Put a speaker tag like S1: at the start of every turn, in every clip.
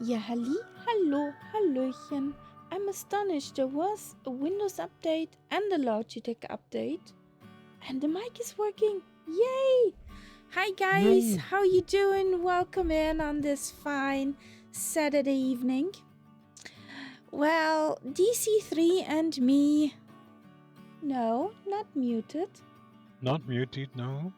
S1: Ja, hallo, hallöchen. I'm astonished there was a Windows update and a Logitech update. And the mic is working. Yay! Hi guys, how you doing? Welcome in on this fine Saturday evening. Well, DC3 and me. No, not muted.
S2: Not muted, no.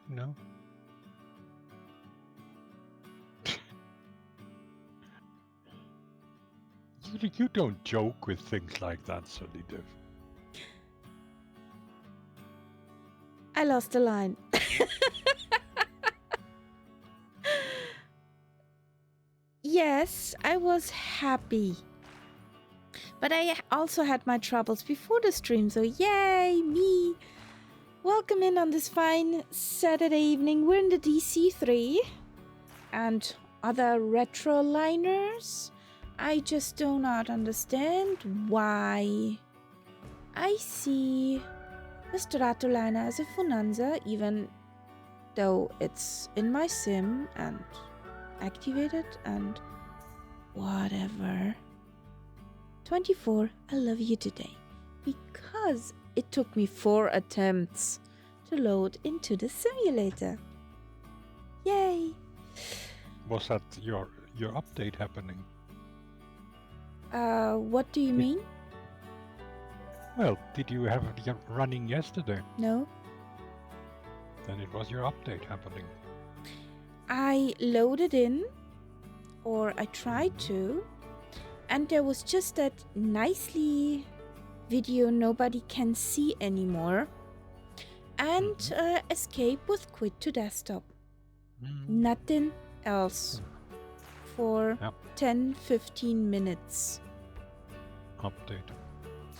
S2: You don't joke with things like that, Solidiv.
S1: I lost a line. Yes, I was happy. But I also had my troubles before the stream, so yay, me! Welcome in on this fine Saturday evening. We're in the DC3 and other retro liners. I just do not understand why I see the Stratoliner as a Funanza, even though it's in my sim and activated and whatever. 24, I love you today, because it took me 4 attempts to load into the simulator. Yay!
S2: Was that your update happening?
S1: What do you mean?
S2: Well, did you have it running yesterday?
S1: No.
S2: Then it was your update happening.
S1: I loaded in, or I tried to, and there was just that nicely video nobody can see anymore, and escape with quit to desktop. Nothing else for 10-15 minutes.
S2: Update.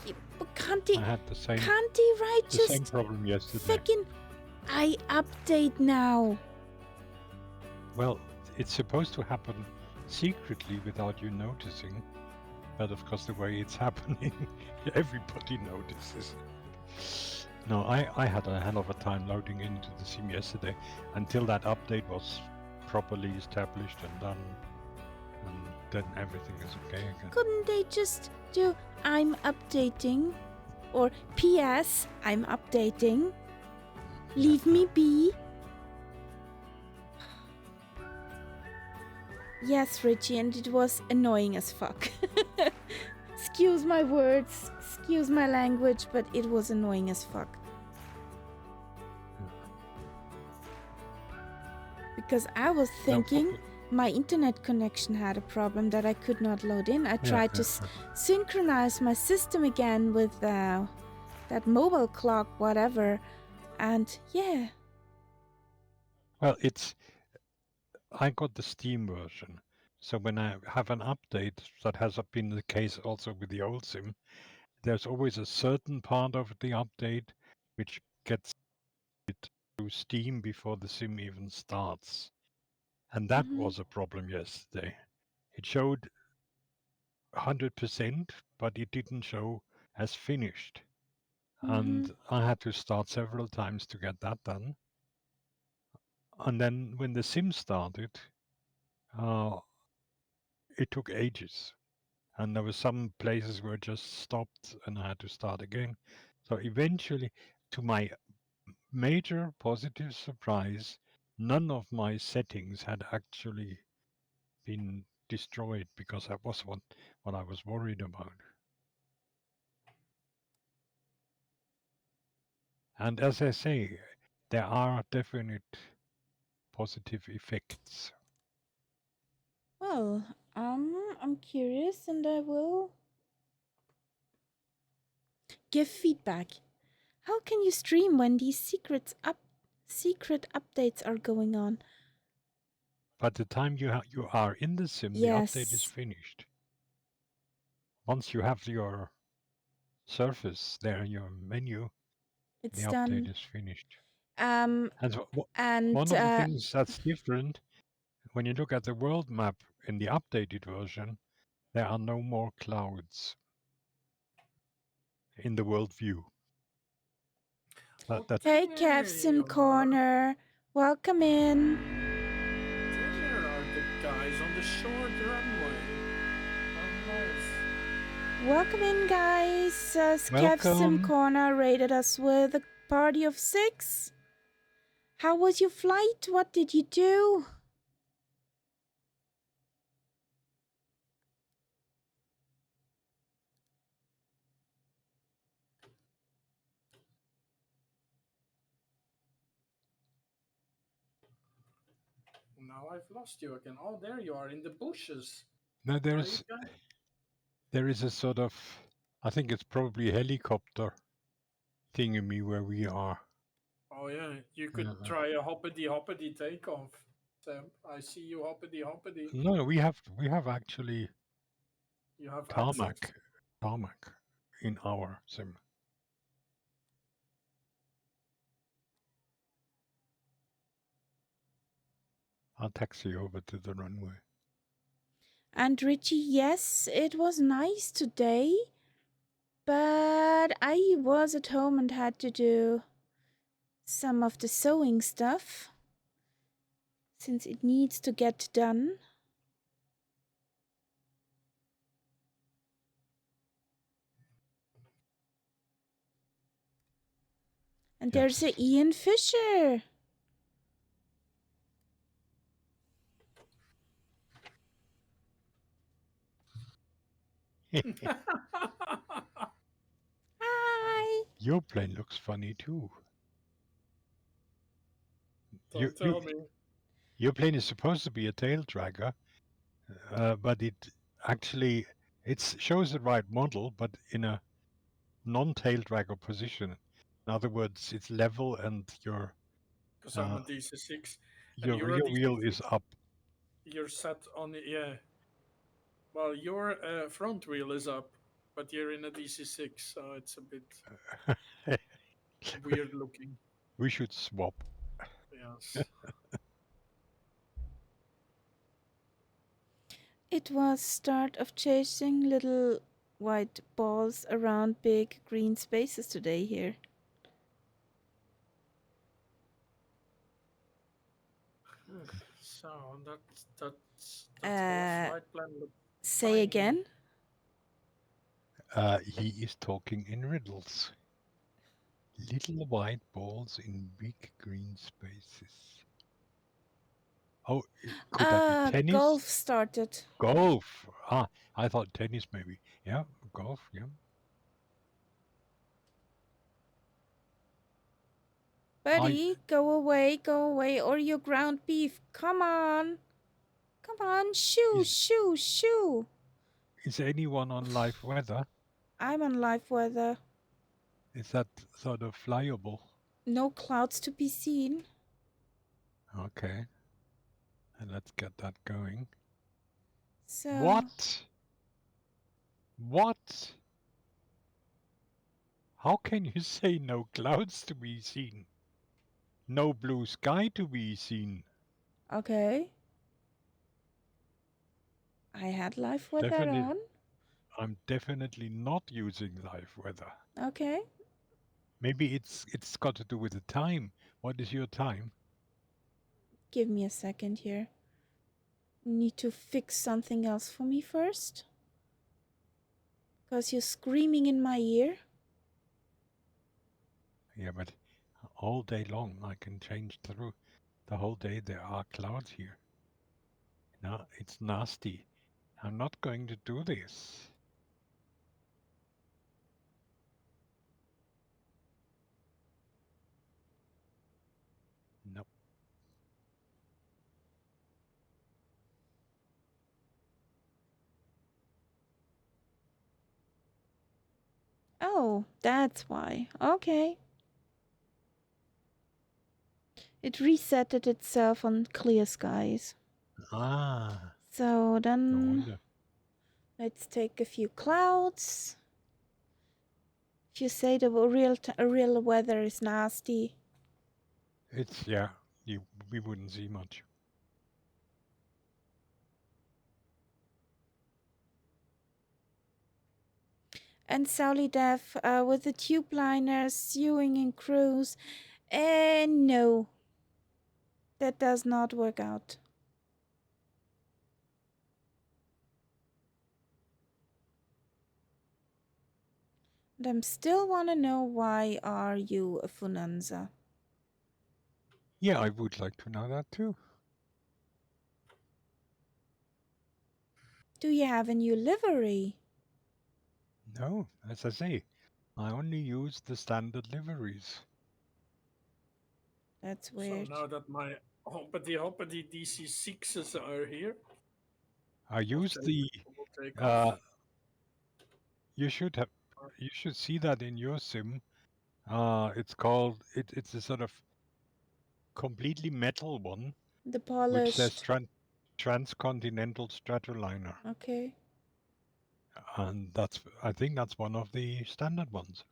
S1: Yeah, but can't they?
S2: I had the same.
S1: Can't they write
S2: the
S1: just
S2: same problem yesterday?
S1: Fucking, I update now.
S2: Well, it's supposed to happen secretly without you noticing, but of course the way it's happening, everybody notices. No, I had a hell of a time loading into the sim yesterday until that update was properly established and done, and then everything is okay again.
S1: Couldn't they just do I'm updating, or PS I'm updating? Leave me be. Yes, Richie, and it was annoying as fuck. Excuse my words, excuse my language, but it was annoying as fuck. Because I was thinking my internet connection had a problem that I could not load in. I tried to synchronize my system again with that mobile clock, whatever, and yeah.
S2: Well, I got the Steam version, so when I have an update, that has been the case also with the old sim, there's always a certain part of the update which gets to Steam before the sim even starts. And that was a problem yesterday. It showed 100%, but it didn't show as finished. And I had to start several times to get that done. And then when the sim started, it took ages. And there were some places where it just stopped and I had to start again. So eventually, to my major positive surprise, none of my settings had actually been destroyed, because that was what I was worried about. And as I say, there are definite positive effects.
S1: Well, I'm curious and I will give feedback. How can you stream when these secret updates are going on?
S2: By the time you are in the sim, the update is
S1: Yes,
S2: finished. Once you have your surface there, your menu, the
S1: it's
S2: update
S1: done.
S2: is finished.
S1: Um,
S2: And
S1: and
S2: one of the things that's different, when you look at the world map in the updated version, there are no more clouds in the world view.
S1: hey, Kev Sim Corner, welcome in.
S3: There are the guys on the short runway. How nice.
S1: Welcome in, guys. Kev Sim
S2: Welcome.
S1: Corner rated us with a party of 6. How was your flight? What did you do?
S3: Now I've lost you again. Oh, there you are in the bushes.
S2: Now
S3: Are you guys?
S2: there is a sort of, I think it's probably helicopter thingy where we are.
S3: Oh yeah, you could try a hoppity takeoff. Sam, I see you hoppity.
S2: No, we have actually
S3: You have
S2: tarmac
S3: access.
S2: in our sim. I'll taxi over to the runway.
S1: And Richie, yes, it was nice today, but I was at home and had to do some of the sewing stuff since it needs to get done. And there's a Ian Fisher. Hi.
S2: Your plane looks funny too.
S3: Don't tell me.
S2: Your plane is supposed to be a tail dragger, but it actually shows the right model, but in a non-tail dragger position. In other words, it's level and your
S3: Because I'm a DC6. And
S2: your
S3: you're
S2: rear
S3: a
S2: wheel
S3: DC6.
S2: is up.
S3: You're set on the, yeah. Well, your front wheel is up, but you're in a DC6, so it's a bit weird looking.
S2: We should swap.
S3: Yes.
S1: It was start of chasing little white balls around big green spaces today here.
S3: So that's how a flight plan looks.
S1: Say again?
S2: He is talking in riddles. Little white balls in big green spaces. Oh, could that be tennis?
S1: Golf started.
S2: Golf. I thought tennis maybe. Yeah, golf, yeah.
S1: Buddy, go away, or you ground beef. Come on. Come on, shoo.
S2: Is anyone on live weather?
S1: I'm on live weather.
S2: Is that sort of flyable?
S1: No clouds to be seen.
S2: Okay. And let's get that going.
S1: So
S2: What? What? How can you say no clouds to be seen? No blue sky to be seen.
S1: okay. I had live weather on.
S2: I'm definitely not using live weather.
S1: Okay.
S2: Maybe it's got to do with the time. What is your time?
S1: Give me a second here. Need to fix something else for me first. Because you're screaming in my ear.
S2: Yeah, but all day long I can change through. The whole day there are clouds here. No, it's nasty. I'm not going to do this. Nope.
S1: Oh, that's why. Okay. It resetted itself on clear skies.
S2: Ah,
S1: So
S2: no
S1: then
S2: wonder.
S1: let's take a few clouds. If you say the real weather is nasty.
S2: It's, we wouldn't see much.
S1: And Sally Dev with the tube liners, sewing in cruise. No, that does not work out. And I'm still want to know, why are you a Funanza?
S2: Yeah, I would like to know that too.
S1: Do you have a new livery?
S2: No, as I say, I only use the standard liveries.
S1: That's
S3: So
S1: weird.
S3: now that my hoppity DC6s are here,
S2: I use
S3: we'll take off.
S2: you should see that in your sim. It's called, it's a sort of completely metal one,
S1: The
S2: which says
S1: polished.
S2: Transcontinental Stratoliner.
S1: Okay.
S2: And I think that's one of the standard ones.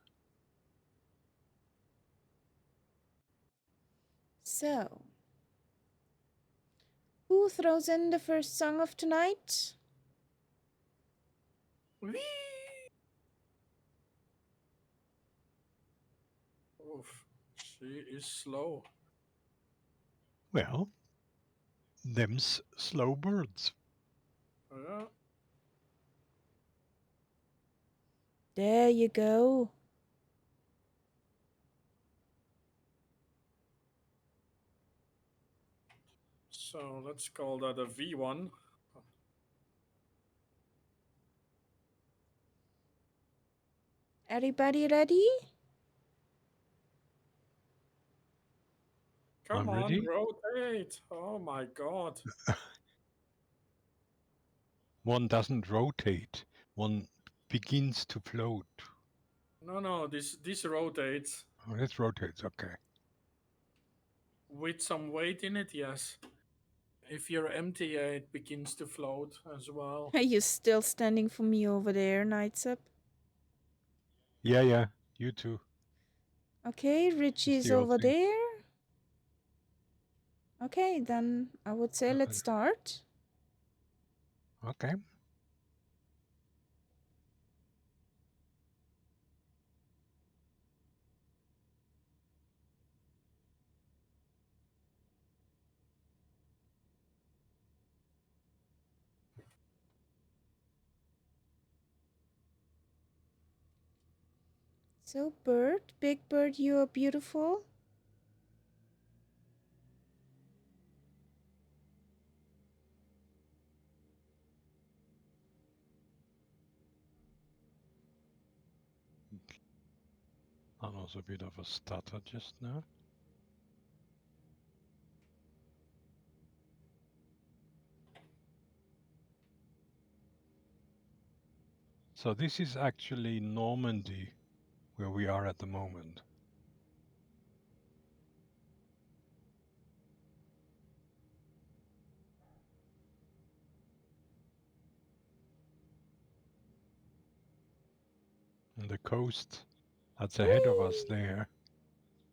S1: So, who throws in the first song of tonight?
S3: Whee! Oof, she is slow.
S2: Well, them's slow birds.
S3: Yeah.
S1: There you go.
S3: So let's call that a V1.
S1: Everybody ready?
S3: Come
S2: I'm
S3: on,
S2: ready.
S3: rotate. Oh my god.
S2: One doesn't rotate. One begins to float.
S3: No, this rotates.
S2: Oh, this rotates, okay.
S3: With some weight in it, yes. If you're empty, it begins to float as well.
S1: Are you still standing for me over there, Nightsup?
S2: Yeah, you too.
S1: Okay,
S2: It's
S1: Richie's
S2: the old
S1: over
S2: thing.
S1: there. Okay, then I would say let's start.
S2: Okay.
S1: So, Bird, Big Bird, you are beautiful.
S2: That was a bit of a stutter just now. So this is actually Normandy, where we are at the moment. And the coast that's ahead of us there,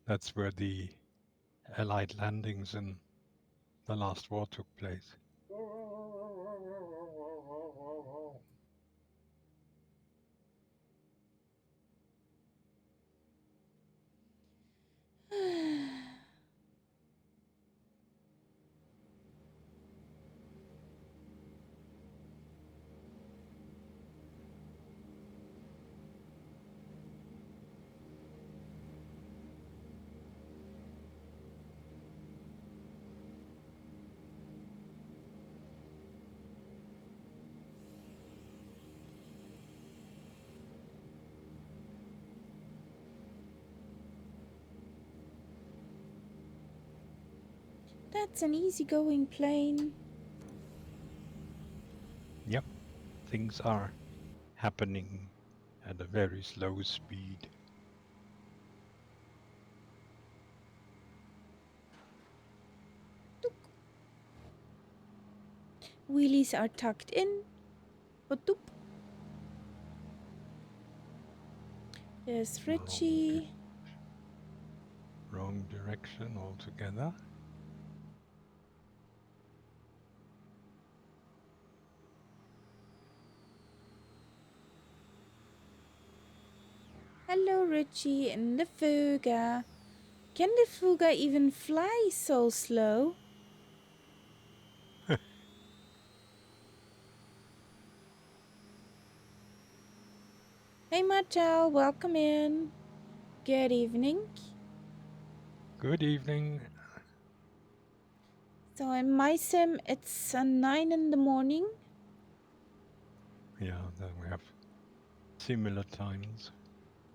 S2: that's where the Allied landings in the last war took place.
S1: That's an easygoing plane.
S2: Yep, things are happening at a very slow speed.
S1: Wheelies are tucked in. Ba-doop. There's Richie.
S2: Wrong direction altogether.
S1: Hello, Richie in the Fuga. Can the Fuga even fly so slow? Hey, Martel, welcome in. Good evening.
S2: Good evening.
S1: So in my sim, it's 9 in the morning.
S2: Yeah, then we have similar times.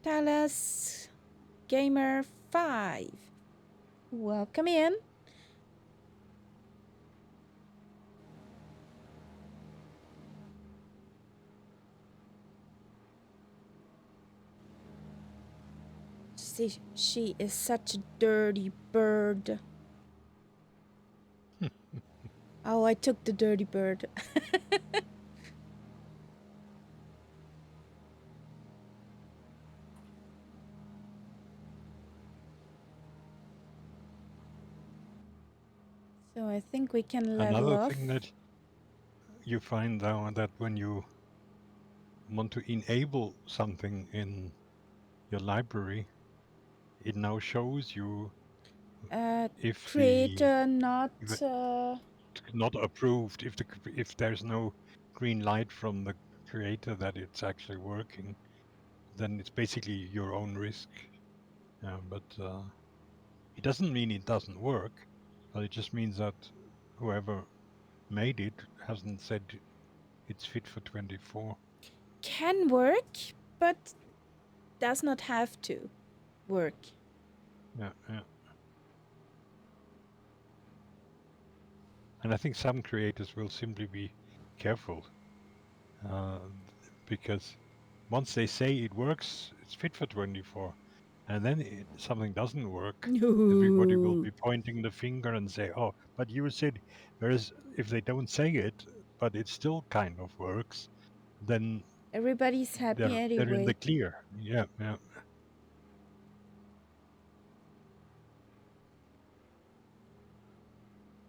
S1: Talas Gamer 5. Welcome in. She is such a dirty bird. Oh, I took the dirty bird. So I think we can level
S2: Another
S1: off.
S2: thing that you find now that when you want to enable something in your library, it now shows you if
S1: Creator not...
S2: if not approved, if there's no green light from the creator that it's actually working, then it's basically your own risk. But it doesn't mean it doesn't work, but it just means that whoever made it hasn't said it's fit for 24.
S1: can work, but does not have to work.
S2: Yeah. And I think some creators will simply be careful because once they say it works, it's fit for 24, and then something doesn't work, everybody will be pointing the finger and say, oh, but you said, whereas if they don't say it, but it still kind of works, then
S1: Everybody's happy
S2: they're in the
S1: anyway.
S2: clear. Yeah.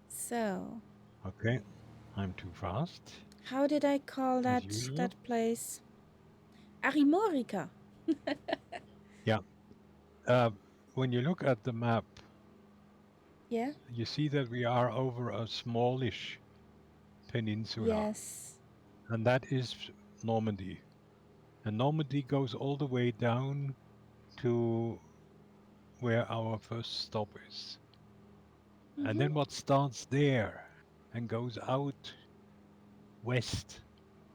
S1: So,
S2: Okay, I'm too fast.
S1: how did I call
S2: As usual.
S1: that place? Arimorica.
S2: Yeah. When you look at the map,
S1: Yeah?
S2: you see that we are over a smallish peninsula,
S1: Yes.
S2: and that is Normandy. And Normandy goes all the way down to where our first stop is. And then what starts there and goes out west,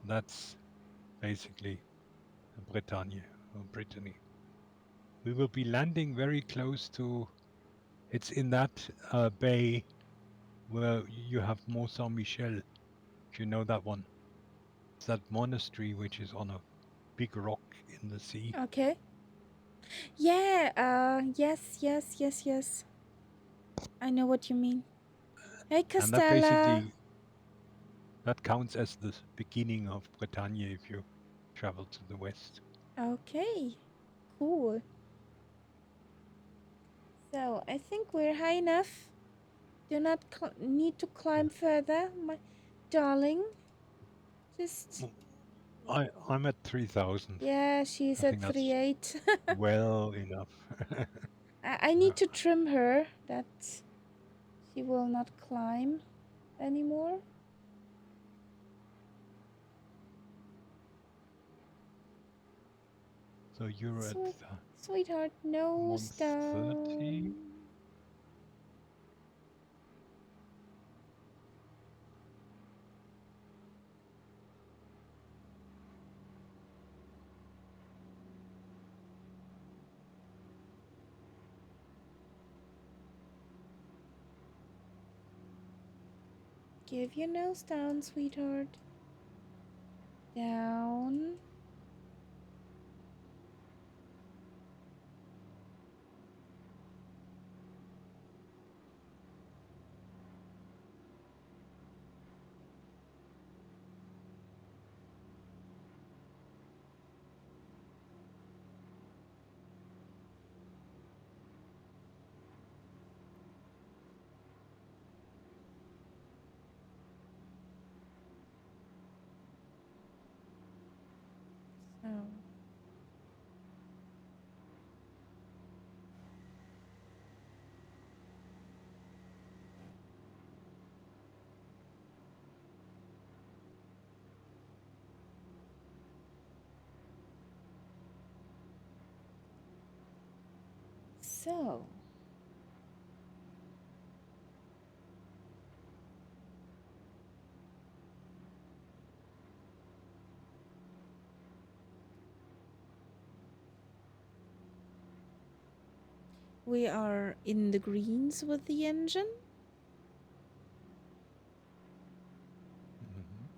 S2: that's basically Bretagne or Brittany. We will be landing very close to, it's in that bay where you have Mont Saint-Michel, if you know that one. It's that monastery which is on a big rock in the sea.
S1: Okay. Yeah, yes. I know what you mean. Hey,
S2: And that
S1: Costella.
S2: basically, that counts as the beginning of Bretagne if you travel to the west.
S1: Okay, cool. So, I think we're high enough. Do not need to climb further, my darling. Just...
S2: I'm at 3,000.
S1: Yeah, she's
S2: I
S1: at
S2: think that's
S1: 3.8.
S2: well enough.
S1: I need to trim her that she will not climb anymore.
S2: So you're at
S1: Sweetheart, nose
S2: month
S1: down.
S2: 30.
S1: Give your nose down, sweetheart. Down. So. We are in the greens with the engine.
S2: Mhm.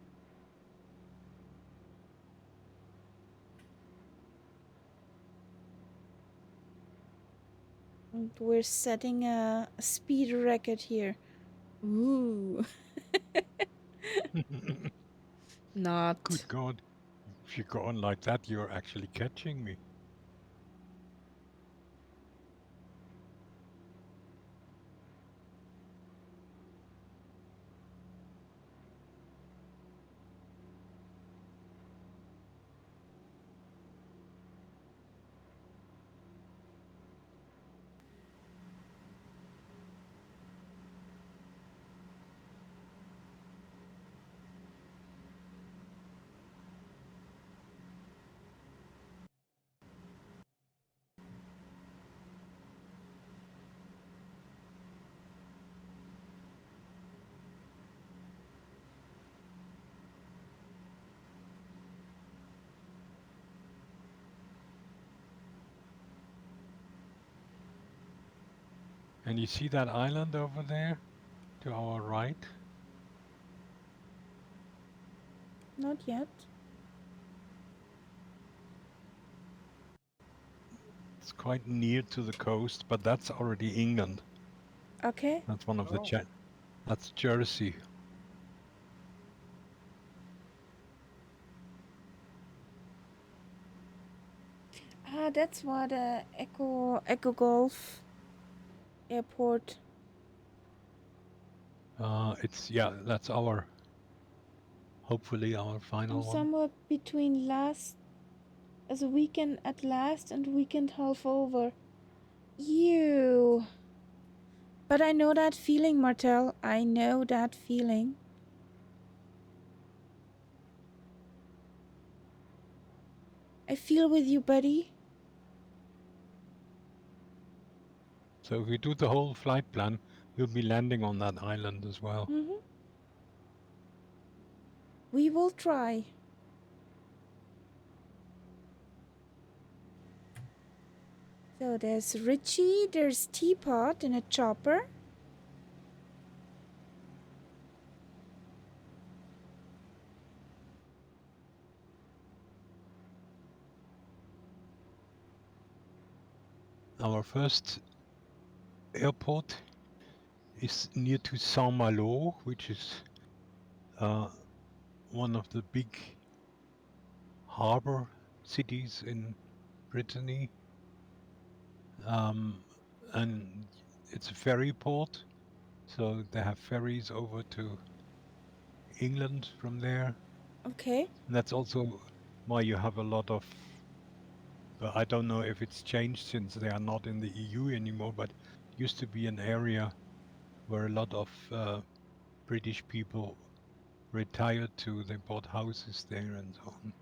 S1: And we're setting a speed record here. Ooh. Not.
S2: Good God. If you go on like that, you're actually catching me. And you see that island over there to our right?
S1: Not yet.
S2: It's quite near to the coast, but that's already England.
S1: Okay.
S2: That's one of the
S3: Oh.
S2: that's Jersey.
S1: Ah, that's what Echo Golf Airport.
S2: That's hopefully our final
S1: I'm
S2: one.
S1: somewhere between as a weekend at last and weekend half over. You. But I know that feeling, Martel. I know that feeling. I feel with you, buddy.
S2: So if we do the whole flight plan, we'll be landing on that island as well.
S1: Mm-hmm. We will try. So there's Richie, there's Teapot in a chopper.
S2: Our first airport is near to Saint-Malo, which is one of the big harbor cities in Britanny. And it's a ferry port, so they have ferries over to England from there.
S1: Okay.
S2: And that's also why you have a lot of, I don't know if it's changed since they are not in the EU anymore, but it used to be an area where a lot of British people retired to. They bought houses there and so on.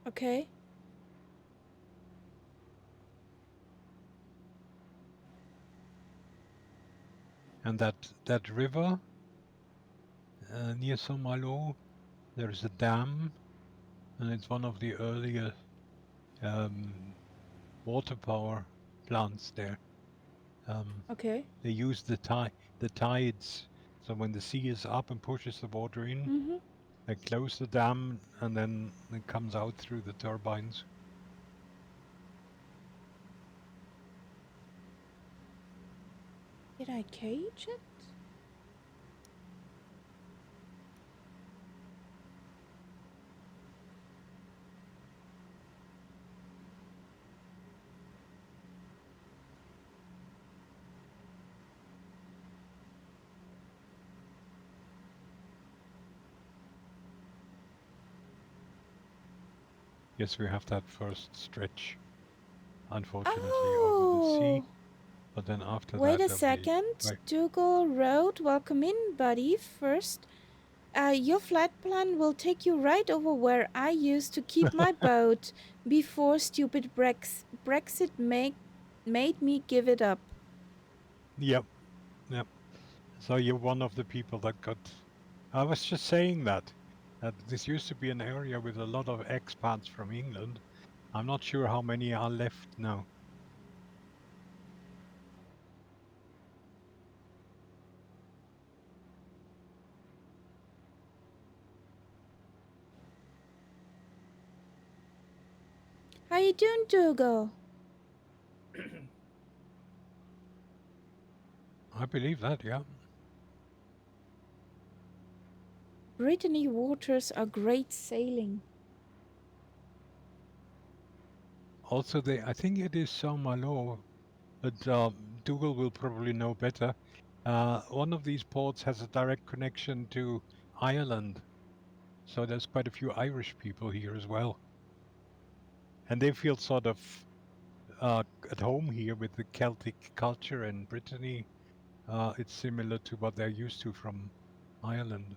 S1: Okay.
S2: And that river near Saint-Malo, there is a dam, and it's one of the earlier water power plants there.
S1: Okay.
S2: They use the tides. So when the sea is up and pushes the water in,
S1: Mm-hmm.
S2: they close the dam and then it comes out through the turbines.
S1: Did I cage it?
S2: Yes, we have that first stretch, unfortunately, over the sea. But then after
S1: Wait
S2: that,
S1: a
S2: there'll be
S1: second. Dougal Road, welcome in, buddy. First, your flight plan will take you right over where I used to keep my boat before stupid Brexit made me give it up.
S2: Yep. So you're one of the people that got. I was just saying that this used to be an area with a lot of expats from England. I'm not sure how many are left now.
S1: How you doing, Dougal?
S2: I believe that, yeah.
S1: Britanny waters are great sailing.
S2: Also, I think it is Saint-Malo, but Dougal will probably know better. One of these ports has a direct connection to Ireland, so there's quite a few Irish people here as well, and they feel sort of at home here with the Celtic culture and Brittany. It's similar to what they're used to from Ireland.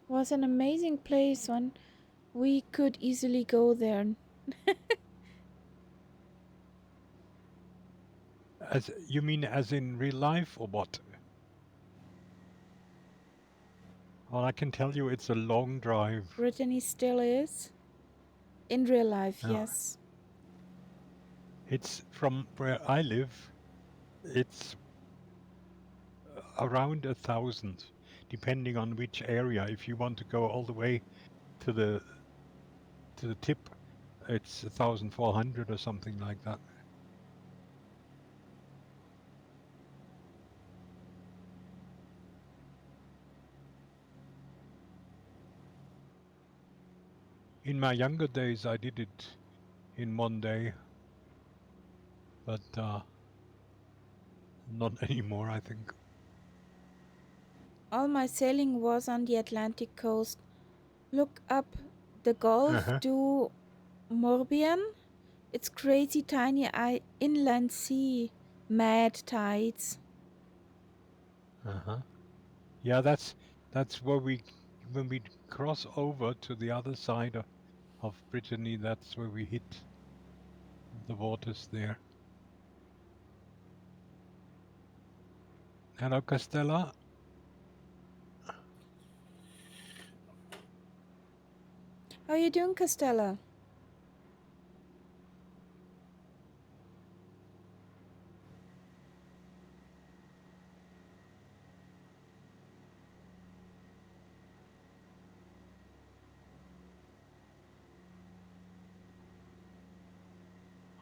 S1: Was an amazing place when we could easily go there.
S2: As you mean, as in real life, or what? Well, I can tell you, it's a long drive.
S1: Britanny still is. In real life,
S2: Yeah.
S1: yes.
S2: It's from where I live. It's around 1,000, depending on which area. If you want to go all the way to the tip, it's 1,400 or something like that. In my younger days, I did it in one day, but not anymore, I think.
S1: All my sailing was on the Atlantic coast. Look up the Gulf du Morbihan. It's crazy tiny inland sea. Mad tides.
S2: Yeah, that's where when we cross over to the other side of Brittany, that's where we hit the waters there. Hello, Castella.
S1: How you doing, Castella?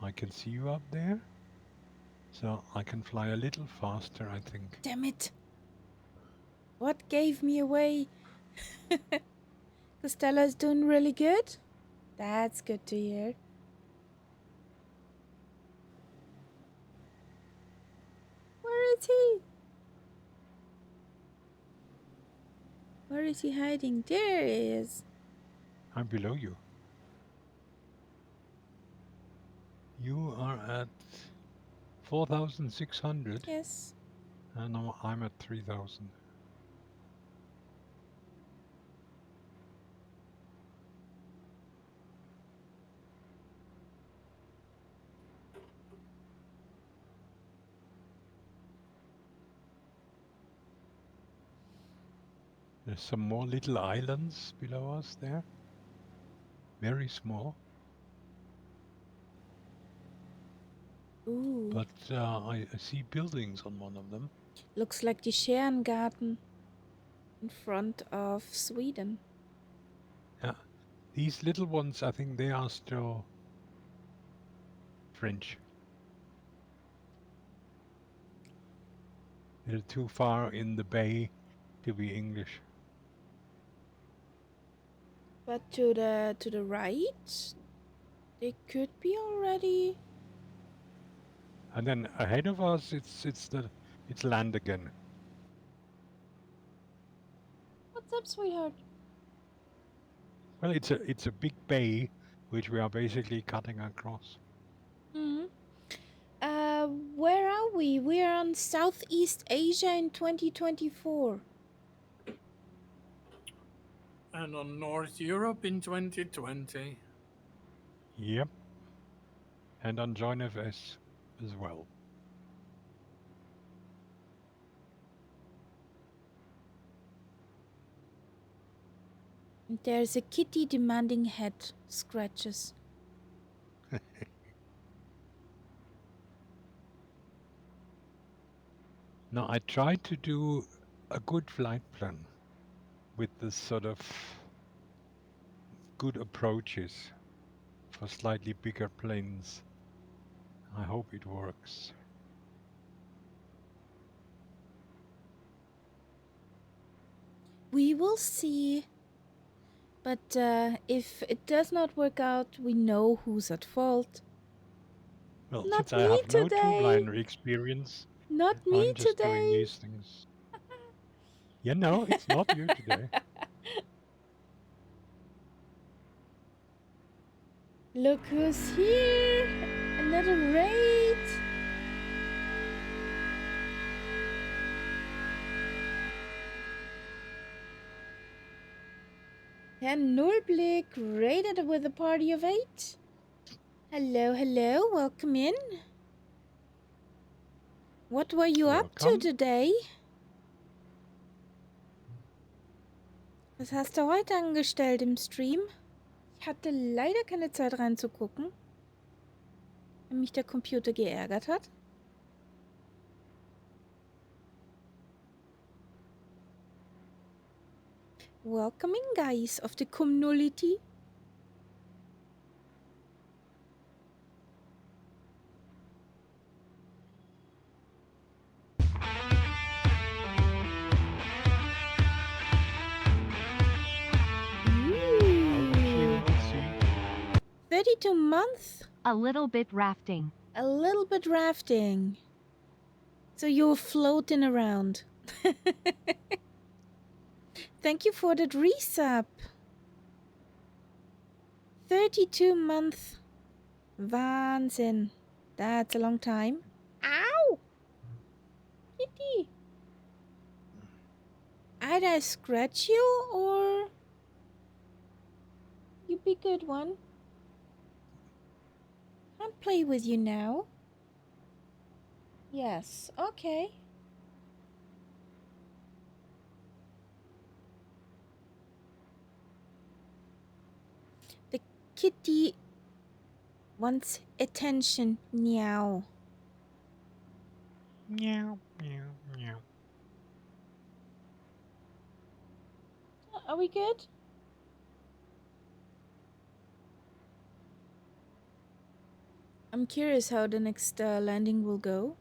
S2: I can see you up there, so I can fly a little faster, I think.
S1: Damn it. What gave me away? Castella's doing really good? That's good to hear. Where is he? Where is he hiding? There he is.
S2: I'm below you. You are at 4,600.
S1: Yes.
S2: And I'm at 3,000. There's some more little islands below us there. Very small.
S1: Ooh.
S2: But I see buildings on one of them.
S1: Looks like the Sterngarten in front of Sweden.
S2: Yeah. These little ones, I think they are still French. They're too far in the bay to be English.
S1: But to the right, they could be already.
S2: And then ahead of us, it's land again.
S1: What's up, sweetheart?
S2: Well, it's a big bay which we are basically cutting across.
S1: Hmm. Where are we? We are on Southeast Asia in 2024.
S3: And on North Europe in 2020.
S2: Yep. And on Join FS as well.
S1: There's a kitty demanding head scratches.
S2: Now, I tried to do a good flight plan with this sort of good approaches for slightly bigger planes. I hope it works.
S1: We will see. But if it does not work out, we know who's at fault.
S2: Well,
S1: Not
S2: since I
S1: me
S2: have no
S1: today.
S2: two-liner experience,
S1: Not me
S2: I'm just doing
S1: today.
S2: these things. Yeah, no, it's not you today.
S1: Look who's here! Another raid! And Nulblick raided with a party of 8. Hello, hello, welcome in. What were you up to
S2: Welcome.
S1: today? Was hast du heute angestellt im Stream? Ich hatte leider keine Zeit reinzugucken, wenn mich der Computer geärgert hat. Welcoming guys of the community.
S2: We'll see.
S1: 32 months.
S4: A little bit rafting.
S1: A little bit rafting. So you're floating around. Thank you for that resub. 32 months. Wahnsinn. That's a long time. Ow! Kitty. Did I scratch you or... You be good one. Can't play with you now. Yes, okay. The kitty wants attention. Meow.
S2: Meow, meow, meow.
S1: Are we good? I'm curious how the next landing will go.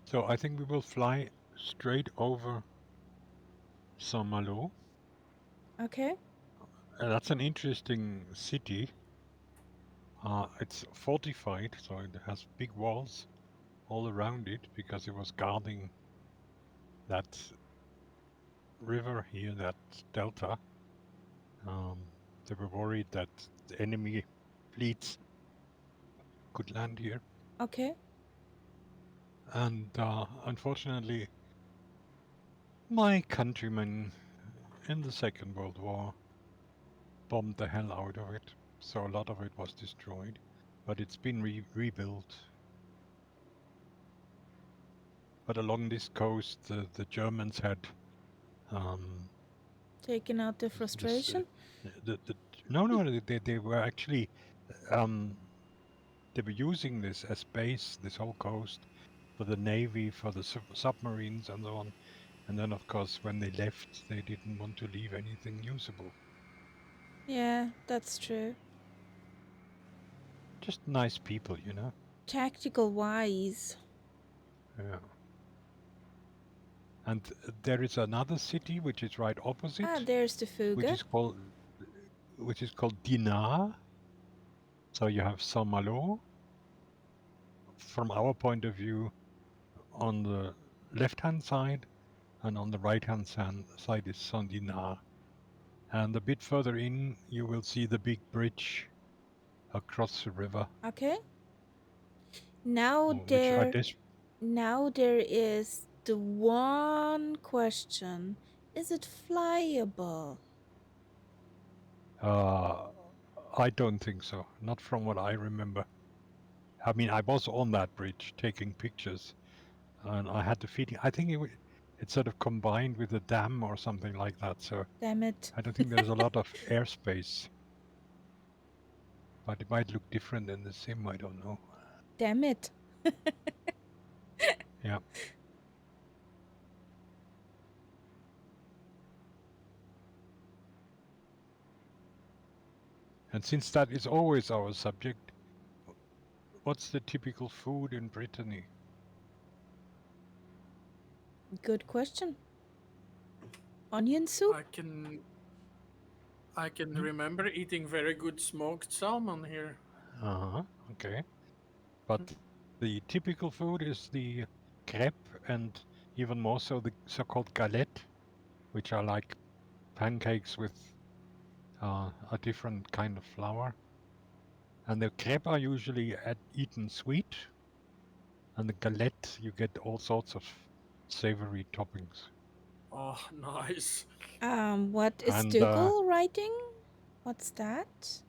S2: So I think we will fly straight over Saint-Malo.
S1: Okay.
S2: That's an interesting city. It's fortified, so it has big walls all around it because it was guarding that river here, that delta. They were worried that the enemy fleets could land here.
S1: Okay.
S2: And unfortunately, my countrymen in the Second World War bombed the hell out of it. So a lot of it was destroyed, but it's been rebuilt. But along this coast, the Germans had
S1: Taking out the frustration.
S2: No, they were actually they were using this as base, this whole coast, for the navy, for the submarines, and so on. And then, of course, when they left, they didn't want to leave anything usable.
S1: Yeah, that's true.
S2: Just nice people, you know.
S1: Tactical wise.
S2: Yeah. And there is another city which is right opposite.
S1: Ah, there's the Fuga.
S2: which is called Dinard. So you have Saint-Malo. From our point of view, on the left-hand side, and on the right-hand side is Saint-Dinard. And a bit further in, you will see the big bridge across the river.
S1: Okay. Now
S2: which I
S1: now there is the one question. Is it flyable?
S2: I don't think so. Not from what I remember. I mean, I was on that bridge taking pictures, and I had the feeling. I think it's sort of combined with a dam or something like that. So
S1: Damn it.
S2: I don't think there's a lot of airspace. But it might look different in the sim. I don't know.
S1: Damn it.
S2: Yeah. And since that is always our subject, what's the typical food in Brittany?
S1: Good question. Onion soup?
S3: I can remember eating very good smoked salmon here.
S2: Okay. But the typical food is the crepe and even more so the so-called galette, which are like pancakes with a different kind of flour. And the crepe are usually eaten sweet, and the galette you get all sorts of savory toppings.
S3: Oh, nice.
S1: What is
S2: And
S1: Dougal writing? What's that?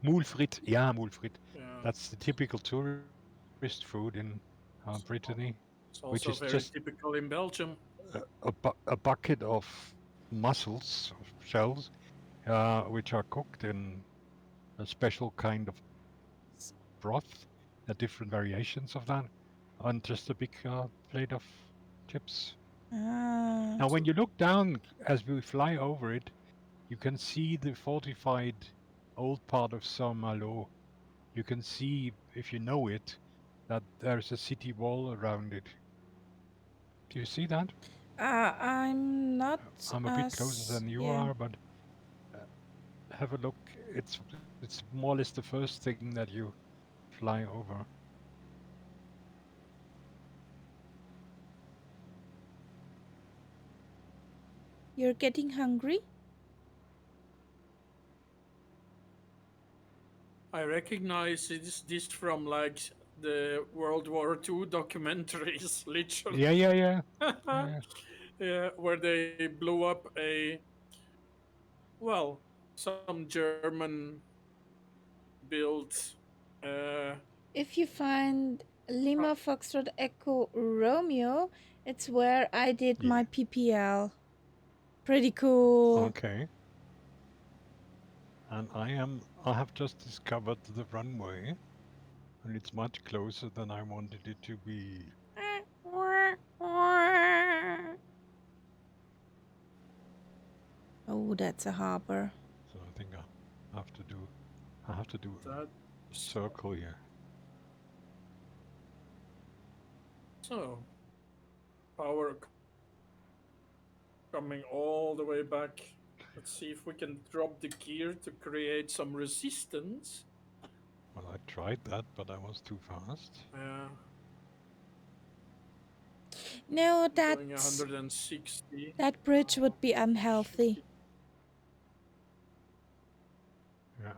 S2: moule frite, yeah, moule frite.
S3: Yeah.
S2: That's the typical tourist food in Brittany,
S3: It's
S2: which
S3: also
S2: is
S3: very
S2: just
S3: typical in Belgium.
S2: a bucket of mussels, of shells, which are cooked in a special kind of broth, different variations of that, and just a big plate of chips.
S1: Ah.
S2: Now, when you look down as we fly over it, you can see the fortified old part of Saint-Malo. You can see, if you know it, that there's a city wall around it. Do you see that?
S1: I'm not
S2: I'm a bit closer
S1: as.
S2: than you
S1: Yeah.
S2: are, but have a look. It's more or less the first thing that you fly over.
S1: You're getting hungry?
S3: I recognize this from like the World War II documentaries, literally.
S2: Yeah.
S3: Yeah, where they blew up well, some German built.
S1: If you find Lima Foxtrot Echo Romeo, it's where I did my PPL. Pretty cool.
S2: Okay. And I have just discovered the runway, and it's much closer than I wanted it to be.
S1: Oh, that's a harbor.
S2: So I think I have to do
S3: That
S2: a circle here.
S3: so power coming all the way back. Let's see if we can drop the gear to create some resistance.
S2: Well, I tried that, but I was too fast.
S1: No,
S3: Doing 160.
S1: that bridge would be unhealthy.
S2: Yeah.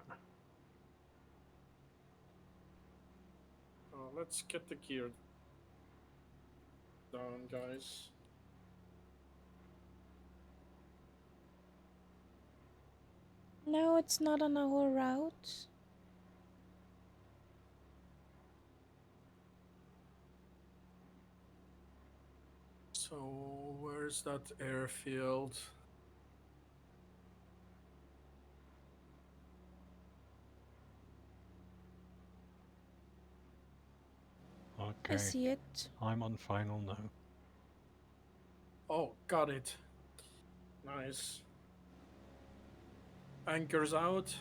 S3: Let's get the gear down, guys.
S1: No, it's not on our route.
S3: So, where's that airfield?
S2: Okay.
S1: I see it.
S2: I'm on final now.
S3: Oh, got it. Nice. Anchors out.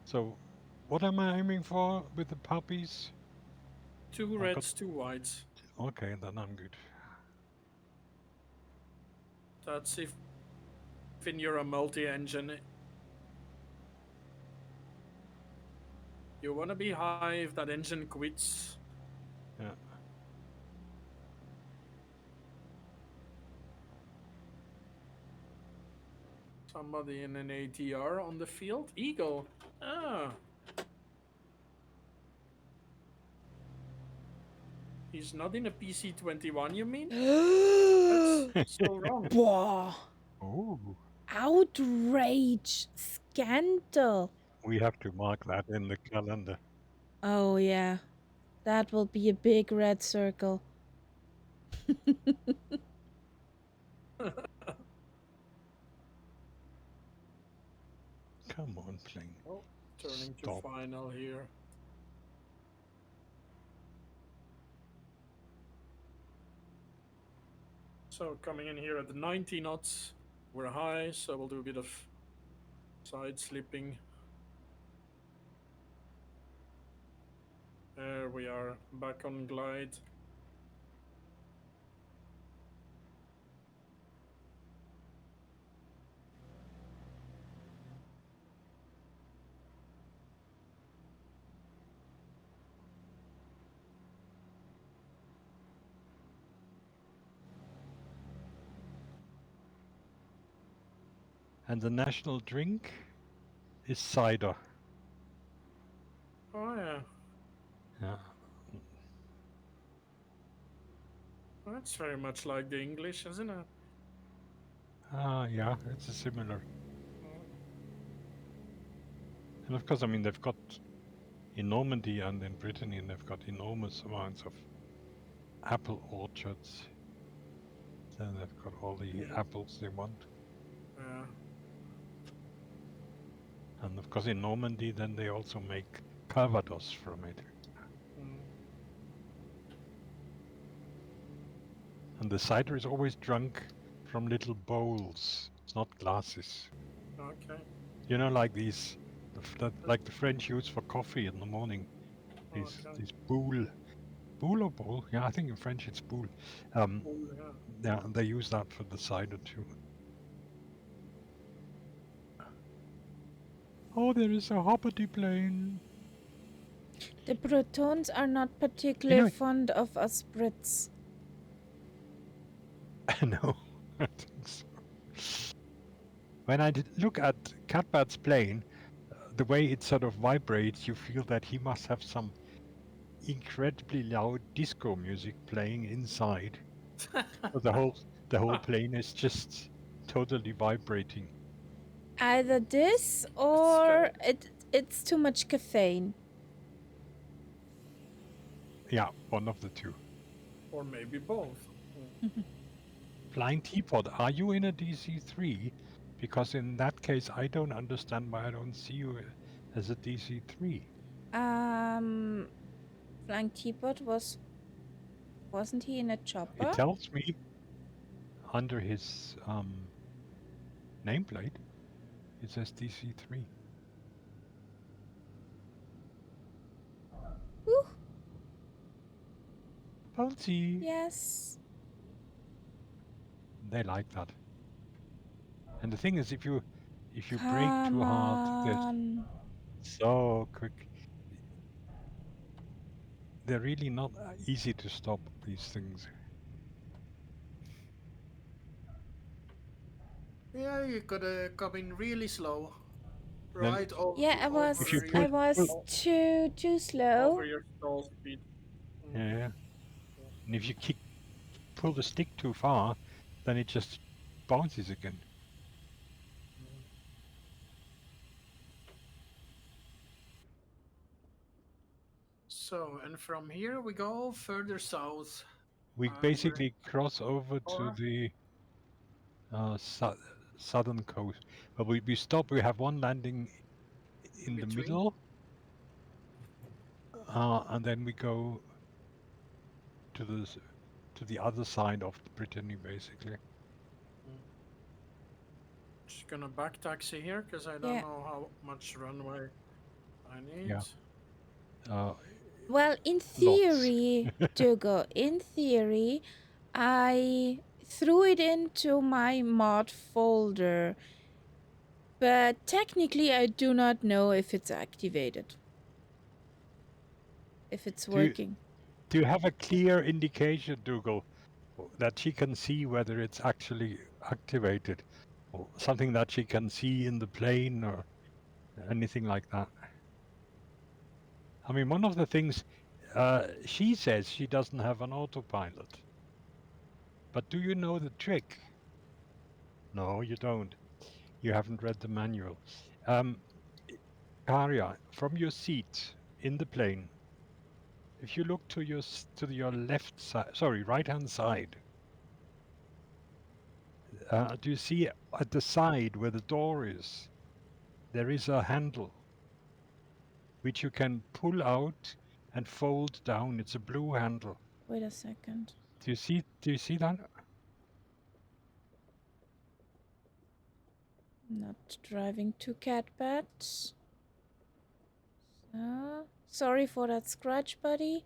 S2: So, what am I aiming for with the puppies?
S3: 2 reds, 2 whites.
S2: Okay, then I'm good.
S3: That's if in you're a multi-engine. You want to be high if that engine quits.
S2: Yeah.
S3: Somebody in an ATR on the field. Eagle. Ah. He's not in a PC-21, you mean? That's so wrong.
S1: Boah.
S2: Oh,
S1: Outrage. Scandal.
S2: we have to mark that in the calendar.
S1: Oh, yeah. That will be a big red circle.
S2: Come on, plane.
S3: Oh, turning to
S2: Stop.
S3: final here. So coming in here at 90 knots, we're high, so we'll do a bit of side slipping. There we are, back on glide.
S2: And the national drink is cider.
S3: Oh yeah,
S2: Yeah.
S3: that's very much like the English, isn't it?
S2: Yeah, it's a similar. And of course, I mean, they've got in Normandy and in Britanny, they've got enormous amounts of apple orchards. Then they've got all the apples they want.
S3: Yeah.
S2: And of course, in Normandy, then they also make Calvados from it.
S3: Mm.
S2: And the cider is always drunk from little bowls. It's not glasses.
S3: Okay.
S2: You know, like these, like the French use for coffee in the morning. These boule or bowl? Yeah, I think in French it's boule.
S3: Oh, yeah.
S2: Yeah, they use that for the cider too. Oh, there is a hoppity plane.
S1: The Bretons are not particularly
S2: Anyway.
S1: fond of us Brits.
S2: No, I think so. When I look at Catbat's plane, the way it sort of vibrates, you feel that he must have some incredibly loud disco music playing inside. So the whole plane is just totally vibrating.
S1: Either this or it's too much caffeine.
S2: Yeah, one of the two.
S3: Or maybe both.
S2: Flying Teapot, are you in a DC-3? Because in that case, I don't understand why I don't see you as a DC-3.
S1: Flying Teapot wasn't he in a chopper?
S2: It tells me under his nameplate, it says DC-3.
S1: Woo.
S2: Bouncy!
S1: Yes.
S2: They like that. And the thing is, if you brake
S1: Come
S2: too hard, they're
S1: on.
S2: so quick. They're really not easy to stop, these things.
S3: Yeah, you gotta come in really slow.
S2: Then-
S3: Right over.
S1: Yeah, I was
S2: If you
S1: I
S2: put-
S1: was too slow.
S3: Over your stall speed.
S2: Yeah. And if you pull the stick too far, then it just bounces again.
S3: So, and from here we go further south.
S2: We
S3: we're-
S2: basically cross over to
S3: Or-
S2: the southern coast. But we stop, we have one landing in the
S3: Between.
S2: middle. And then we go to the other side of Britanny, basically.
S3: Just gonna back taxi here because I don't know how much runway I need.
S2: Yeah.
S1: Well, in theory, Dougal, in theory, I threw it into my mod folder, but technically I do not know if it's activated. If it's working.
S2: Do you have a clear indication, Dougal, that she can see whether it's actually activated? or something that she can see in the plane or anything like that. I mean, one of the things she says she doesn't have an autopilot. But do you know the trick? No, you don't. You haven't read the manual. Karia, from your seat in the plane, if you look to your left side, sorry, right-hand side, do you see at the side where the door is, there is a handle which you can pull out and fold down. It's a blue handle.
S1: Wait a second.
S2: Do you see that?
S1: Not driving too cat bad. Sorry for that scratch, buddy.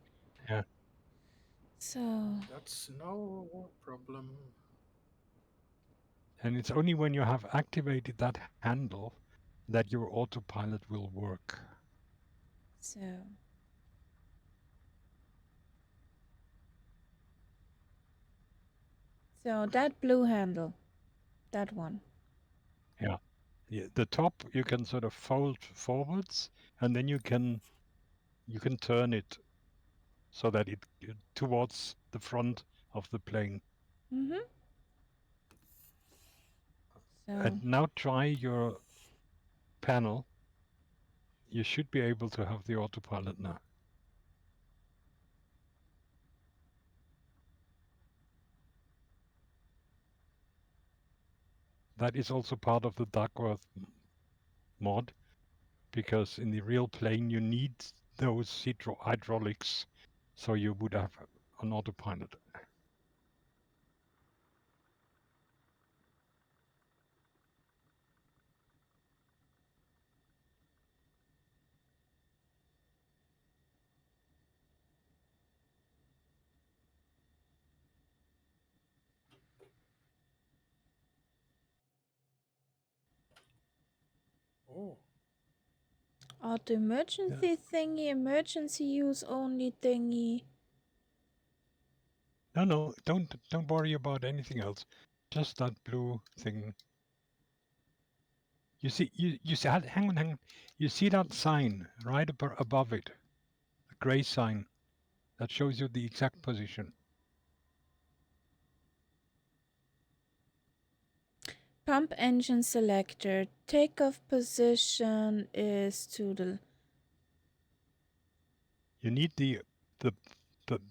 S2: Yeah.
S1: So,
S3: That's no problem.
S2: And it's only when you have activated that handle that your autopilot will work.
S1: so that blue handle, that one.
S2: Yeah. The top you can sort of fold forwards, and then you can turn it so that it towards the front of the plane.
S1: Mm-hmm. So,
S2: And now try your panel. You should be able to have the autopilot now. That is also part of the Duckworth mod, because in the real plane you need those hydraulics, so you would have an autopilot.
S3: Oh,
S1: auto emergency thingy, emergency use only thingy.
S2: No, don't worry about anything else. Just that blue thing. You see, you see. Hang on. You see that sign right above it, the gray sign that shows you the exact position.
S1: Pump engine selector. Takeoff position is to the.
S2: You need the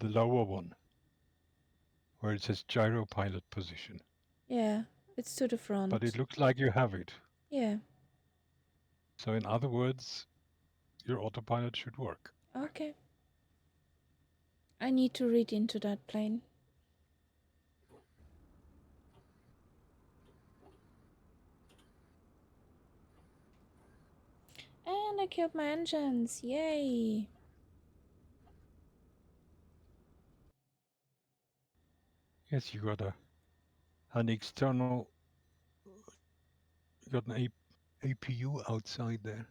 S2: lower one, where it says gyro pilot position.
S1: Yeah, it's to the front.
S2: But it looks like you have it.
S1: Yeah.
S2: So in other words, your autopilot should work.
S1: Okay. I need to read into that plane. And I killed my engines. Yay.
S2: Yes, you got an external, you got an APU outside there.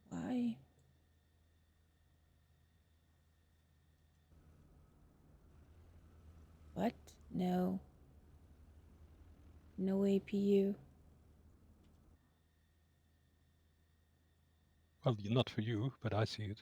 S1: Why? What? No. No APU.
S2: Well, not for you, but I see it.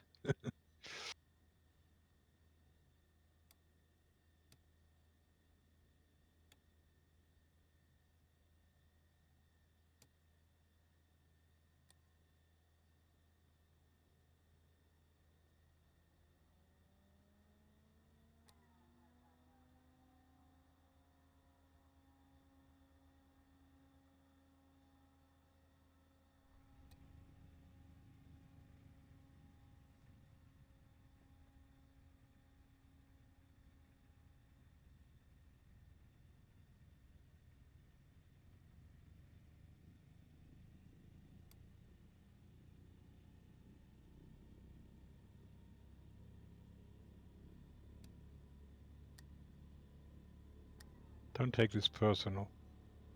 S2: Don't take this personal,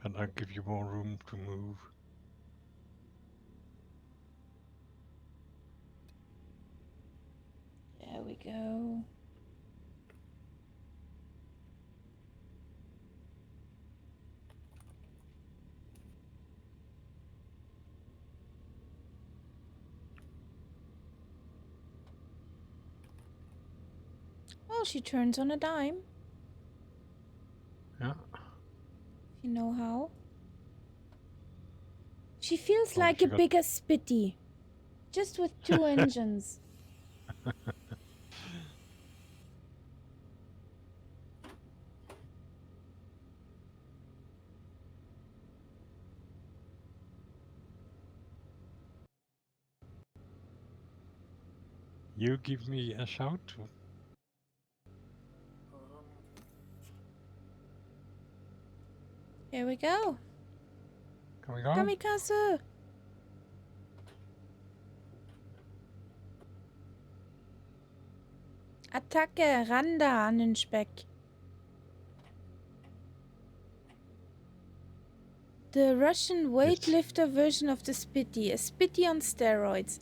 S2: and I'll give you more room to move.
S1: There we go. Well, she turns on a dime.
S2: Yeah.
S1: If you know how. She feels
S2: Oh,
S1: like
S2: she
S1: a
S2: got-
S1: bigger Spitty. Just with 2 engines.
S2: You give me a shout.
S1: Here we go.
S2: Coming on.
S1: Kamikaze. Attacke, ran da an den Speck. The Russian weightlifter version of the Spitty. A Spitty on steroids.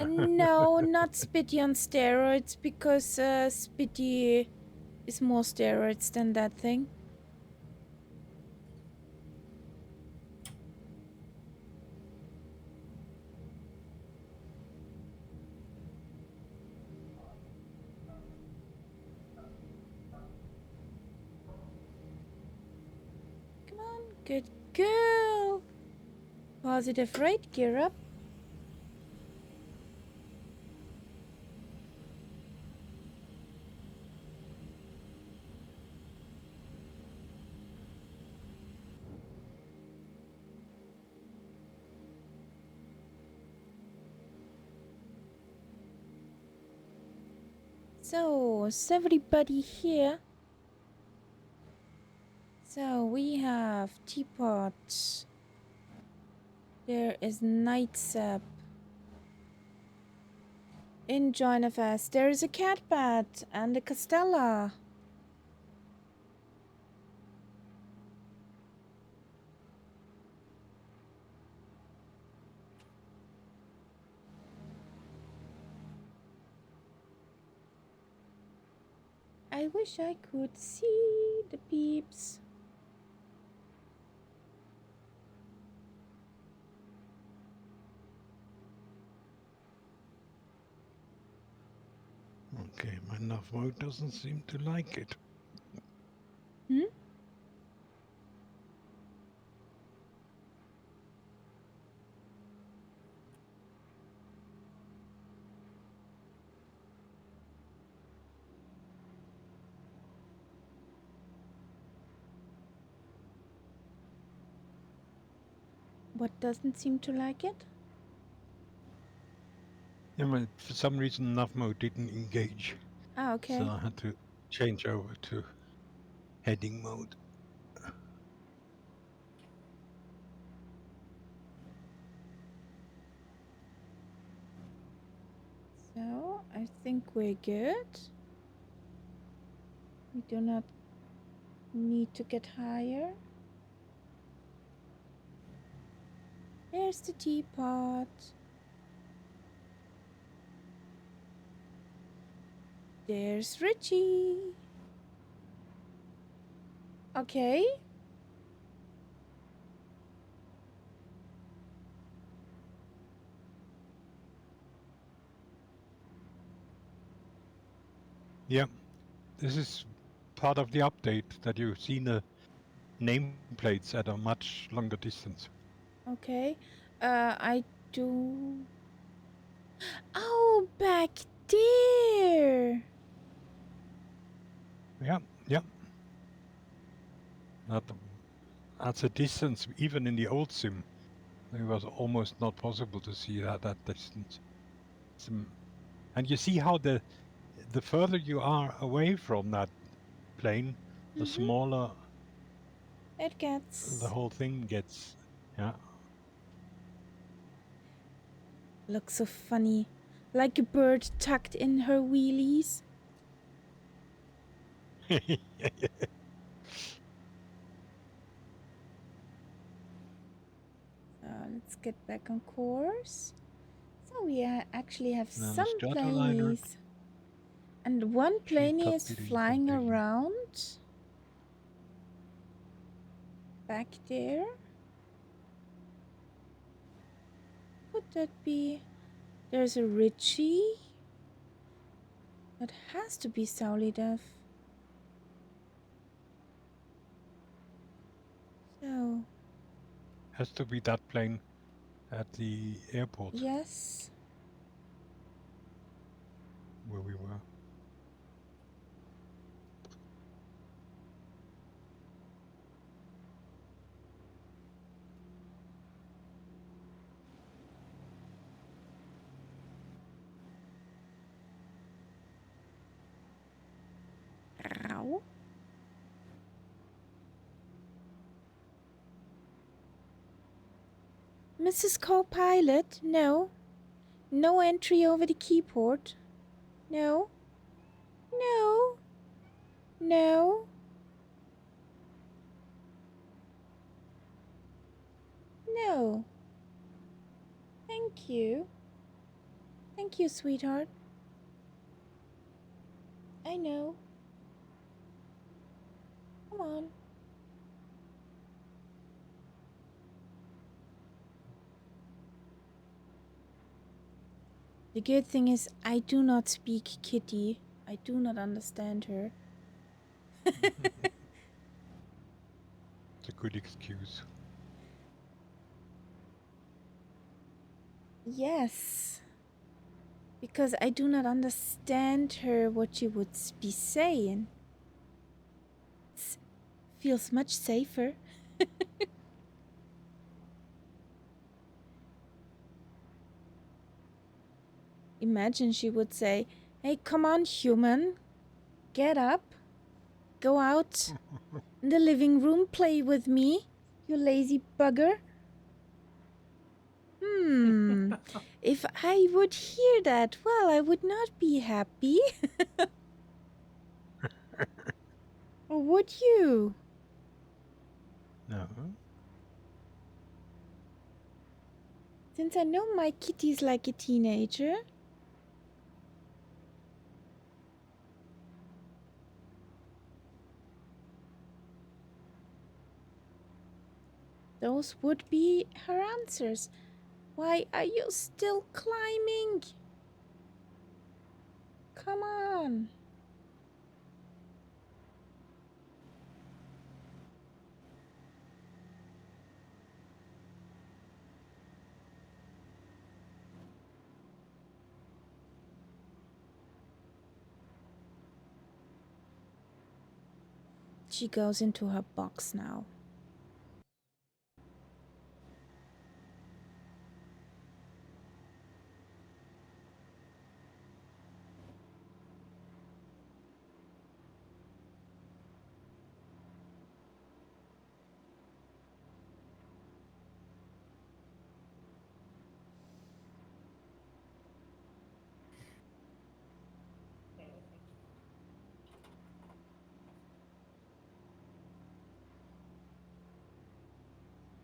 S1: No, not Spitty on steroids, because Spitty is more steroids than that thing. Come on, good girl. Positive rate, gear up. So, is everybody here? So, we have Teapot. There is Nightsap. In Join FS, there is a Catbat and a Castella. I wish I could see the peeps.
S2: Okay, my nav mode doesn't seem to like it.
S1: Hmm? What doesn't seem to like it?
S2: Yeah, but for some reason nav mode didn't engage,
S1: Ah, okay.
S2: so I had to change over to heading mode.
S1: So, I think we're good. We do not need to get higher. There's the teapot. There's Richie. Okay.
S2: Yeah, this is part of the update that you've seen the nameplates at a much longer distance.
S1: Okay. I do. Oh, back there.
S2: Yeah, yeah. At a distance, even in the old sim, it was almost not possible to see that distance. And you see how the further you are away from that plane, the smaller
S1: It gets.
S2: the whole thing gets. Yeah.
S1: Looks so funny. Like a bird tucked in her wheelies. So let's get back on course. So we actually have
S2: Now
S1: some
S2: Stratoliner.
S1: planies. And one planie is
S2: Skitapidi
S1: flying
S2: tapidi.
S1: around. Back there. Could that be? There's a Richie. That has to be Saulidev. So,
S2: Has to be that plane at the airport
S1: yes.
S2: where we were.
S1: Ow. Mrs. Co-Pilot, no. No entry over the keyport. No. No. No. No. Thank you. Thank you, sweetheart. I know. Come on. The good thing is I do not speak Kitty. I do not understand her.
S2: It's a good excuse.
S1: Yes. Because I do not understand her what she would be saying. It feels much safer. Imagine she would say, "Hey, come on, human. Get up. Go out in the living room, play with me, you lazy bugger." If I would hear that, well, I would not be happy. Or would you?
S2: No.
S1: Since I know my kitty's like a teenager. Those would be her answers. Why are you still climbing? Come on. She goes into her box now.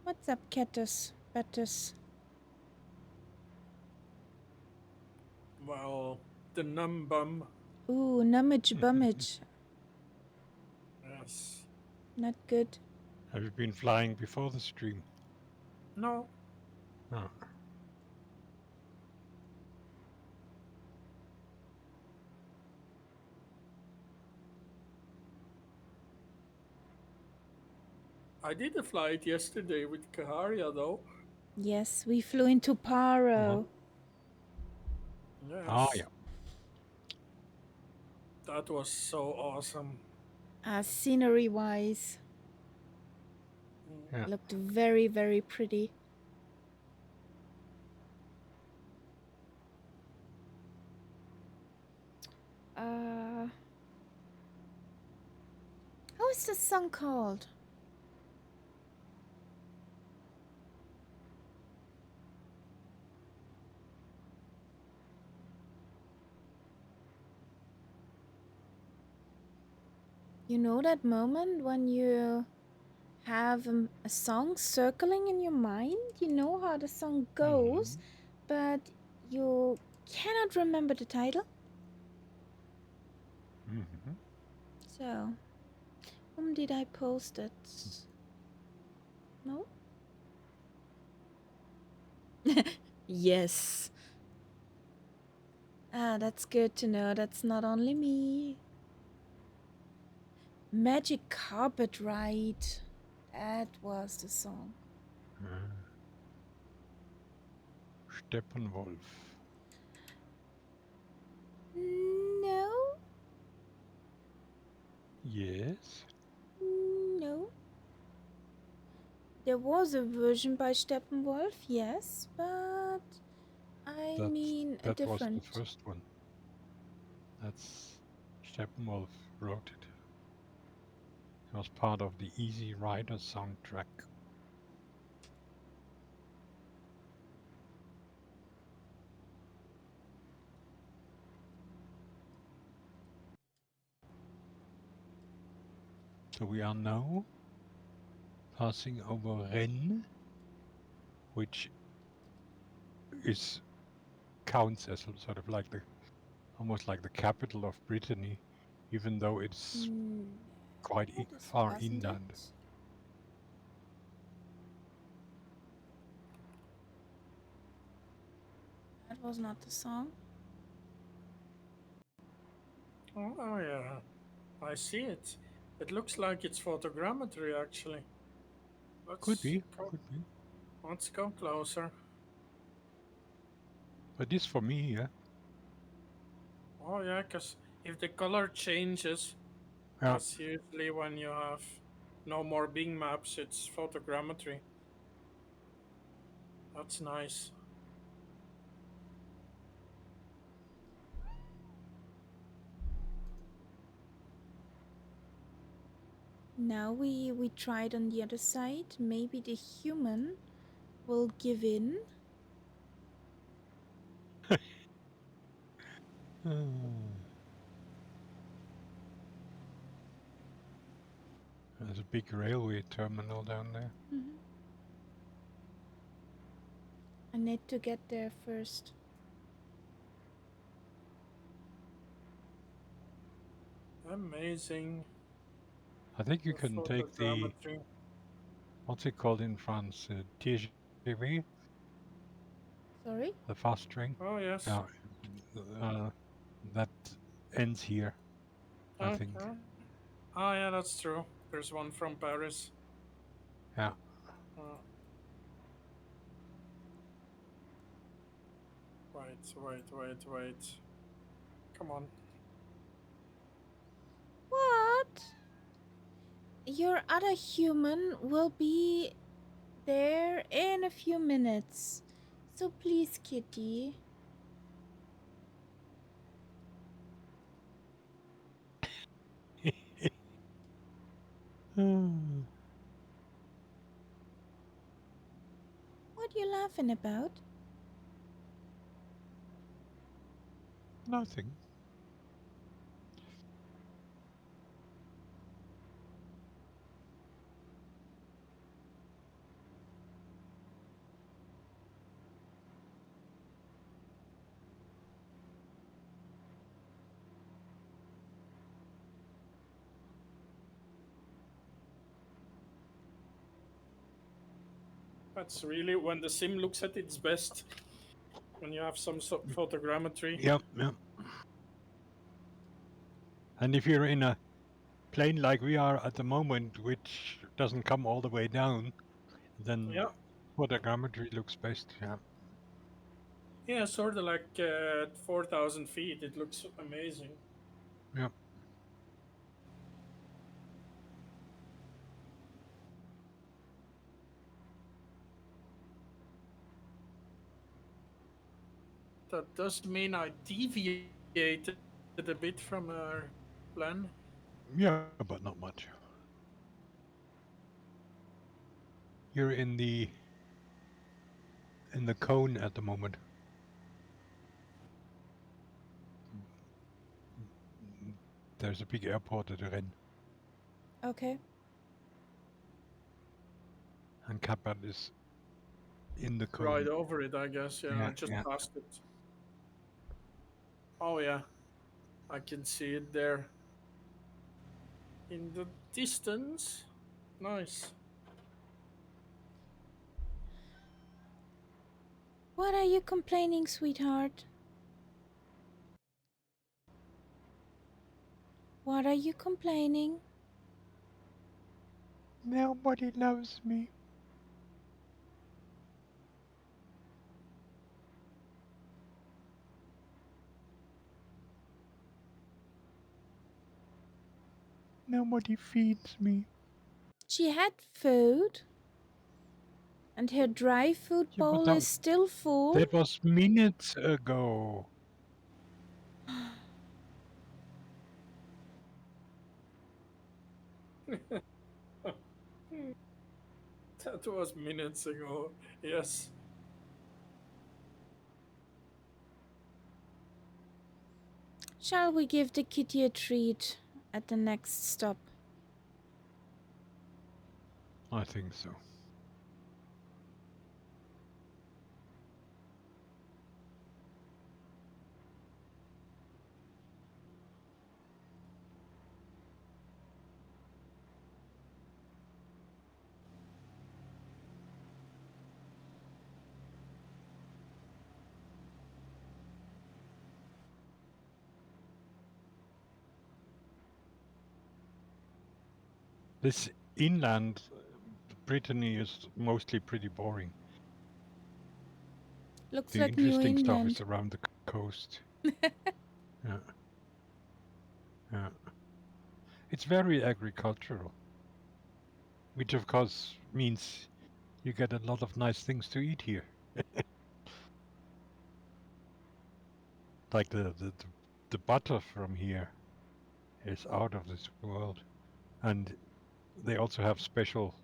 S1: What's up, Ketus? Betus?
S3: Well, the numb bum.
S1: Ooh, nummage bummage.
S3: Yes.
S1: Not good.
S2: Have you been flying before the stream?
S3: No.
S2: No.
S3: I did a flight yesterday with Kaharia, though.
S1: Yes, we flew into Paro.
S3: Yes.
S2: Ah, yeah.
S3: That was so awesome.
S1: Scenery-wise,
S2: Yeah.
S1: looked very, very pretty. How is this song called? You know that moment when you have a song circling in your mind? You know how the song goes, but you cannot remember the title?
S2: Mm-hmm.
S1: So, whom did I post it? No? Yes. Ah, that's good to know. That's not only me. Magic Carpet Ride. That was the song.
S2: Steppenwolf.
S1: No,
S2: Yes.
S1: no. There was a version by Steppenwolf, yes, but I mean a
S2: That was the
S1: different.
S2: first one. That's Steppenwolf wrote it. It was part of the Easy Rider soundtrack. So we are now passing over Rennes, which counts as sort of like almost like the capital of Brittany, even though it's quite
S1: This
S2: far
S1: wasn't
S2: inland.
S1: it. That was not the song.
S3: Oh yeah, I see it. It looks like it's photogrammetry actually.
S2: Could be.
S3: Let's go closer.
S2: But this for me, yeah.
S3: Oh yeah, because if the color changes,
S2: Yeah.
S3: that's usually when you have no more Bing maps, it's photogrammetry. That's nice.
S1: Now we tried on the other side. Maybe the human will give in.
S2: There's a big railway terminal down there.
S1: I need to get there first.
S3: Amazing.
S2: I think you can take the, what's it called in France? TGV?
S1: Sorry?
S2: The fast train?
S3: Oh yes.
S2: That ends here, I think.
S3: Oh yeah, that's true. There's one from Paris.
S2: Yeah.
S3: Wait. Come on.
S1: What? Your other human will be there in a few minutes. So please, kitty. What are you laughing about?
S2: Nothing.
S3: That's really when the sim looks at its best. When you have some photogrammetry.
S2: Yep. And if you're in a plane like we are at the moment, which doesn't come all the way down, then photogrammetry looks best. Yeah.
S3: Yeah, sort of like at 4,000 feet. It looks amazing.
S2: Yep.
S3: That does mean I deviated a bit from our plan.
S2: Yeah, but not much. You're in the cone at the moment. There's a big airport at Rennes.
S1: Okay.
S2: And Kappan is in the cone.
S3: Right over it, I guess. Yeah, I just passed it. Oh yeah, I can see it there. In the distance. Nice.
S1: What are you complaining, sweetheart? What are you complaining?
S2: Nobody loves me. Nobody feeds me.
S1: She had food. And her dry food
S2: Yeah, but
S1: bowl is still full.
S2: that was minutes ago.
S3: That was minutes ago. Yes.
S1: Shall we give the kitty a treat at the next stop?
S2: I think so. This inland Britanny is mostly pretty boring.
S1: Looks
S2: The
S1: like New
S2: interesting stuff
S1: England.
S2: is around the coast. Yeah. Yeah. It's very agricultural, which of course means you get a lot of nice things to eat here. Like the butter from here is out of this world. And they also have special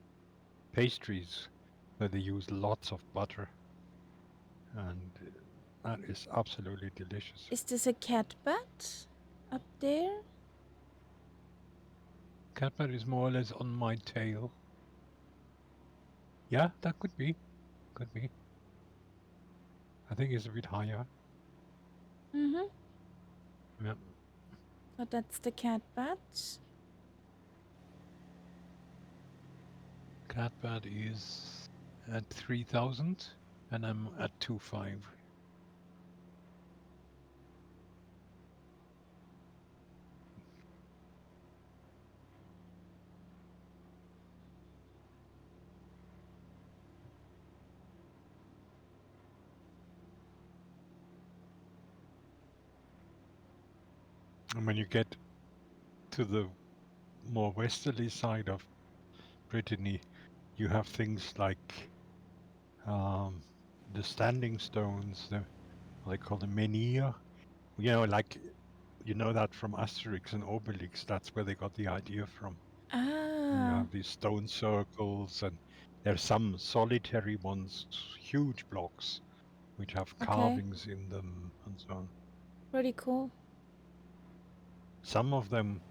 S2: pastries where they use lots of butter. And that is absolutely delicious.
S1: Is this a cat butt up there?
S2: Catbird is more or less on my tail. Yeah, that could be. Could be. I think it's a bit higher.
S1: Mm-hmm.
S2: Yeah.
S1: So that's the cat butt.
S2: Catbird is at 3,000 and I'm at 2.5. And when you get to the more westerly side of Brittany, you have things like the standing stones, they call them menhir. You know, like, you know that from Asterix and Obelix, that's where they got the idea from. And you
S1: Ah,
S2: have these stone circles, and there's some solitary ones, huge blocks, which have
S1: okay.
S2: carvings in them and so on.
S1: Pretty cool.
S2: Some of them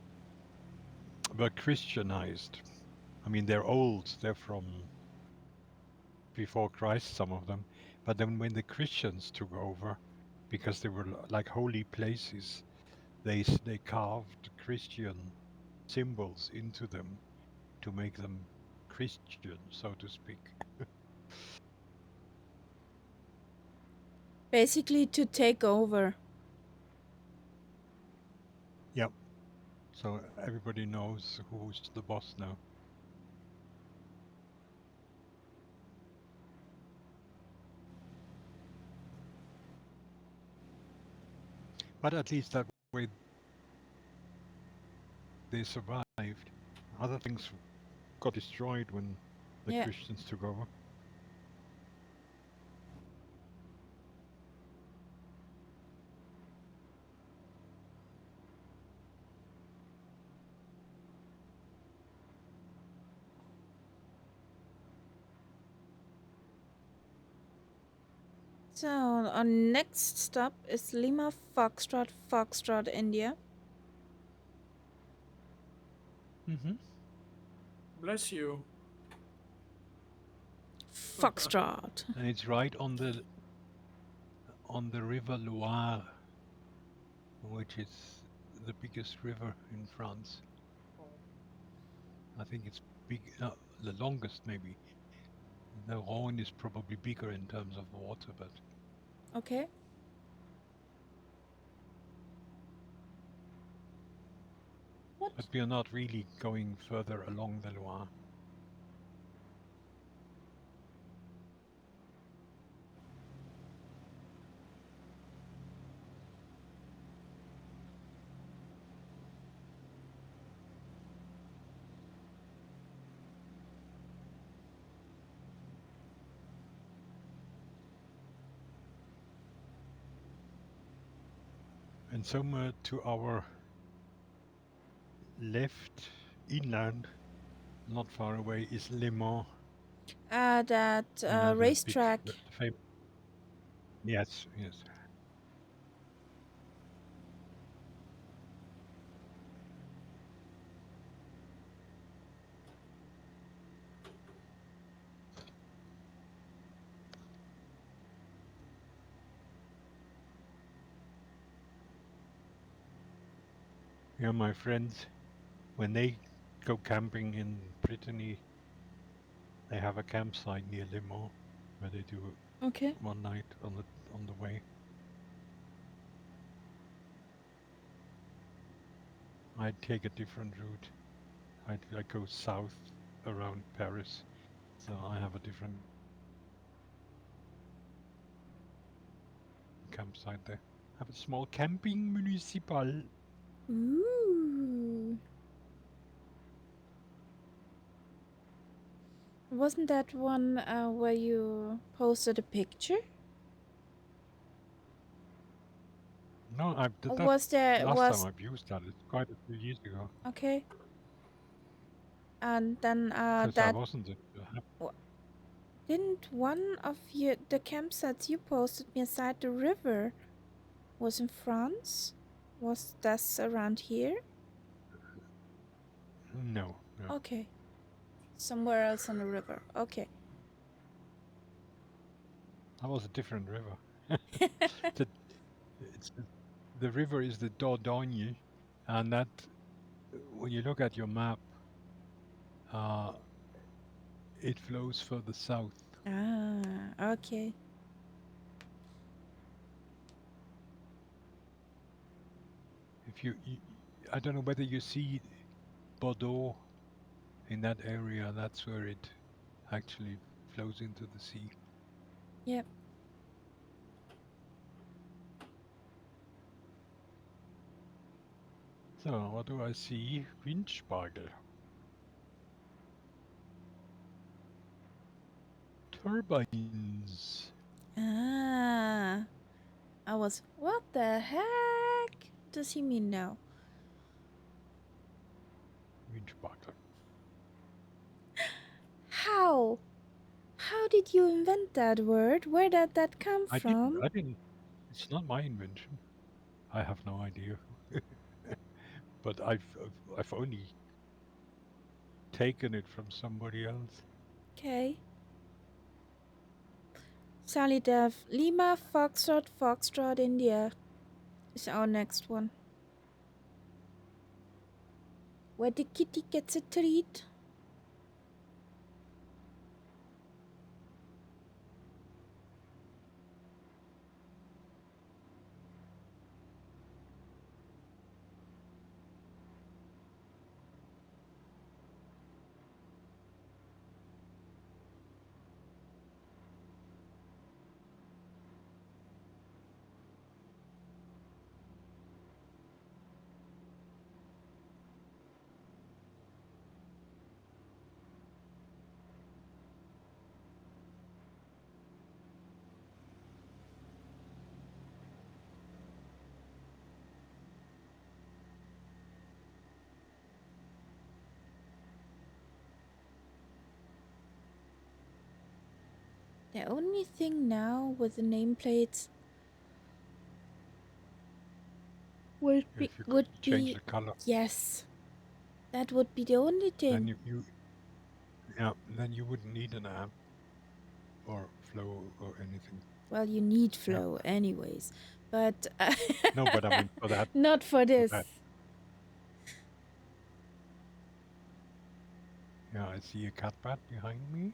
S2: were Christianized. I mean, they're old, they're from before Christ, some of them. But then when the Christians took over, because they were like holy places, they carved Christian symbols into them to make them Christian, so to speak.
S1: Basically to take over.
S2: Yep. So everybody knows who's the boss now. But at least that way they survived. Other things got destroyed when the
S1: Yeah.
S2: Christians took over.
S1: So our next stop is Lima Foxtrot, Foxtrot, India.
S2: Mm-hmm.
S3: Bless you.
S1: Foxtrot.
S2: And it's right on the river Loire, which is the biggest river in France. I think it's big, the longest maybe. The Rhone is probably bigger in terms of water, but
S1: Okay. What?
S2: But we are not really going further along the Loire. And somewhere to our left, inland, not far away, is Le Mans.
S1: That
S2: The
S1: racetrack.
S2: Yes, yes. Yeah, my friends, when they go camping in Britanny, they have a campsite near Le Mans where they do
S1: Okay.
S2: one night on the way. I'd take a different route. I'd go south around Paris, so I have a different campsite there. Have a small camping municipal.
S1: Ooh. Wasn't that one where you posted a picture?
S2: No, I did
S1: Or
S2: that
S1: was there
S2: last time I've used that. It's quite a few years ago.
S1: okay? And then
S2: Because I wasn't
S1: didn't one of the campsites you posted beside the river was in France? Was this around here?
S2: No.
S1: Okay. Somewhere else on the river. Okay.
S2: That was a different river. The river is the Dordogne, and that, when you look at your map, it flows further south.
S1: Okay.
S2: If I don't know whether you see Bordeaux in that area. That's where it actually flows into the sea.
S1: Yep.
S2: So what do I see? Windspargel. Turbines.
S1: I was, what the heck does he mean now?
S2: Windspargel.
S1: How? How did you invent that word? Where did that come from?
S2: I didn't. It's not my invention. I have no idea. But I've only taken it from somebody else.
S1: Okay. Sally Dev, Lima, Foxtrot, Foxtrot, India is our next one. Where the kitty gets a treat. The only thing now with the nameplates would
S2: If you could change the color,
S1: yes. That would be the only thing.
S2: then you wouldn't need an app or flow or anything.
S1: Well, you need flow anyways, but
S2: No, but I mean for that.
S1: not for this.
S2: Yeah, I see a catbat behind me.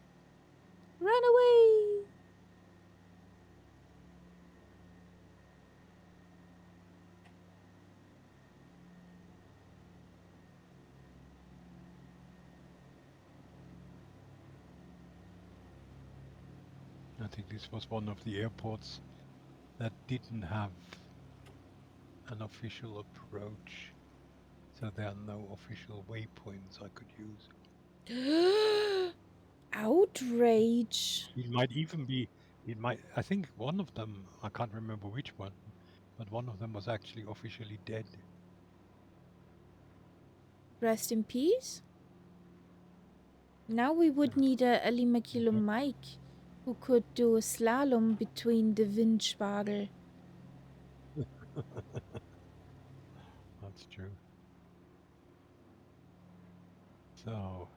S1: Run away!
S2: think this was one of the airports that didn't have an official approach, so there are no official waypoints I could use.
S1: Outrage.
S2: I think one of them, I can't remember which one, but one of them was actually officially dead.
S1: Rest in peace. Now we would need a Limakilo Mike who could do a slalom between the Windspargel.
S2: That's true. So,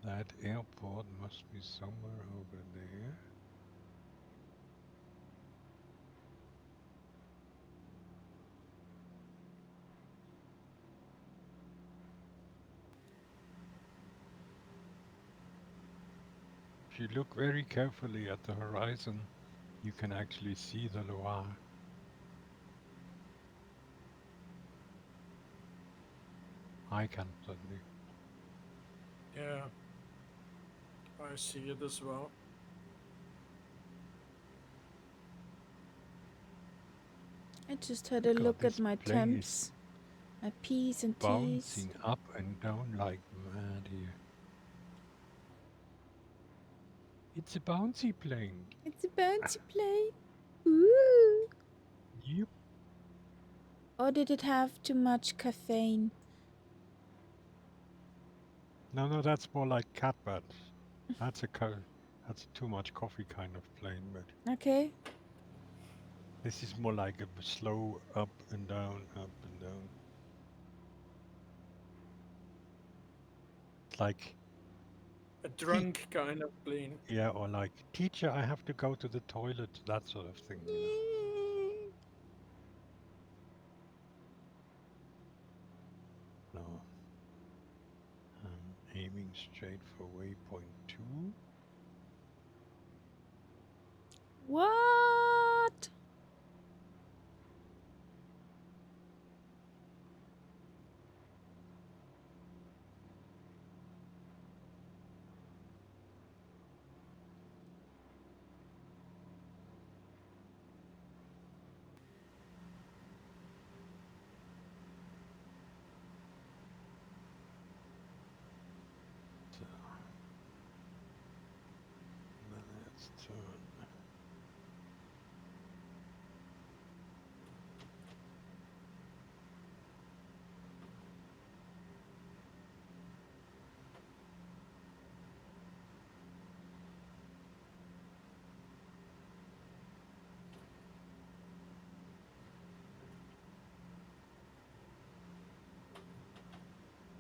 S2: that airport must be somewhere over there. If you look very carefully at the horizon, you can actually see the Loire. I can certainly.
S3: Yeah. I see it as well.
S1: I just had a look at
S2: this
S1: my
S2: plane is
S1: temps, my P's and T's.
S2: bouncing up and down like mad here. It's a bouncy plane.
S1: It's a bouncy plane. Ooh.
S2: Yep.
S1: Or did it have too much caffeine?
S2: No, that's more like catbird. That's too much coffee kind of plane, but
S1: Okay.
S2: this is more like a slow up and down, up and down. It's like
S3: A drunk kind of plane.
S2: yeah, or like teacher, I have to go to the toilet, that sort of thing, you know. No. I'm aiming straight for waypoint 2.
S1: What?
S2: So, let's turn.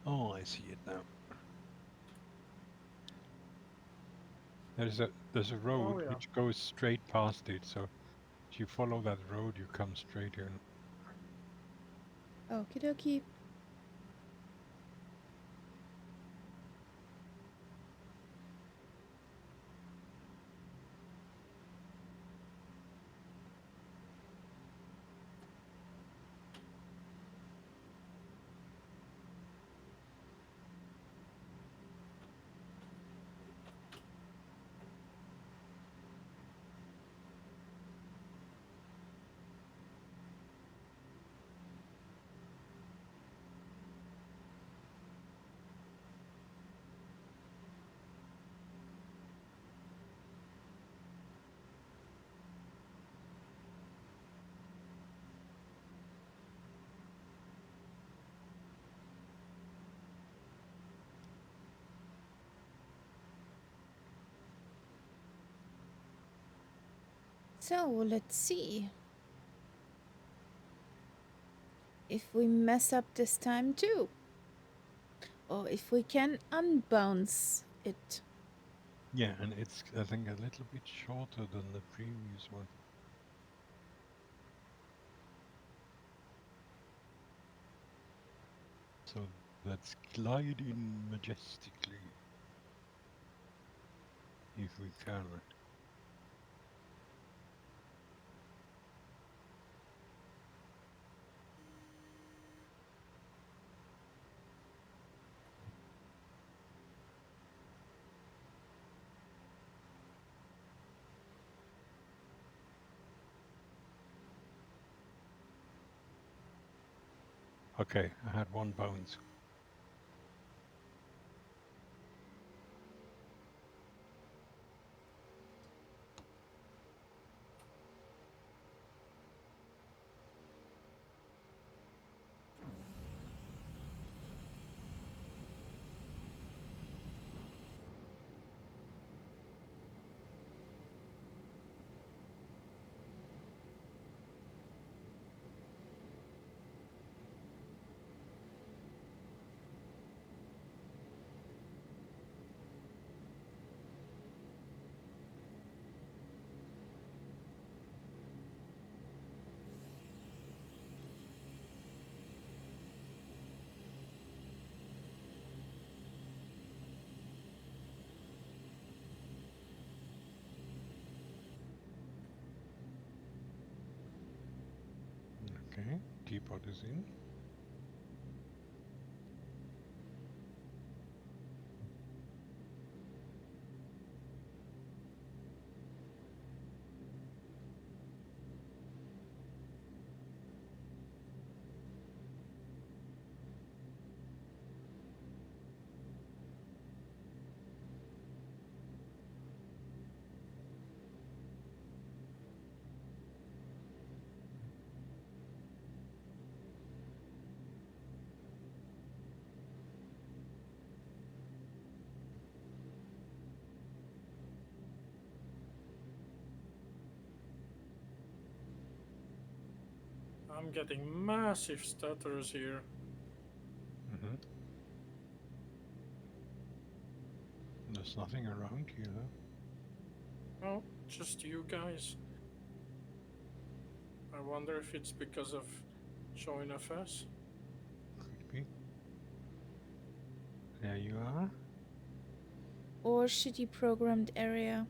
S2: Oh, I see it now. There's a road
S3: yeah.
S2: which goes straight past it, so if you follow that road, you come straight in.
S1: Okie dokie. So let's see if we mess up this time too, or if we can unbounce it.
S2: Yeah, and it's, I think, a little bit shorter than the previous one. So let's glide in majestically, if we can. Okay, I had 1 bones. Okay, teapot is in.
S3: I'm getting massive stutters here.
S2: Mm-hmm. There's nothing around here though.
S3: Oh, just you guys. I wonder if it's because of showing FS.
S2: Could be. There you are.
S1: Or shitty programmed area.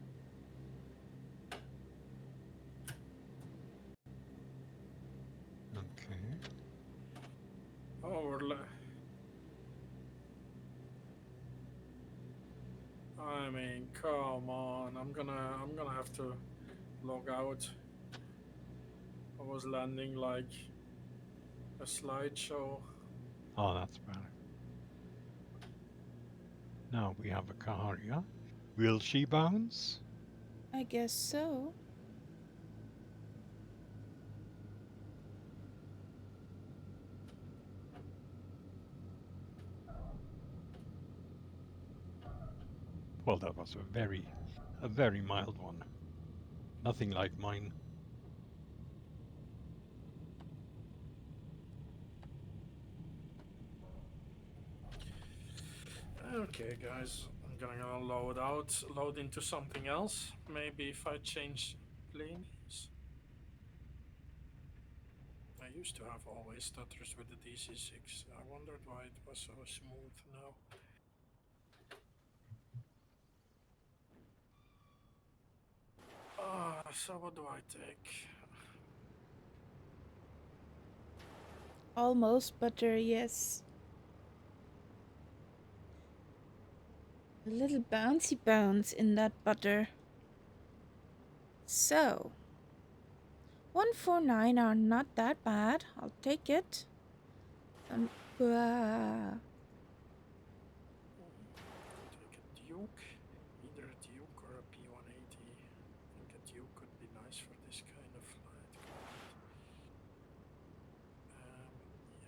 S2: Okay.
S3: Oh, I mean, come on. I'm gonna have to log out. I was landing like a slideshow.
S2: Oh, that's bad. Now we have a car here. Will she bounce?
S1: I guess so.
S2: Well, that was a very mild one. Nothing like mine.
S3: Okay, guys, I'm gonna load into something else. Maybe if I change planes. I used to have always stutters with the DC6. I wondered why it was so smooth now. So what do I take?
S1: Almost butter, yes. A little bouncy bounce in that butter. So, 149 are not that bad. I'll take it. Blah.
S3: Take a Duke, either a Duke or a P180. I think a Duke could be nice for this kind of flight.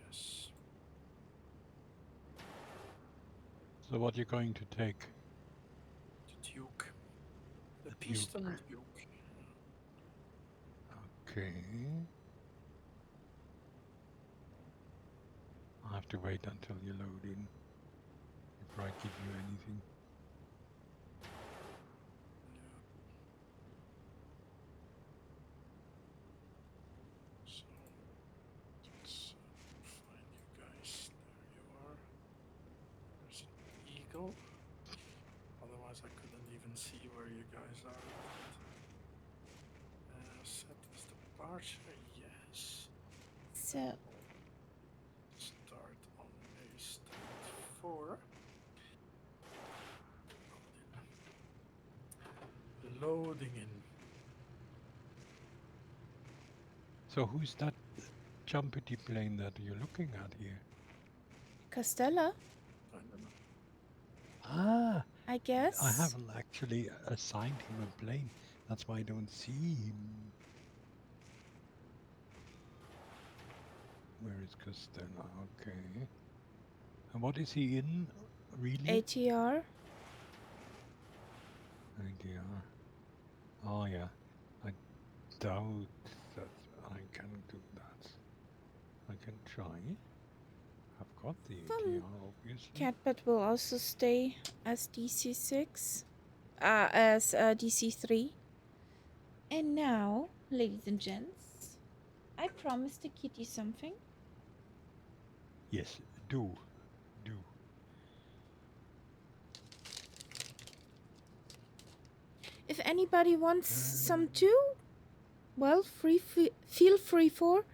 S3: Yes.
S2: So what you're going to take?
S3: The Duke. The
S2: The
S3: Piston Duke.
S2: Okay. I'll have to wait until you load in before I give you anything.
S3: So let's find you guys. There you are. There's an eagle. Otherwise, I couldn't even see where you guys are. Set as departure, yes.
S1: So,
S3: Start on a stand 4. Loading in.
S2: So who's that jumpity plane that you're looking at here?
S1: Castella,
S3: I don't know.
S2: Ah,
S1: I guess.
S2: I haven't actually assigned him a plane. That's why I don't see him. Where is Costello? Okay. And what is he in, really?
S1: ATR.
S2: ADR. Oh, yeah. I doubt that I can do that. I can try. I've got the ATR, obviously.
S1: Catbet will also stay as DC6. As DC3. And now, ladies and gents, I promised the kitty something.
S2: Yes, do.
S1: If anybody wants some too, well, feel free for.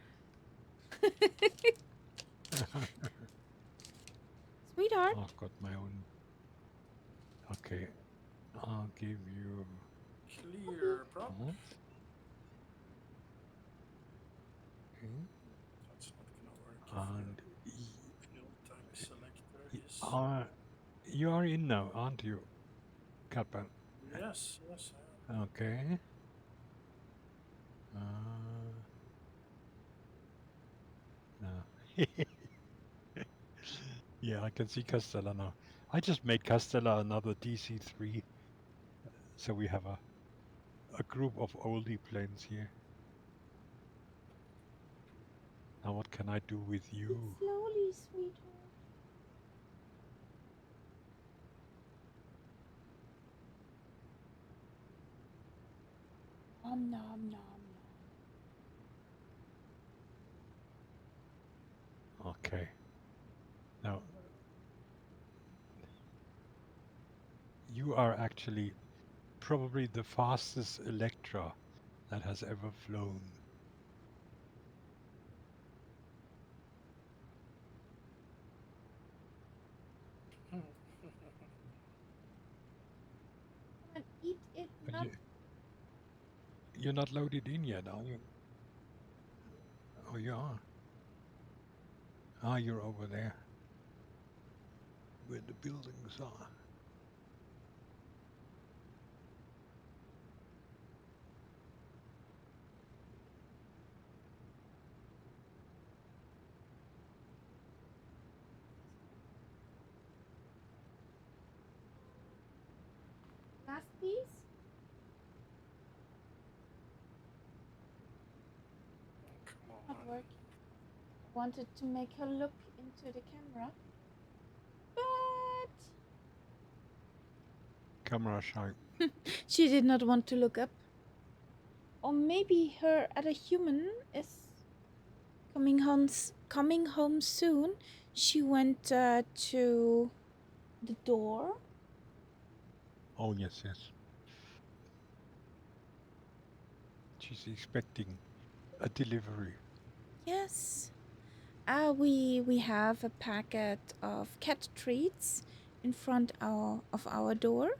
S1: Sweetheart.
S2: I've got my own. Okay, I'll give you
S3: Clear prop.
S2: that. Okay.
S3: That's not gonna work.
S2: And
S3: Fuel tank selector is.
S2: you are in now, aren't you, Kappa?
S3: Yes, yes.
S2: Okay. No. Yeah, I can see Castella now. I just made Castella another DC3, so we have a group of oldie planes here. Now what can I do with you?
S1: Slowly, sweetheart. Nom nom nom nom.
S2: Okay. Now, you are actually probably the fastest Electra that has ever flown.
S1: Come on, eat it.
S2: But
S1: Not
S2: you're not loaded in yet, are you? Oh, you are. Ah, you're over there, where the buildings are.
S1: last piece.
S3: Come
S1: Not
S3: on.
S1: working. I wanted to make her look into the camera, but
S2: Camera shy.
S1: she did not want to look up. Or maybe her other human is coming home soon. She went to the door.
S2: Oh, yes, yes. She's expecting a delivery.
S1: Yes. We have a packet of cat treats in front of our door,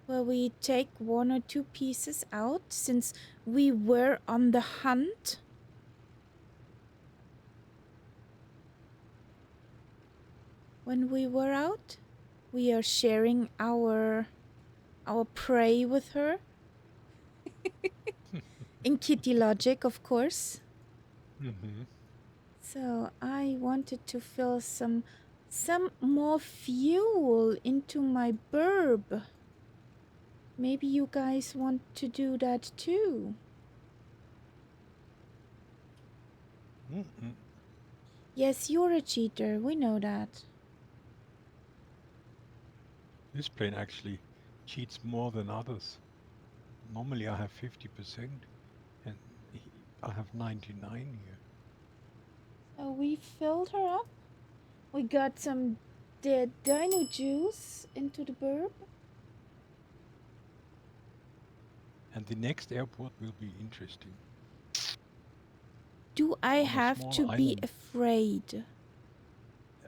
S1: where we take one or two pieces out since we were on the hunt. When we were out, we are sharing our prey with her. In kitty logic, of course.
S2: Mm-hmm.
S1: So I wanted to fill some more fuel into my burb. Maybe you guys want to do that too.
S2: Mm-mm.
S1: Yes, you're a cheater. We know that.
S2: This plane actually cheats more than others. Normally I have 50%, and I have 99 here.
S1: So we filled her up. We got some dead dino juice into the burb.
S2: And the next airport will be interesting.
S1: Do I
S2: On a
S1: have
S2: small
S1: to be
S2: island.
S1: afraid?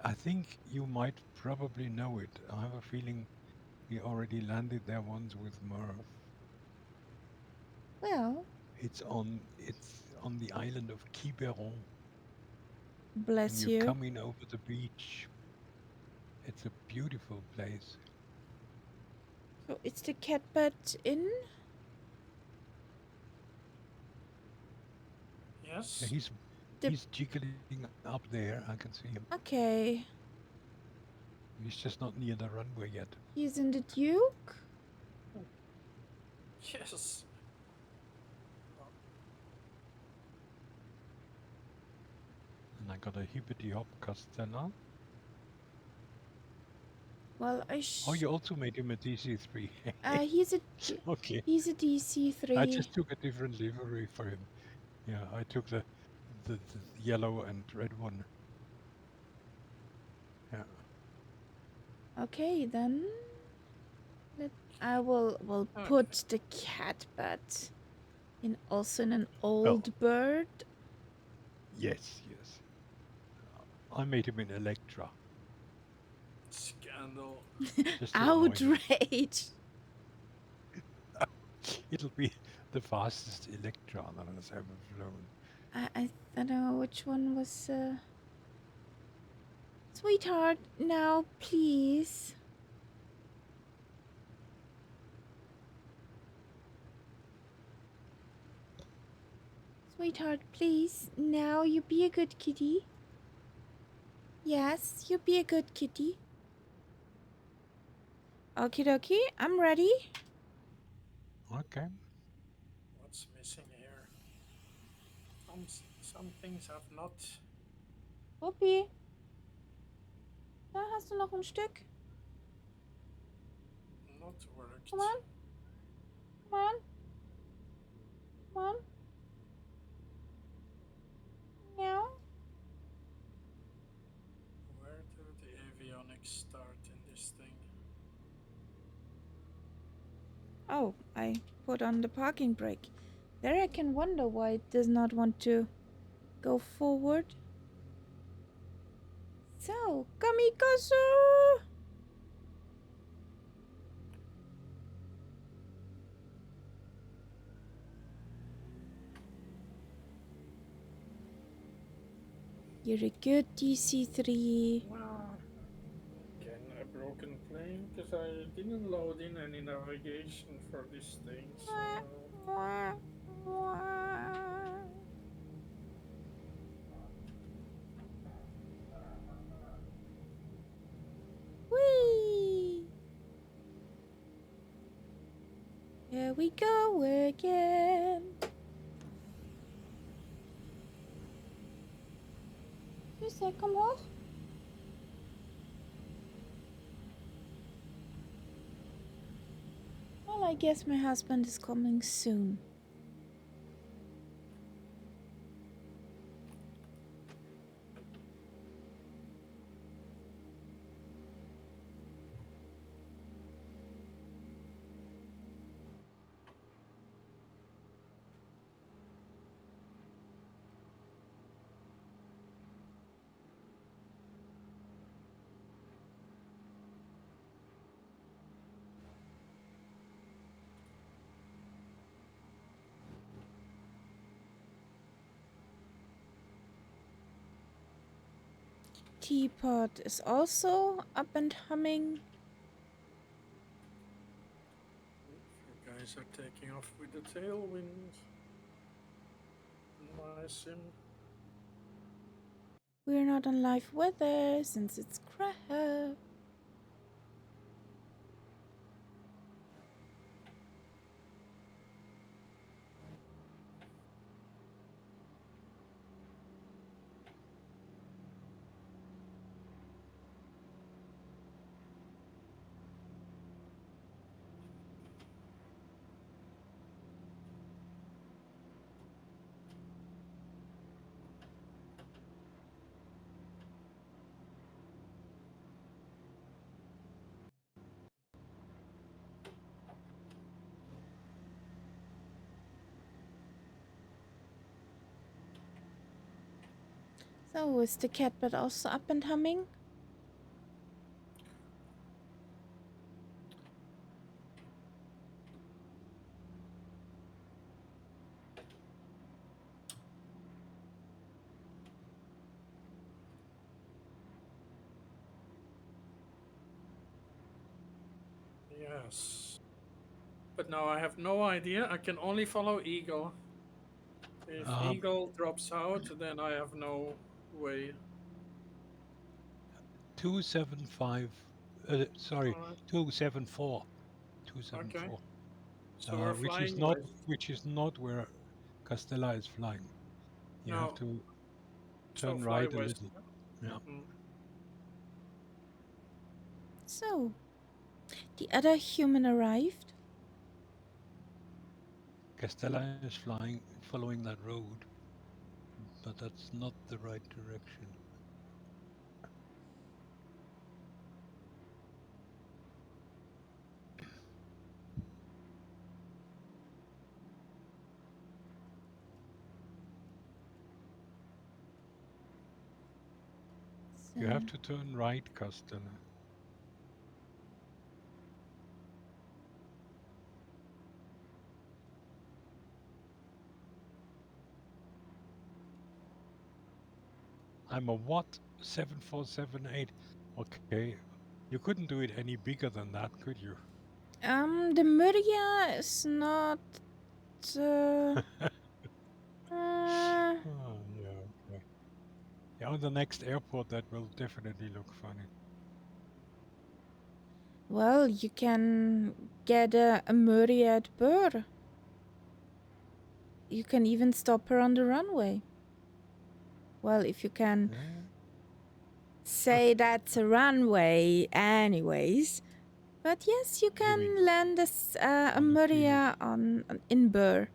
S2: I think you might probably know it. I have a feeling we already landed there once with Merv.
S1: Well,
S2: It's on on the island of Quiberon, and
S1: Bless
S2: you're
S1: you.
S2: coming over the beach. It's a beautiful place.
S1: So it's the Catbird Inn?
S2: Yeah,
S3: Yes.
S2: he's jiggling up there. I can see him.
S1: Okay.
S2: He's just not near the runway yet.
S1: He's in the Duke?
S3: Yes.
S2: And I got a hippity hop Castella.
S1: Well,
S2: Oh, you also made him a DC3.
S1: he's a
S2: Okay.
S1: he's a DC3.
S2: I just took a different livery for him. Yeah, I took the yellow and red one. Yeah.
S1: Okay, then I will
S3: Okay.
S1: put the Catbird in also in an
S2: Well,
S1: old bird.
S2: yes. I made him an Electra.
S3: Scandal.
S2: Just to annoy him.
S1: Outrage!
S2: It'll be the fastest Electra that has ever flown.
S1: I don't know which one was. Sweetheart, now please. Sweetheart, please. Now you be a good kitty. Yes, you be a good kitty. Okie dokie, I'm ready.
S2: Okay.
S3: What's missing here? Some things have not
S1: Wuppi. Da hast du noch ein Stück.
S3: worked.
S1: Come on. Come on. Come on. Meow.
S3: Where do the avionics start in this thing?
S1: Oh, I put on the parking brake. There I can wonder why it does not want to go forward. So, kamikaze! You're a good DC3.
S3: Again, a broken plane because I didn't load in any navigation for this thing. So
S1: Whee! Here we go again. Süße, komm hoch. Well, I guess my husband is coming soon. Teapot is also up and humming.
S3: if you guys are taking off with the tailwind in my sim,
S1: We're not on live weather since it's crap. So is the catbird also up and humming?
S3: Yes. But now I have no idea. I can only follow Eagle. If Eagle drops out, then I have no way.
S2: 275. Sorry,
S3: Alright.
S2: 274.
S3: Okay.
S2: 274.
S3: So we're
S2: Which is
S3: flying
S2: not
S3: west.
S2: where Castella is flying. You have
S3: No.
S2: to
S3: So
S2: turn
S3: fly
S2: right a
S3: west.
S2: little. Yeah.
S1: So, the other human arrived.
S2: Castella is flying, following that road, but that's not the right direction. You have to turn right, Castella. I'm a what? 7478. Okay. You couldn't do it any bigger than that, could you?
S1: The Murgia is not.
S2: Oh, yeah, okay. Yeah, on the next airport, that will definitely look funny.
S1: Well, you can get a Murgia at Burr. You can even stop her on the runway. Well, if you can say that's a runway, anyways. But yes, you can land a Murgia in Burr.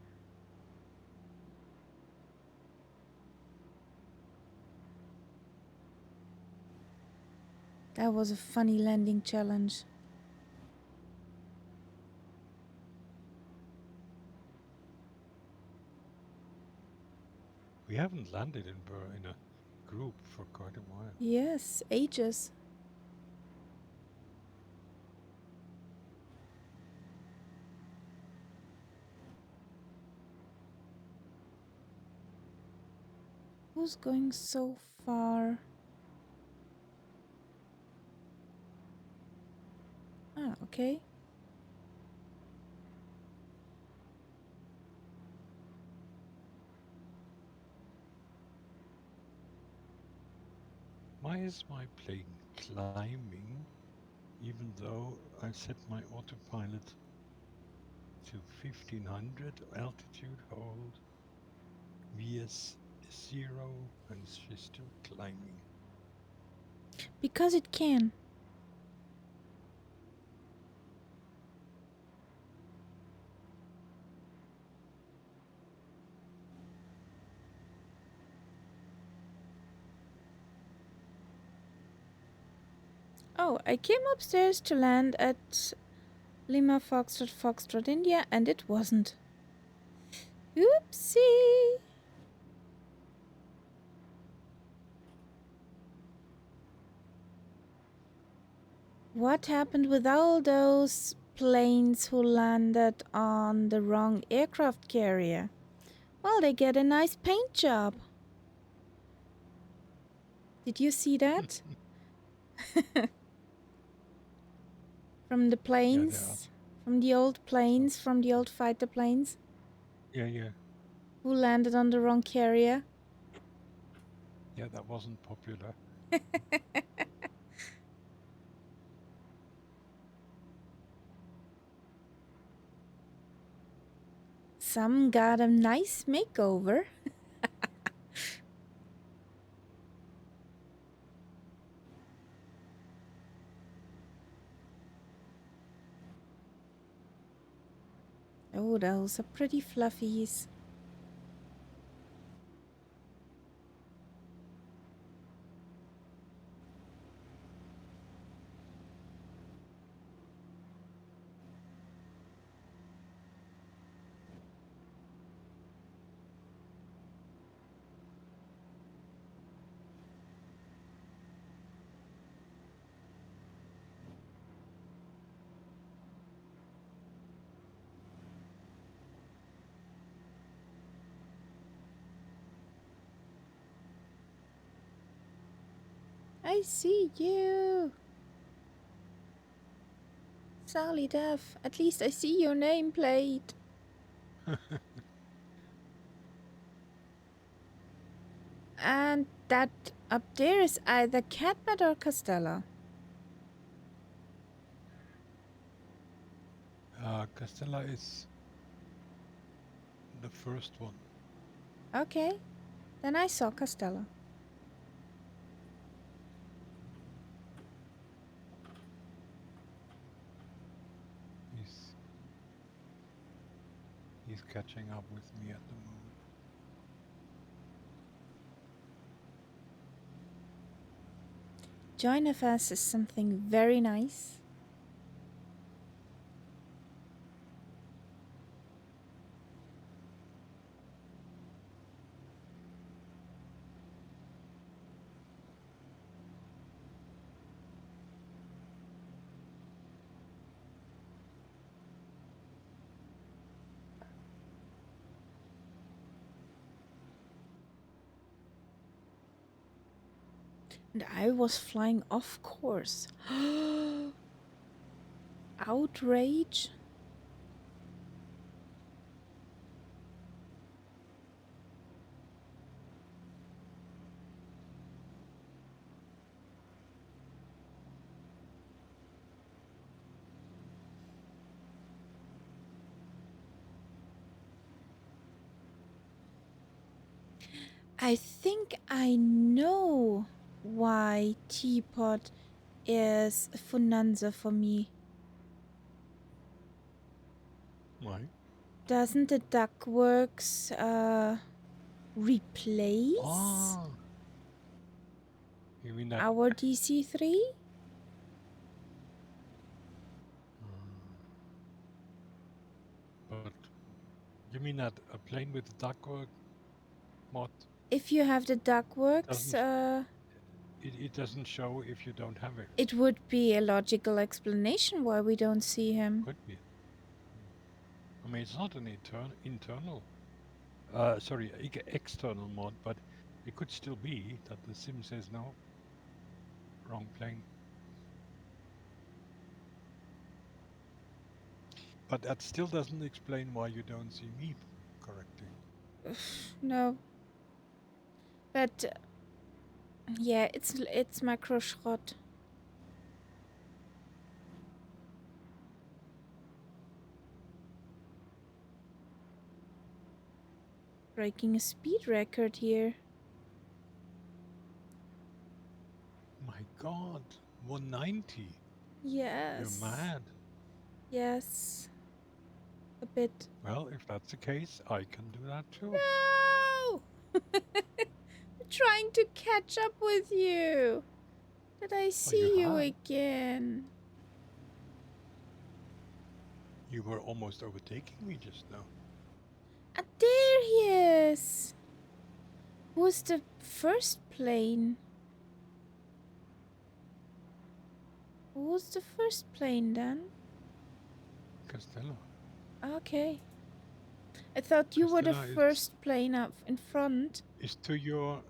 S1: That was a funny landing challenge.
S2: We haven't landed in Burr in a group for quite a while.
S1: Yes, ages. Who's going so far? Ah, okay.
S2: Why is my plane climbing even though I set my autopilot to 1500 altitude hold, VS 0, and she's still climbing?
S1: Because it can. Oh, I came upstairs to land at Lima Foxtrot Foxtrot India and it wasn't. Oopsie! What happened with all those planes who landed on the wrong aircraft carrier? Well, they get a nice paint job. Did you see that? From the planes? From the old planes? From the old fighter planes?
S2: Yeah.
S1: Who landed on the wrong carrier?
S2: Yeah, that wasn't popular.
S1: Some got a nice makeover. Oh, those are pretty fluffies. I see you. Sally Dev, at least I see your nameplate. And that up there is either Catbird or Castella.
S2: Castella is the first one.
S1: Okay, then I saw Castella.
S2: He's catching up with me at the moment.
S1: Join FS is something very nice. And I was flying off course. Outrage. I think I know why Teapot is Funanza for me.
S2: Why?
S1: Doesn't the Duckworks replace
S2: You mean that?
S1: our DC3?
S2: But you mean that a plane with the ductwork mod?
S1: If you have the Duckworks,
S2: It doesn't show if you don't have it.
S1: it would be a logical explanation why we don't see him.
S2: Could be. I mean, it's not an internal, external mod, but it could still be that the sim says no, wrong plane. But that still doesn't explain why you don't see me correctly.
S1: No. But yeah, it's Makroschrott. Breaking a speed record here.
S2: My God, 190.
S1: Yes.
S2: You're mad.
S1: Yes. A bit.
S2: Well, if that's the case, I can do that too.
S1: No! I'm trying to catch up with you. Did I see you again?
S2: You were almost overtaking me just now.
S1: Ah, there he is. Who's the first plane? Who's the first plane then?
S2: Costello.
S1: Okay. I thought you were the
S2: Castella
S1: first plane up in front.
S2: Is to your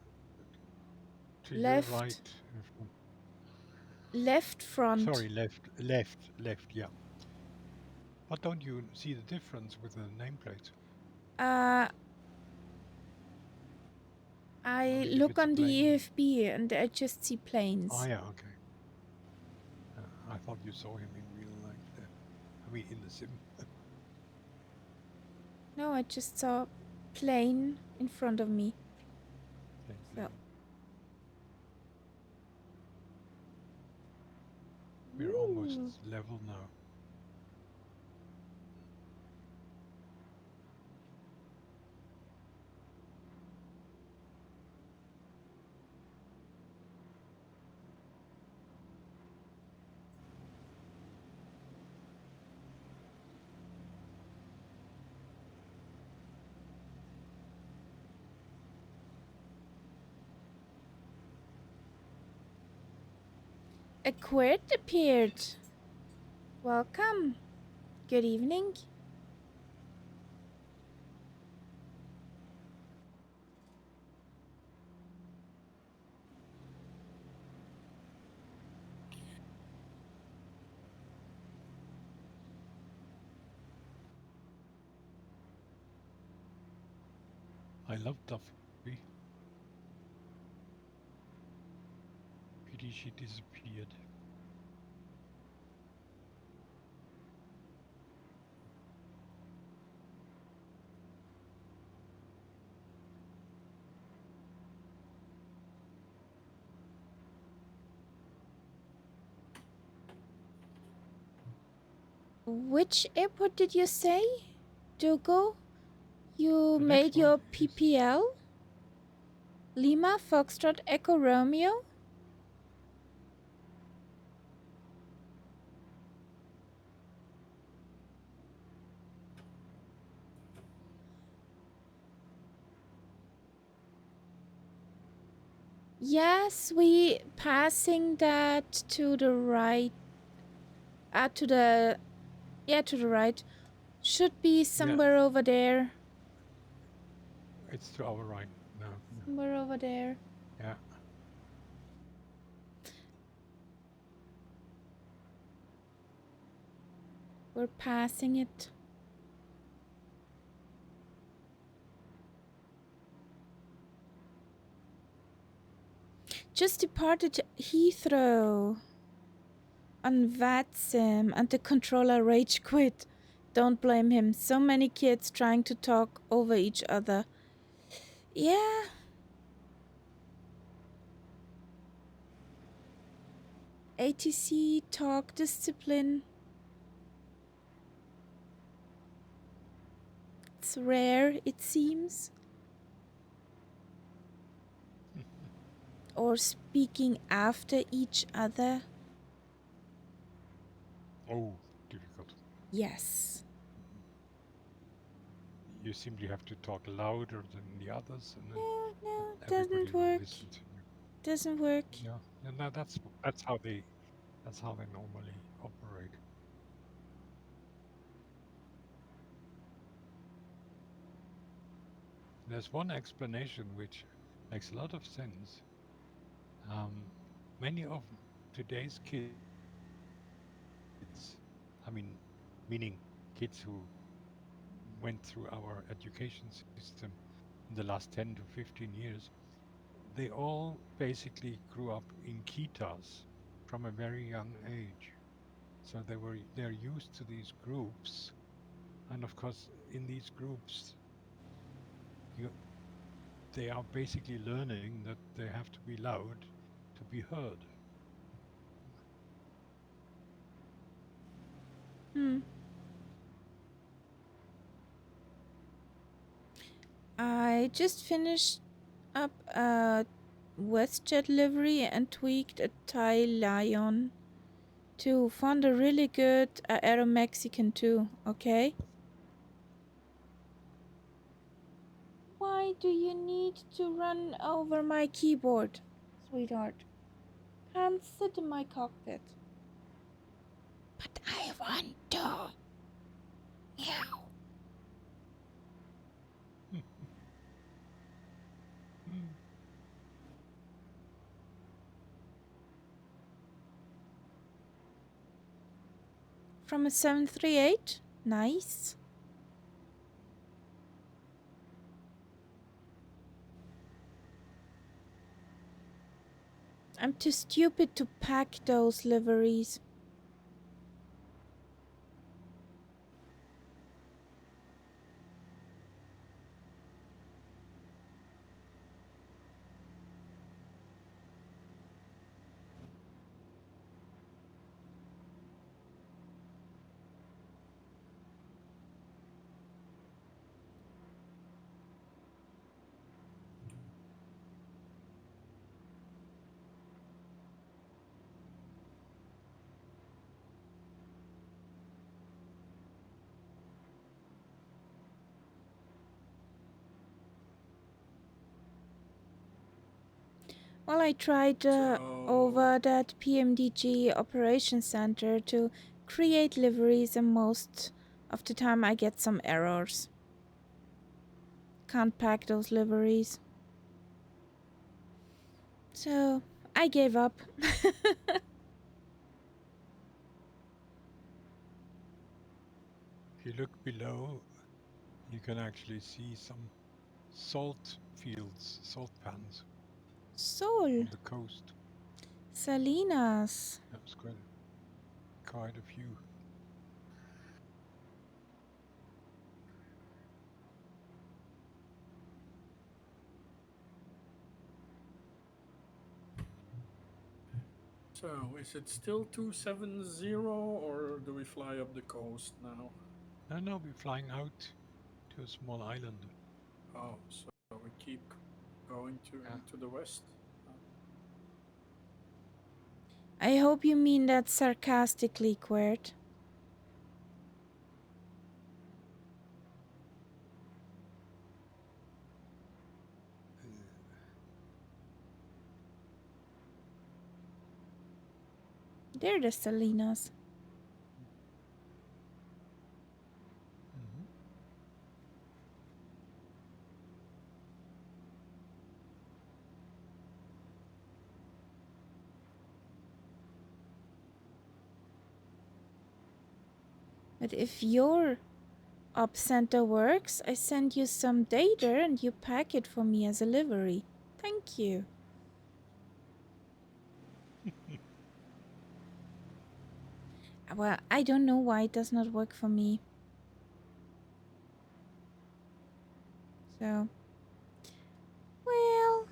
S1: Left.
S2: right.
S1: Left front.
S2: Sorry, left, yeah. But don't you see the difference with the nameplate?
S1: I look on the EFB and I just see planes.
S2: Oh, yeah, okay. I thought you saw him in real life there. I mean, in the sim.
S1: No, I just saw plane in front of me. So.
S2: We're almost level now.
S1: A quid appeared. Welcome. Good evening.
S2: I love Duffy. Pity she disappeared.
S1: Which airport did you say, Dogo? You
S2: The
S1: made
S2: next one
S1: your
S2: is
S1: PPL? Lima Foxtrot Echo Romeo? Yes, we passing that to the right. To the right. Should be somewhere over there.
S2: it's to our right now.
S1: Somewhere over there.
S2: Yeah.
S1: We're passing it. Just departed Heathrow on VATSIM and the controller rage quit. Don't blame him. So many kids trying to talk over each other. Yeah. ATC talk discipline. It's rare, it seems. Or speaking after each other.
S2: Oh, difficult.
S1: Yes.
S2: You simply have to talk louder than the others, and then
S1: No,
S2: everybody
S1: doesn't
S2: will
S1: work.
S2: listen to you.
S1: Doesn't work.
S2: Yeah, and that's how they normally operate. There's one explanation which makes a lot of sense. Many of today's kids, I mean, meaning kids who went through our education system in the last 10 to 15 years, they all basically grew up in kitas from a very young age. So they're used to these groups, and of course in these groups they are basically learning that they have to be loud to be heard.
S1: I just finished up a WestJet livery and tweaked a Thai Lion too. Found a really good Aero Mexican too, okay? Why do you need to run over my keyboard, sweetheart? Come sit in my cockpit. But I want to. Meow. From a 738? Nice. I'm too stupid to pack those liveries. Well, I tried over that PMDG Operations Center to create liveries, and most of the time I get some errors. Can't pack those liveries. So I gave up.
S2: If you look below, you can actually see salt fields, salt pans
S1: Sol.
S2: on the coast.
S1: Salinas.
S2: That was quite a few.
S3: So, is it still 270 or do we fly up the coast now?
S2: No, we're flying out to a small island.
S3: Oh, so we keep going to the west.
S1: I hope you mean that sarcastically, Quert. They're the Salinas.
S2: Mhm.
S1: But if your op center works, I send you some data and you pack it for me as a livery. Thank you. Well, I don't know why it does not work for me. So, well,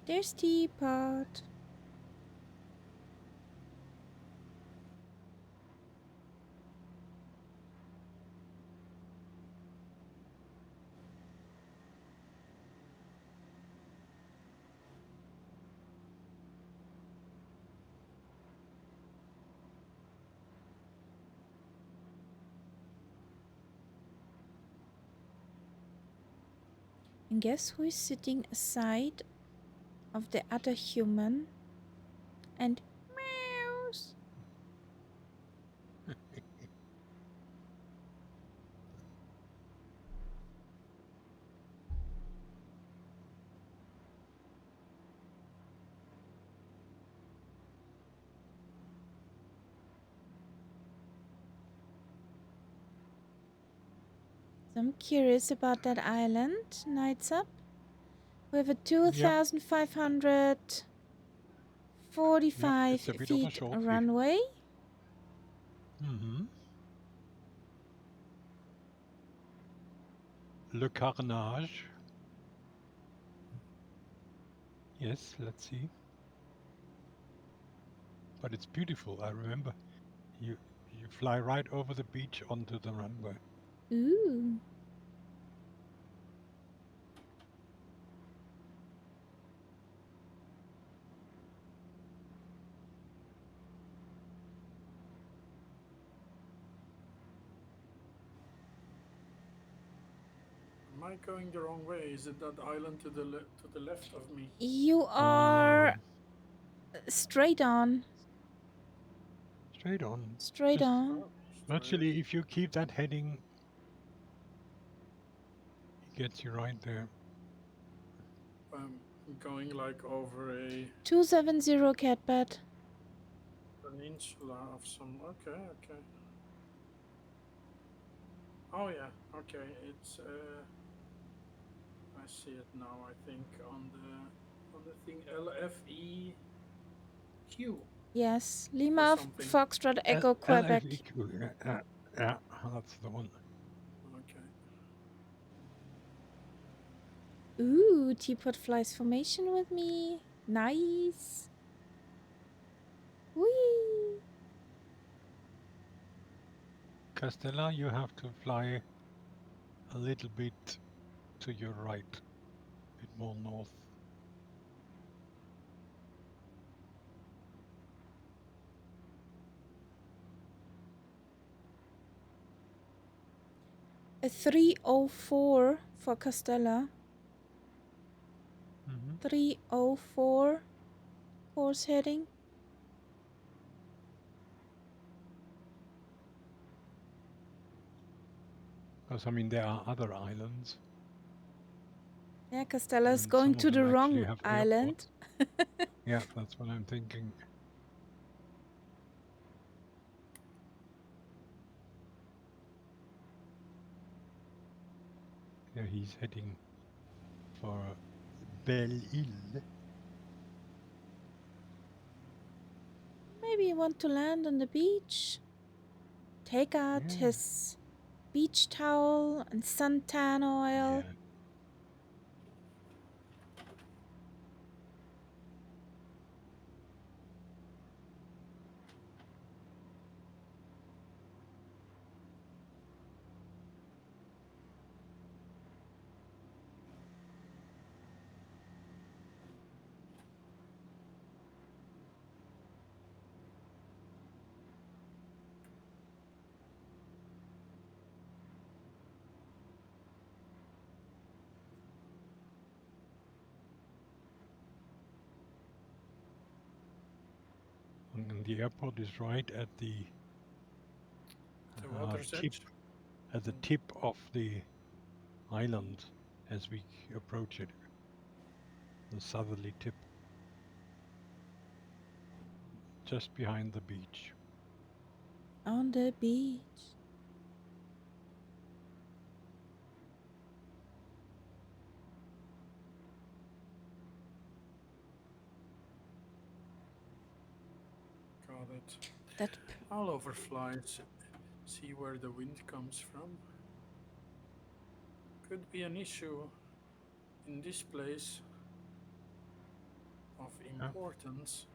S1: there's Teapot. And guess who is sitting aside of the other human? And meows. So I'm curious about that island. Nights up. We have a 2,545
S2: It's a bit of a
S1: feet
S2: short fish.
S1: runway.
S2: Mm-hmm. Le Carnage. Yes, let's see. But it's beautiful. I remember you fly right over the beach onto the runway.
S1: Ooh.
S3: Am I going the wrong way? Is it that island to the left of me?
S1: You are straight on.
S2: Straight on.
S1: Straight
S2: Just
S1: on.
S3: Oh, straight.
S2: actually, if you keep that heading, it gets you right there.
S3: I'm going like over a
S1: 270 Catbird.
S3: peninsula of some. Okay, okay. Oh yeah, okay. It's I see it now. I think on the thing LFEQ.
S1: Yes. Lima
S3: something.
S1: Foxtrot Echo Quebec.
S2: LFEQ, yeah, that's the one.
S3: Okay.
S1: Ooh, Teapot flies formation with me. Nice. Whee!
S2: Castella, you have to fly a little bit to your right, a bit more north.
S1: A 304 for Castella.
S2: Mm-hmm.
S1: 304 course heading.
S2: Because, I mean, there are other islands.
S1: Yeah, Castella is
S2: And
S1: going
S2: some
S1: to
S2: of
S1: the
S2: them actually
S1: wrong
S2: have
S1: island.
S2: airports. Yeah, that's what I'm thinking. Yeah, he's heading for Belle-Île.
S1: Maybe you want to land on the beach? Take out
S2: Yeah.
S1: his beach towel and suntan oil.
S2: Yeah. And the airport is right at the
S3: water's
S2: tip,
S3: edge.
S2: at the tip of the island as we approach it. The southerly tip. Just behind the beach.
S1: On the beach.
S3: Got it.
S1: That
S3: I'll overfly, see where the wind comes from. Could be an issue in this place of importance.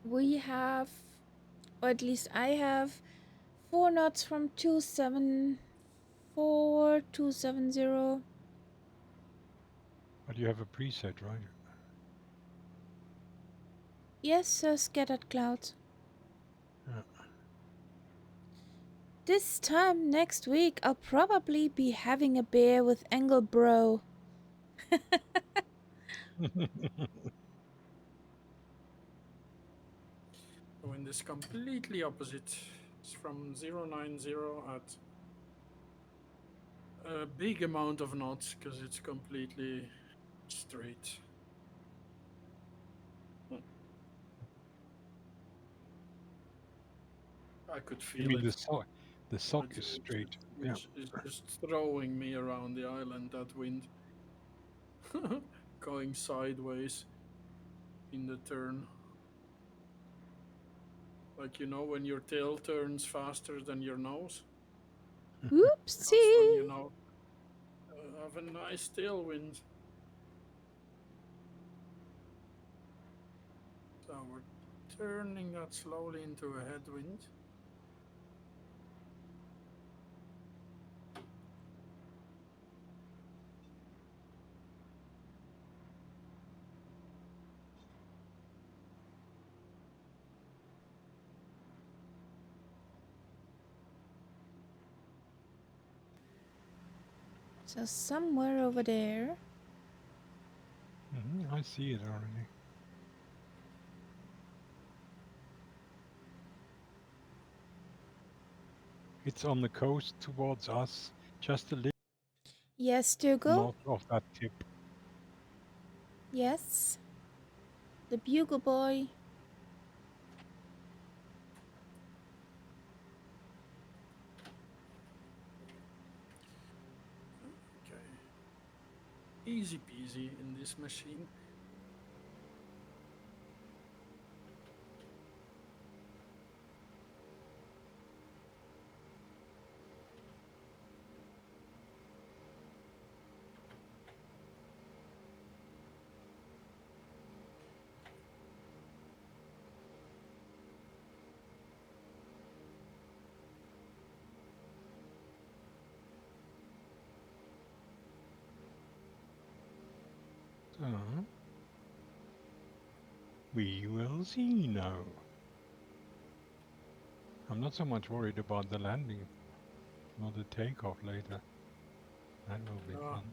S1: we have, or at least I have, 4 knots from 274, 270.
S2: But you have a preset, right?
S1: Yes, scattered clouds.
S2: Yeah.
S1: This time next week, I'll probably be having a beer with Engelbro.
S3: The wind is completely opposite. It's from 090 at a big amount of knots because it's completely straight. I could feel
S2: You mean
S3: it.
S2: the sock is straight. Yeah.
S3: It's just throwing me around the island, that wind. Going sideways in the turn. Like, you know, when your tail turns faster than your nose? That's when you
S1: Oopsie!
S3: know have a nice tailwind. So we're turning that slowly into a headwind.
S1: So somewhere over there.
S2: I see it already. It's on the coast towards us, just a little
S1: Yes, Dougal?
S2: north of that tip.
S1: Yes. The Bugle Boy.
S3: Okay. Easy peasy in this machine.
S2: So, we will see now. I'm not so much worried about the landing, nor the takeoff later. That will be fun.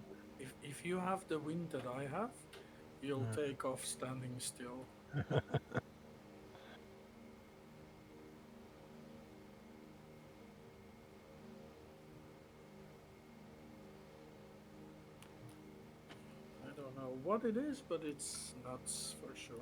S3: If you have the wind that I have, you'll take off standing still. I don't know what it is, but it's nuts for sure.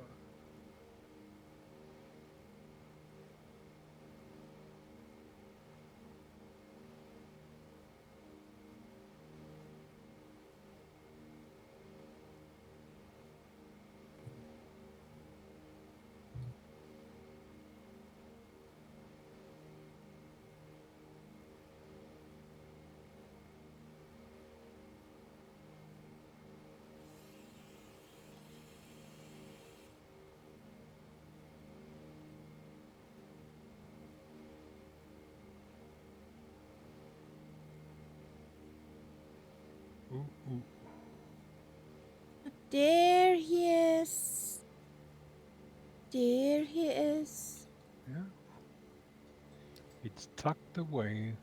S2: Ooh, ooh.
S1: There he is. There he is.
S2: Yeah. It's tucked away.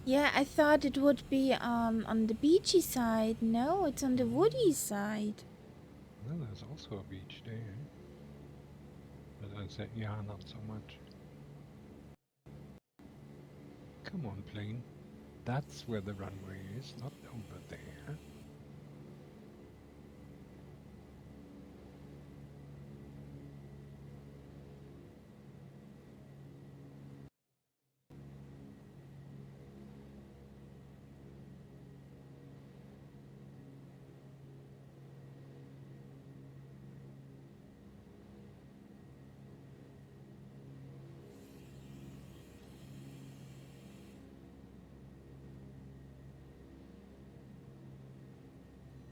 S1: Yeah, I thought it would be on the beachy side. No, it's on the woody side.
S2: Well, there's also a beach there. But I said, yeah, not so much. Come on, plane. That's where the runway is, not over there.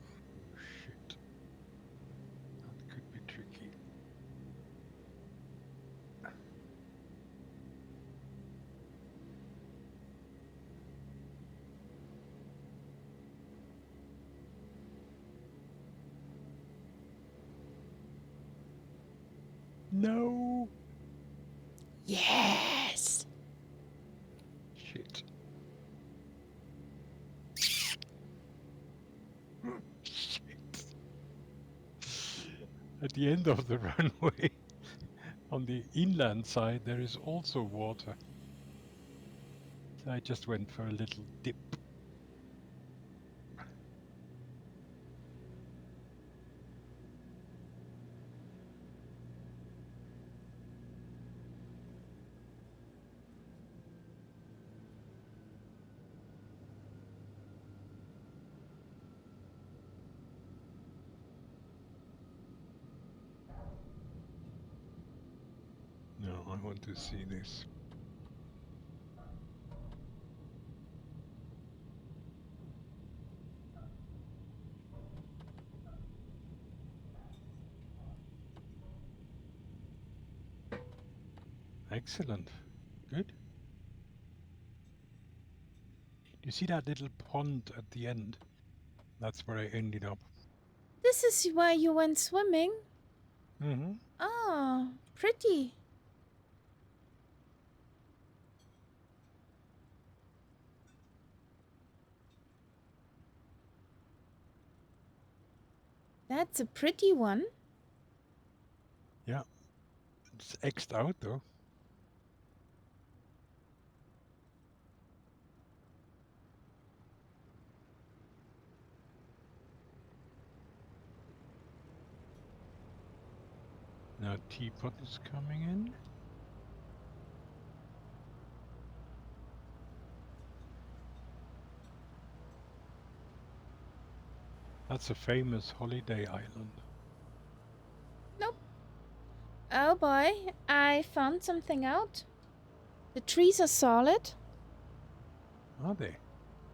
S2: Oh, shit. That could be tricky. No!
S1: Yes.
S2: Shit. Shit. At the end of the runway, on the inland side, there is also water. So I just went for a little dip. No, I want to see this. Excellent. Good. You see that little pond at the end? That's where I ended up.
S1: This is where you went swimming?
S2: Mm-hmm.
S1: Oh, pretty. That's a pretty one.
S2: Yeah. It's X'd out though. Now Teapot is coming in. That's a famous holiday island.
S1: Nope. Oh boy, I found something out. The trees are solid.
S2: Are they?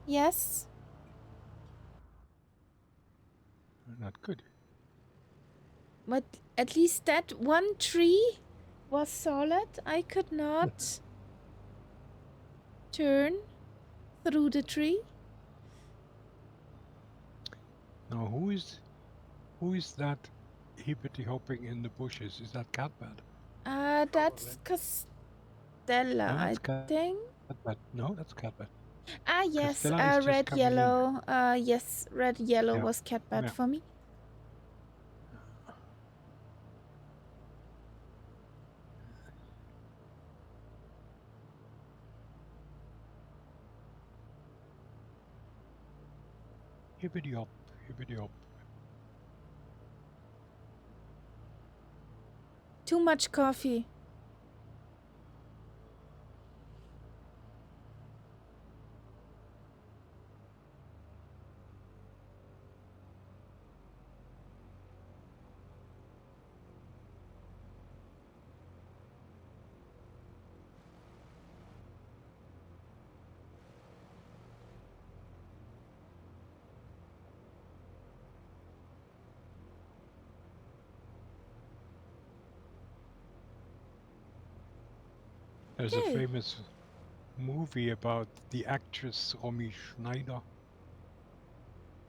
S1: Yes.
S2: Not good.
S1: But at least that one tree was solid. I could not turn through the tree.
S2: Now who is that hippity hopping in the bushes? Is that Catbad?
S1: That's Castella,
S2: No,
S1: I
S2: that's Catbad.
S1: think.
S2: No, that's Catbad.
S1: Yes,
S2: Castella is just
S1: red,
S2: coming in.
S1: yellow. Yes, red, yellow
S2: Yeah.
S1: was catbad
S2: Yeah.
S1: for me.
S2: Hippity hop, hippity hop.
S1: Too much coffee.
S2: There's a
S1: Okay.
S2: famous movie about the actress Romy Schneider.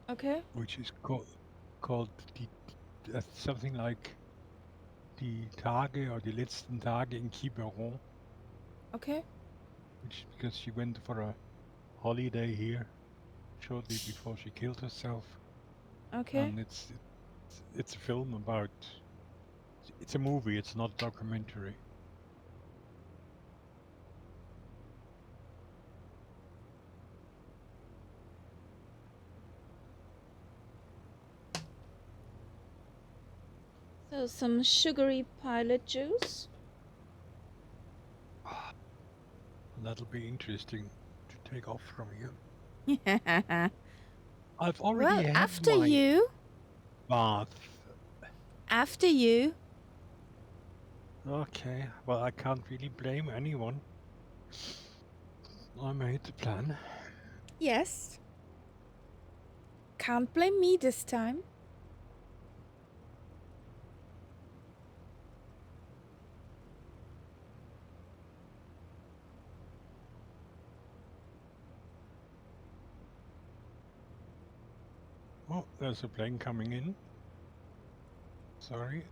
S1: Okay.
S2: which is called something like die Tage or die letzten Tage in Quiberon,
S1: Okay.
S2: which because she went for a holiday here shortly before she killed herself,
S1: Okay.
S2: and it's a film about. It's a movie. It's not a documentary.
S1: So some sugary pilot juice.
S2: That'll be interesting to take off from you.
S1: Well,
S2: I've already had
S1: after
S2: my
S1: you.
S2: bath.
S1: After you.
S2: Okay, well, I can't really blame anyone. I made the plan.
S1: Yes. Can't blame me this time.
S2: Oh, there's a plane coming in. Sorry.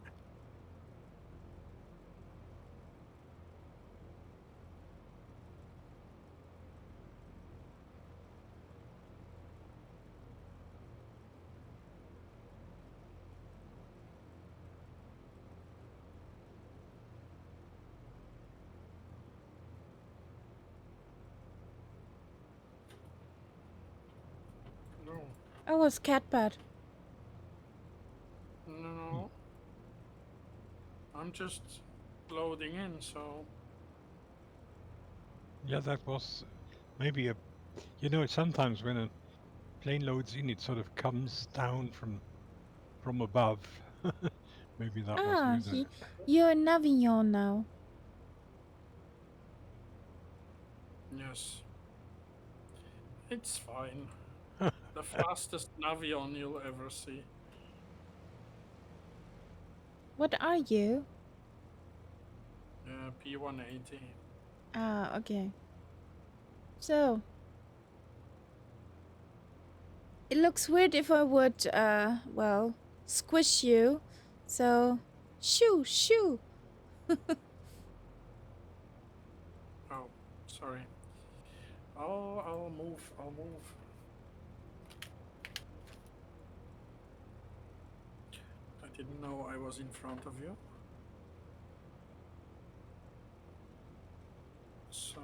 S3: No,
S1: I was cat bad.
S3: no. I'm just loading in, so
S2: Yeah, that was maybe a. You know, sometimes when a plane loads in, it sort of comes down from above. Maybe that was
S1: Ah,
S2: with it.
S1: you're in Avignon now.
S3: yes, it's fine. The fastest Navion you'll ever see.
S1: What are you?
S3: P180.
S1: Ah, okay. So, it looks weird if I would, well, squish you. So, shoo, shoo.
S3: Oh, sorry. I'll move. I'll move. I didn't know I was in front of you. So,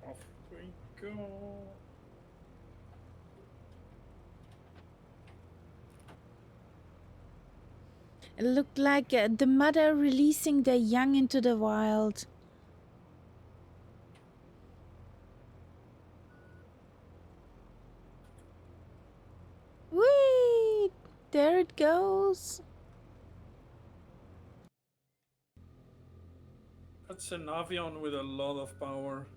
S3: off we go.
S1: It looked like the mother releasing their young into the wild. Whee! There it goes.
S3: That's an Navion with a lot of power.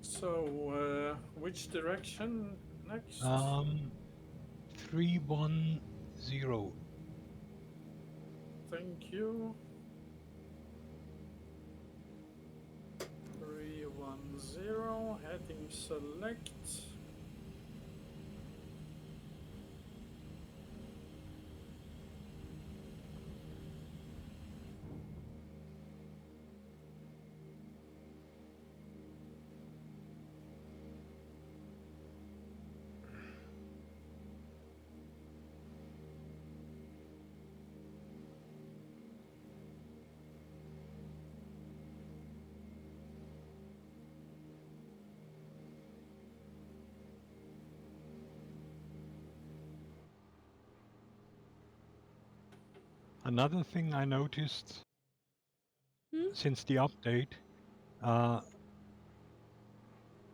S3: So, which direction next?
S2: 310.
S3: Thank you. 310, heading select.
S2: Another thing I noticed
S1: Hmm?
S2: since the update,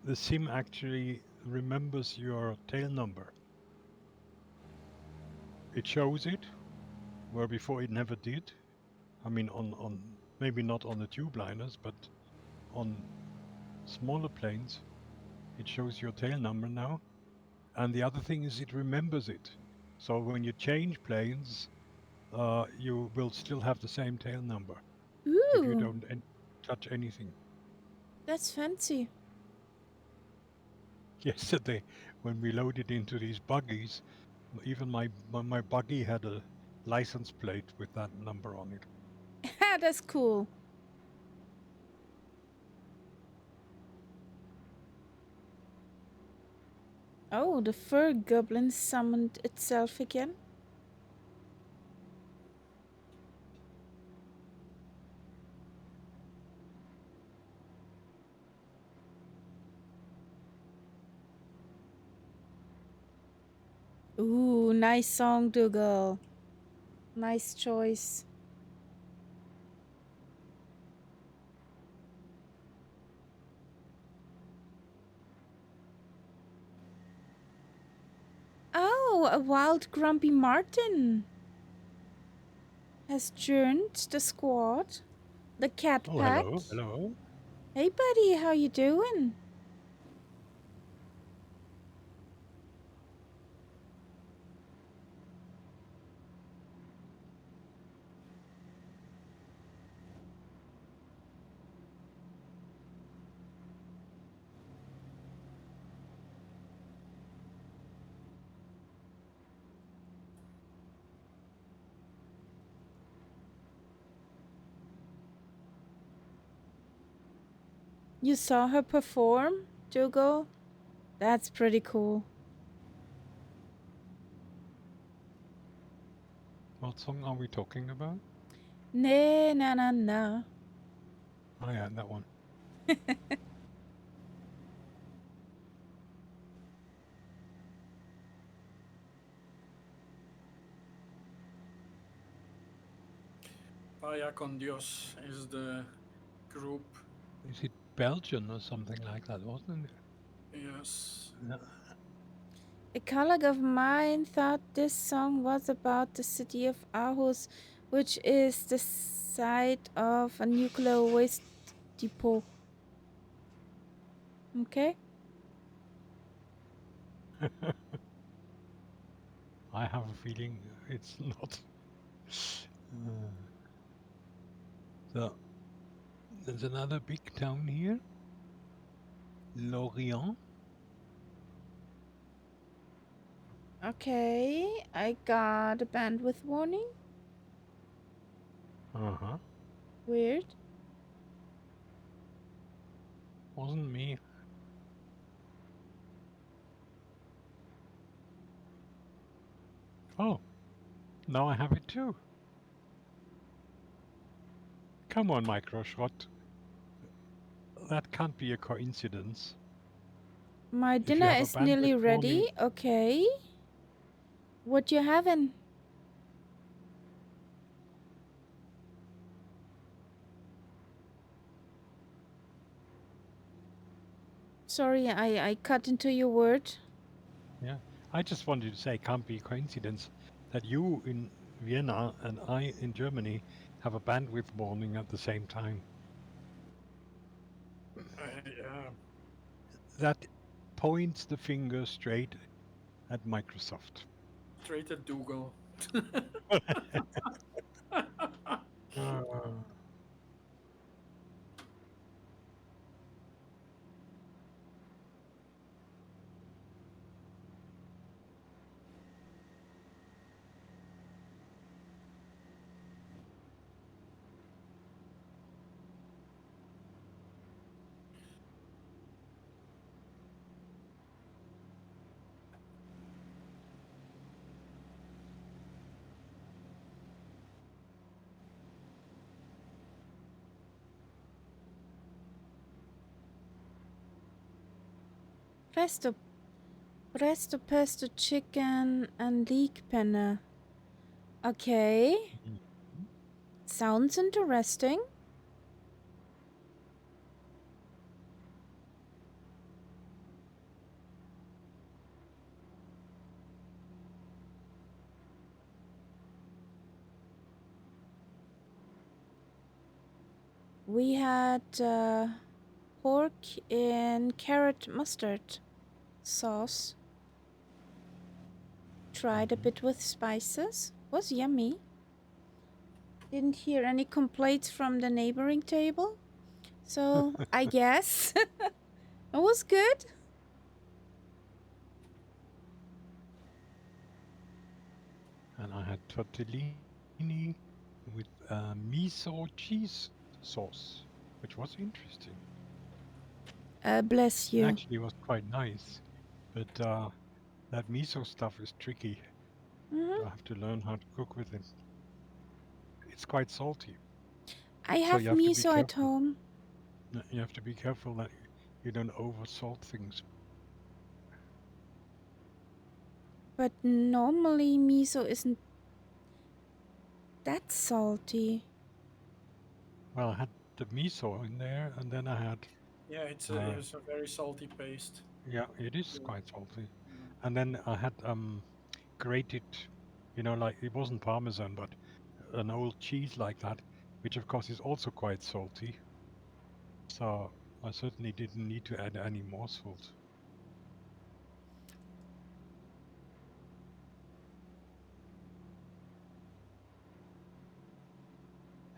S2: the sim actually remembers your tail number. It shows it where before it never did. I mean, on maybe not on the tube liners, but on smaller planes, it shows your tail number now. And the other thing is it remembers it. So when you change planes, you will still have the same tail number if you
S1: Ooh,
S2: don't touch anything.
S1: that's fancy.
S2: Yesterday, when we loaded into these buggies, even my buggy had a license plate with that number on it.
S1: That's cool. Oh, the fur goblin summoned itself again. Ooh, nice song, Dougal. Nice choice. Oh, a wild grumpy martin has joined the squad. The cat
S2: Oh,
S1: pack.
S2: hello.
S1: Hey, buddy, how you doing? You saw her perform, Dougal? That's pretty cool.
S2: What song are we talking about?
S1: Na na na na.
S2: Oh yeah, that one.
S3: Vaya con Dios is the group.
S2: Is it Belgian or something like that, wasn't it?
S3: Yes.
S2: Yeah.
S1: A colleague of mine thought this song was about the city of Aarhus, which is the site of a nuclear waste depot. Okay?
S2: I have a feeling it's not. So there's another big town here, Lorient.
S1: Okay, I got a bandwidth warning.
S2: Uh-huh.
S1: Weird.
S2: Wasn't me. Oh, now I have it too. Come on, Microshot. That can't be a coincidence.
S1: My
S2: If you
S1: dinner
S2: have a
S1: is nearly
S2: bandwidth
S1: ready.
S2: warning,
S1: Okay. What you having? Sorry, I cut into your word.
S2: yeah. I just wanted to say, can't be a coincidence that you in Vienna and I in Germany have a bandwidth warning at the same time.
S3: Yeah.
S2: That points the finger straight at Microsoft.
S3: Straight at Dougal.
S2: Uh,
S1: Presto pesto chicken and leek penne. Okay. Sounds interesting. We had pork in carrot mustard sauce. Tried a bit with spices. Was yummy. Didn't hear any complaints from the neighboring table. So I guess it was good.
S2: And I had tortellini with miso cheese sauce, which was interesting.
S1: Bless you.
S2: Actually, it was quite nice, but that miso stuff is tricky.
S1: Mhm.
S2: I have to learn how to cook with it. It's quite salty,
S1: I
S2: so
S1: have
S2: you have to be
S1: miso at
S2: careful.
S1: home,
S2: You have to be careful that you don't over salt things.
S1: but normally miso isn't that salty.
S2: Well, I had the miso in there, and then I had
S3: Yeah, it's a very salty paste.
S2: yeah, it is
S3: Yeah.
S2: quite salty.
S3: Yeah.
S2: And then I had grated, like it wasn't Parmesan, but an old cheese like that, which of course is also quite salty. So I certainly didn't need to add any more salt.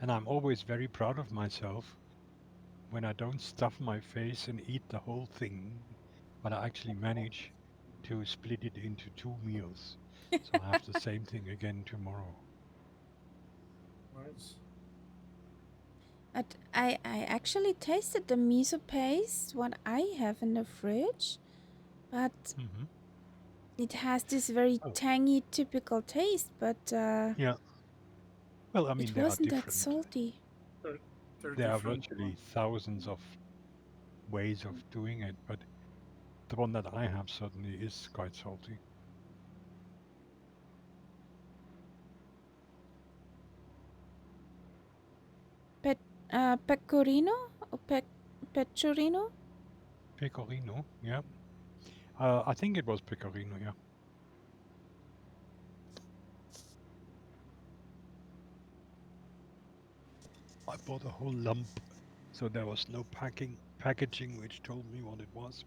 S2: And I'm always very proud of myself when I don't stuff my face and eat the whole thing, but I actually manage to split it into 2 meals. So I have the same thing again tomorrow.
S3: Nice.
S1: I actually tasted the miso paste, what I have in the fridge, but
S2: Hmm.
S1: it has this very
S2: Oh,
S1: tangy, typical taste, but
S2: yeah. Well, I mean,
S1: it
S2: they are
S1: wasn't that
S2: different.
S1: salty.
S3: They're, they're
S2: There are
S3: different.
S2: virtually thousands of ways of doing it, but the one that I have certainly is quite salty.
S1: Pet, pecorino? Or pecorino?
S2: Pecorino, yeah. I think it was pecorino, yeah. I bought a whole lump, so there was no packaging which told me what it was.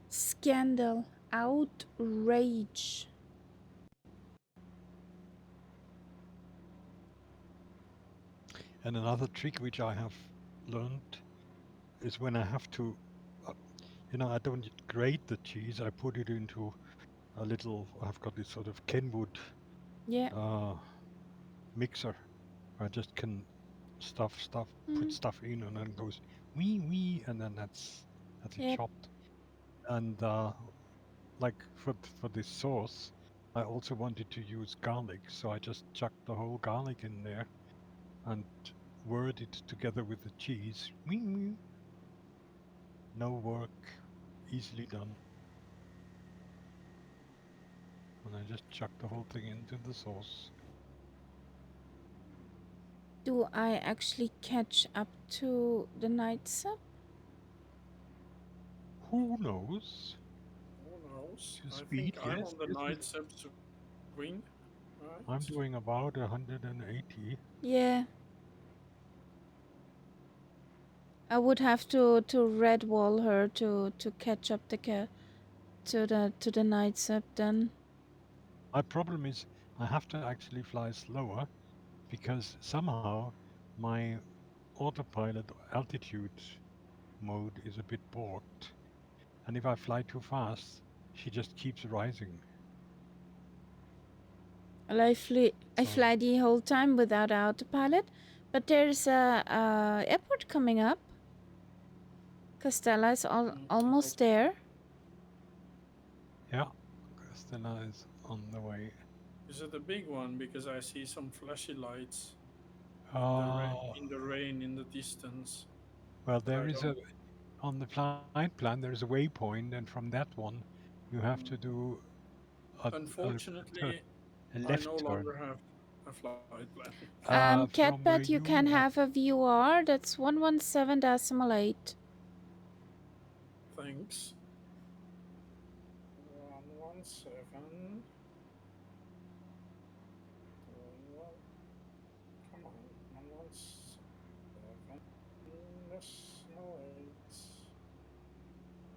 S1: Scandal. Outrage.
S2: And another trick which I have learned is when I have to, uh, I don't grate the cheese. I put it into a little. I've got this sort of Kenwood
S1: Yeah.
S2: uh, mixer. I just can put
S1: Mm,
S2: stuff in, and then it goes wee wee, and then that's it
S1: yep.
S2: chopped. And like for this sauce, I also wanted to use garlic, so I just chucked the whole garlic in there and whirled it together with the cheese. Wee wee. No work, easily done. And I just chucked the whole thing into the sauce.
S1: Do I actually catch up to the night sub?
S2: Who knows?
S3: Who knows?
S2: To
S3: I think
S2: speed,
S3: I'm
S2: yes,
S3: on the
S2: yes, yes.
S3: night subs wing,
S2: I'm
S3: right?
S2: doing about 180.
S1: Yeah. I would have to red wall her to catch up to the night sub then.
S2: My problem is I have to actually fly slower because somehow my autopilot altitude mode is a bit borked. And if I fly too fast, she just keeps rising.
S1: Well, I
S2: So,
S1: fly the whole time without autopilot, but there's a airport coming up. Castella is almost there.
S2: yeah, Stella is on the way.
S3: Is it a big one? Because I see some flashy lights
S2: Uh,
S3: in the rain in the distance,
S2: well,
S3: but
S2: there
S3: I
S2: is
S3: don't.
S2: on the flight plan, there is a waypoint, and from that one, you have to
S3: Mm.
S2: do a, a,
S3: Unfortunately,
S2: a
S3: I no
S2: left turn.
S3: longer have a flight plan.
S2: From where
S1: Catbet, you can
S2: you are.
S1: have a VUR. That's 117.8.
S3: Thanks. 117. Come on,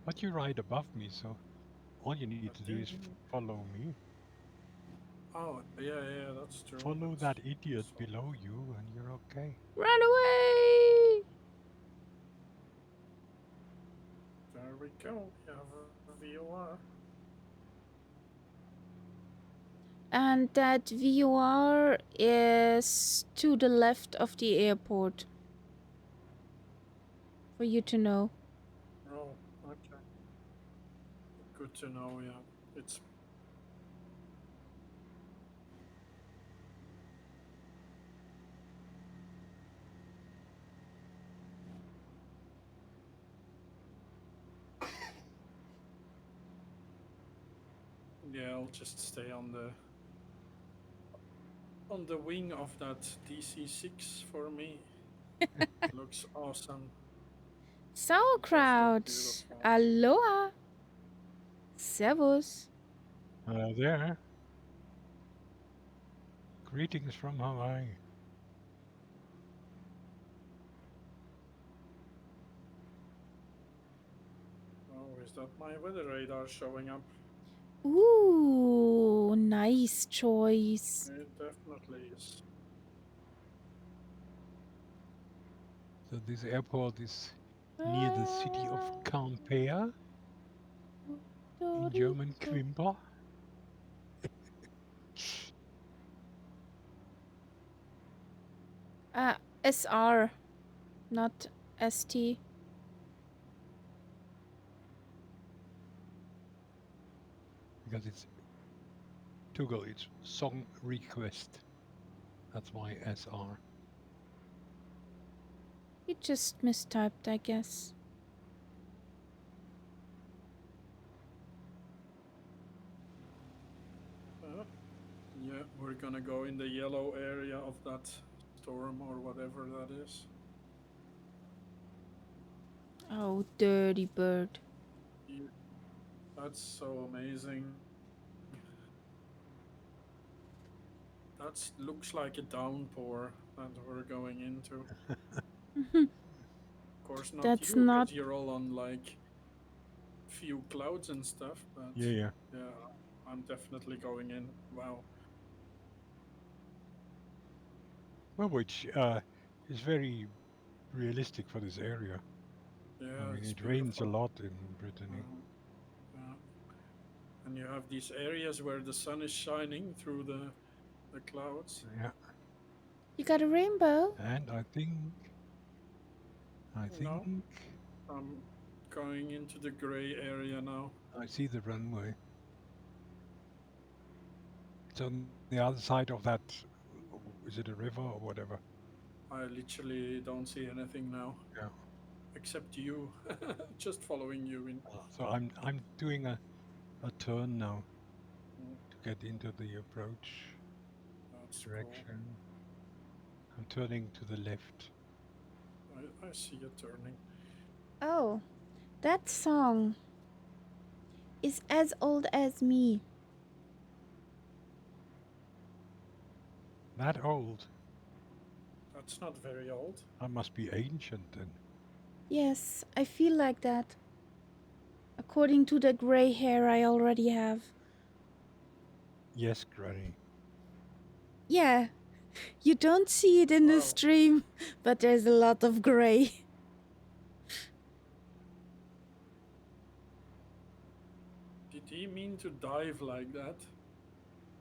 S2: But you're right above me, so all you need to do is follow me.
S3: Oh, yeah, that's true.
S2: Follow
S3: That's
S2: that idiot
S3: so-
S2: below you, and you're okay.
S1: Run away!
S3: There we go. We have a VOR.
S1: And that VOR is to the left of the airport. For you to know.
S3: Oh, okay. Good to know, yeah. It's yeah, I'll just stay on the wing of that DC-6 for me. Looks awesome.
S1: Sauerkraut!
S3: Beautiful.
S1: Aloha! Servus!
S2: There. Greetings from Hawaii.
S3: Oh, is that my weather radar showing up?
S1: Ooh, nice choice.
S3: It definitely is.
S2: So this airport is near the city of Campea in German Quimper.
S1: SR, not ST.
S2: Because it's Toggle, it's song request. That's why SR.
S1: You just mistyped, I guess.
S3: Yeah, we're gonna go in the yellow area of that storm or whatever that is.
S1: Oh, dirty bird.
S3: Yeah, that's so amazing. That looks like a downpour that we're going into. Of course, not
S1: That's
S3: you,
S1: not.
S3: because you're all on like few clouds and stuff. But
S2: Yeah.
S3: yeah, I'm definitely going in. Wow.
S2: Well, which is very realistic for this area.
S3: Yeah,
S2: I mean,
S3: it's
S2: it rains a
S3: beautiful.
S2: lot in Britanny.
S3: Yeah. And you have these areas where the sun is shining through the clouds.
S2: Yeah.
S1: You got a rainbow?
S2: And I think
S3: No, I'm going into the gray area now.
S2: I see the runway. It's on the other side of that. Is it a river or whatever?
S3: I literally don't see anything now.
S2: Yeah.
S3: Except you. Just following you in.
S2: So I'm doing a turn now
S3: Mm,
S2: to get into the approach
S3: That's cool.
S2: direction. I'm turning to the left.
S3: I see you turning.
S1: Oh, that song is as old as me.
S2: That old?
S3: That's not very old.
S2: I must be ancient then.
S1: Yes, I feel like that. According to the gray hair I already have.
S2: Yes, Granny.
S1: Yeah, you don't see it in the
S3: Wow.
S1: stream, but there's a lot of gray.
S3: Did he mean to dive like that?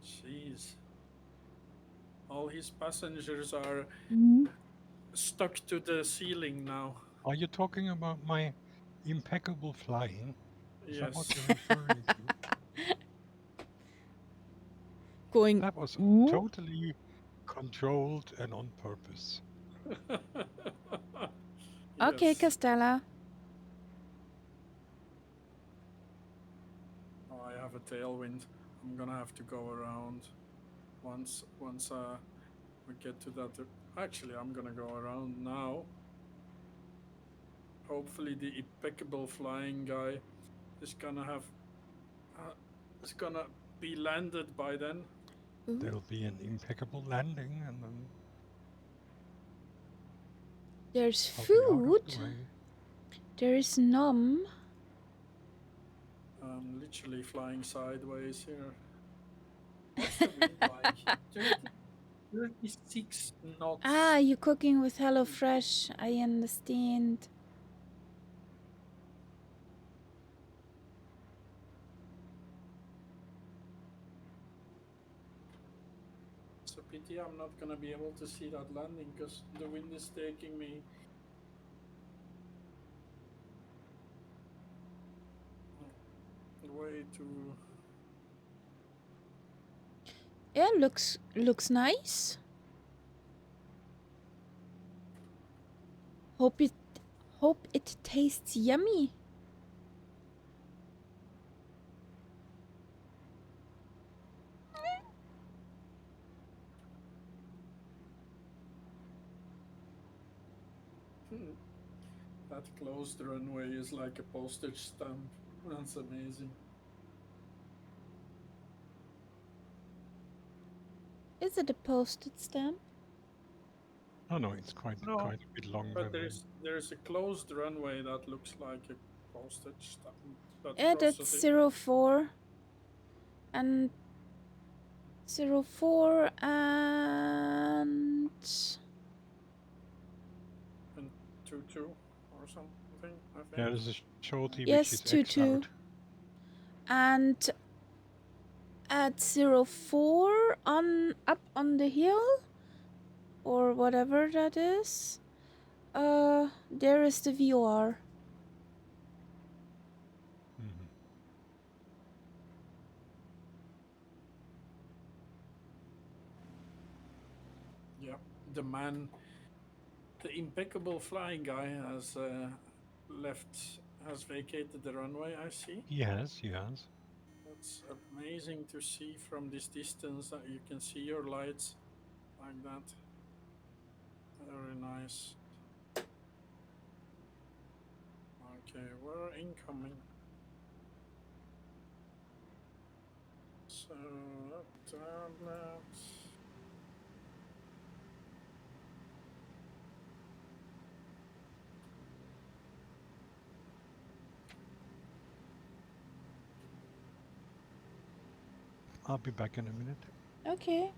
S3: Jeez. All his passengers are stuck to the ceiling now.
S2: Are you talking about my impeccable flying? Is that what
S3: Yes.
S2: you're referring to?
S1: Going.
S2: That was totally controlled and on purpose.
S1: Okay,
S3: Yes.
S1: Castella.
S3: Oh, I have a tailwind. I'm gonna have to go around once we get to that. Actually, I'm gonna go around now. Hopefully, the impeccable flying guy is gonna have is gonna be landed by then.
S2: There'll be an impeccable landing and then
S1: There's
S2: I'll be out of
S1: food.
S2: the way.
S1: There is nom.
S3: I'm literally flying sideways here. What's the wind like? 36 knots.
S1: Ah, you're cooking with HelloFresh. I understand.
S3: It's a pity I'm not gonna be able to see that landing because the wind is taking me way too.
S1: Yeah, looks nice. Hope it tastes yummy.
S3: That closed runway is like a postage stamp. That's amazing.
S1: Is it a postage stamp?
S2: Oh no, it's quite
S3: No,
S2: a bit longer
S3: but
S2: than.
S3: there's a closed runway that looks like a postage stamp. But
S1: Yeah,
S3: crosses
S1: that's
S3: it.
S1: 04 and 04 and
S3: 2-2 or something, I think.
S2: Yeah, there's a shorty which
S1: yes,
S2: is X
S1: 22
S2: out.
S1: and at 04 on up on the hill or whatever that is. There is the VOR.
S2: Mhm.
S3: Yeah, the man, the impeccable flying guy has vacated the runway, I see.
S2: He has.
S3: That's amazing to see from this distance that you can see your lights like that. Very nice. Okay, we're incoming. So, tablet.
S2: I'll be back in a minute.
S1: Okay.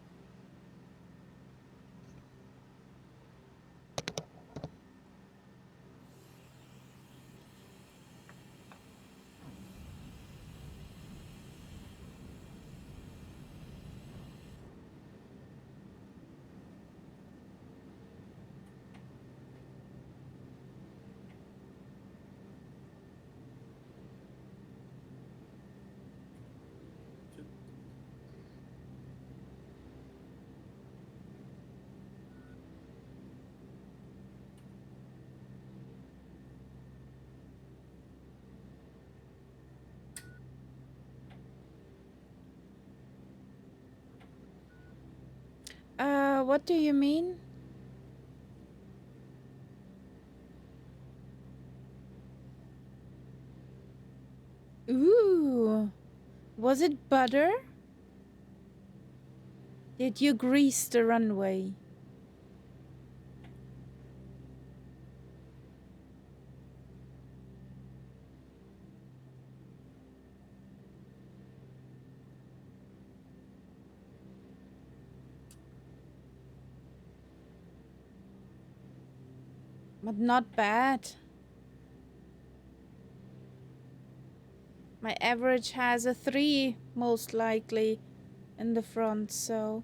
S1: What do you mean? Ooh. Was it butter? Did you grease the runway? But not bad. My average has a 3, most likely, in the front, so...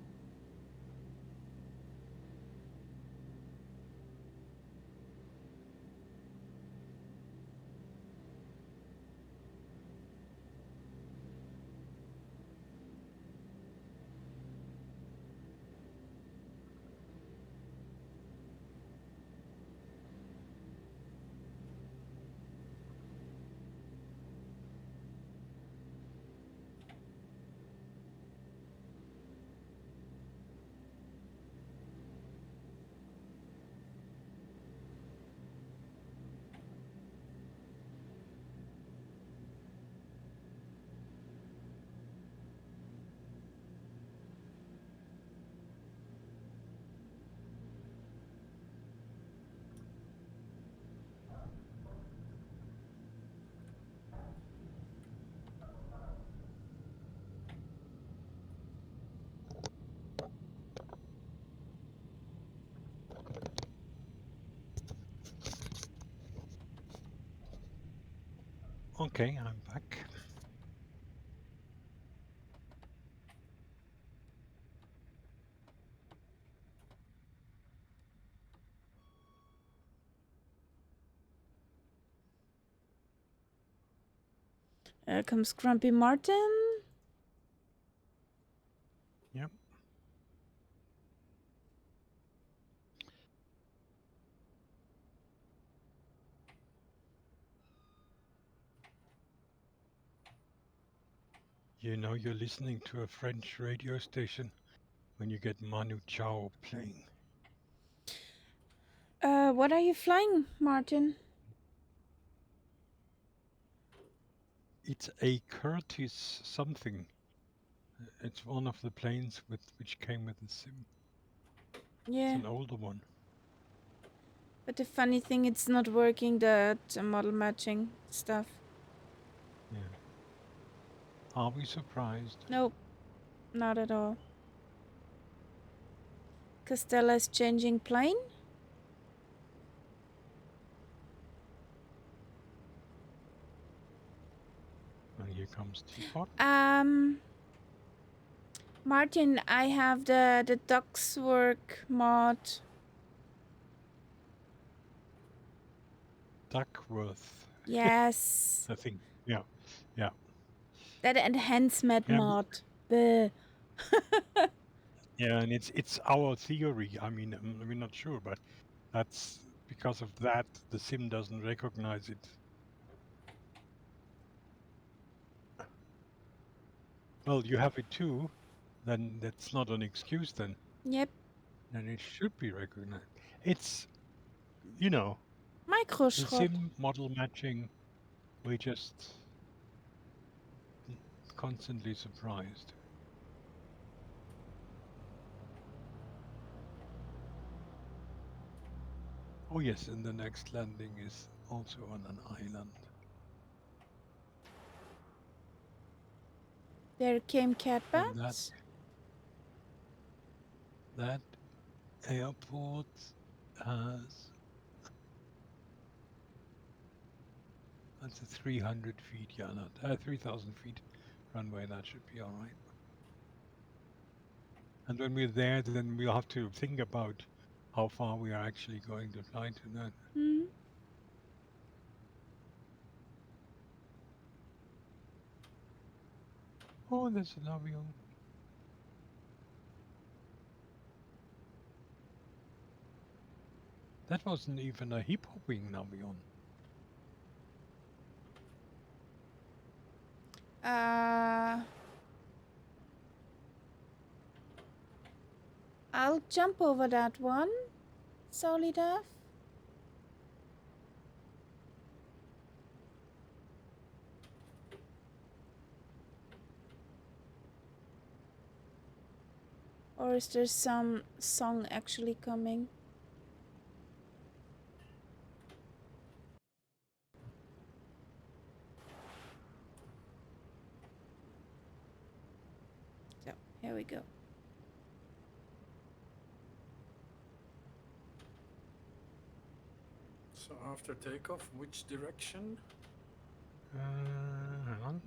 S2: Okay, I'm back.
S1: Here comes Grumpy Martin.
S2: Yep. You know you're listening to a French radio station when you get Manu Chao playing.
S1: What are you flying, Martin?
S2: It's a Curtis something. It's one of the planes which came with the sim.
S1: Yeah.
S2: It's an older one.
S1: But the funny thing, it's not working, that model matching stuff.
S2: Yeah. Are we surprised?
S1: Nope, not at all. Costella's changing plane?
S2: And here comes Teapot.
S1: Martin, I have the Duckswork mod.
S2: Duckworth,
S1: Yes.
S2: I think. Yeah. Yeah.
S1: That enhancement
S2: Yeah.
S1: mod. Bleh.
S2: Yeah, and it's our theory. I mean, we're not sure, but that's because of that the sim doesn't recognize it. Well, you have it too, then that's not an excuse then.
S1: Yep.
S2: Then it should be recognized. It's, you know, the
S1: Microschrott.
S2: sim model matching, we're just constantly surprised. Oh yes, and the next landing is also on an island.
S1: There came
S2: And
S1: catbats.
S2: that airport has, that's a 300 feet, yeah, not 3,000 feet runway. That should be all right. And when we're there, then we'll have to think about how far we are actually going to fly to that.
S1: Hmm.
S2: Oh, there's an avion. That wasn't even a hip hopping avion.
S1: I'll jump over that one. Solidaf. Or is there some song actually coming? So, here we go.
S3: So after takeoff, which direction?
S2: Hang on.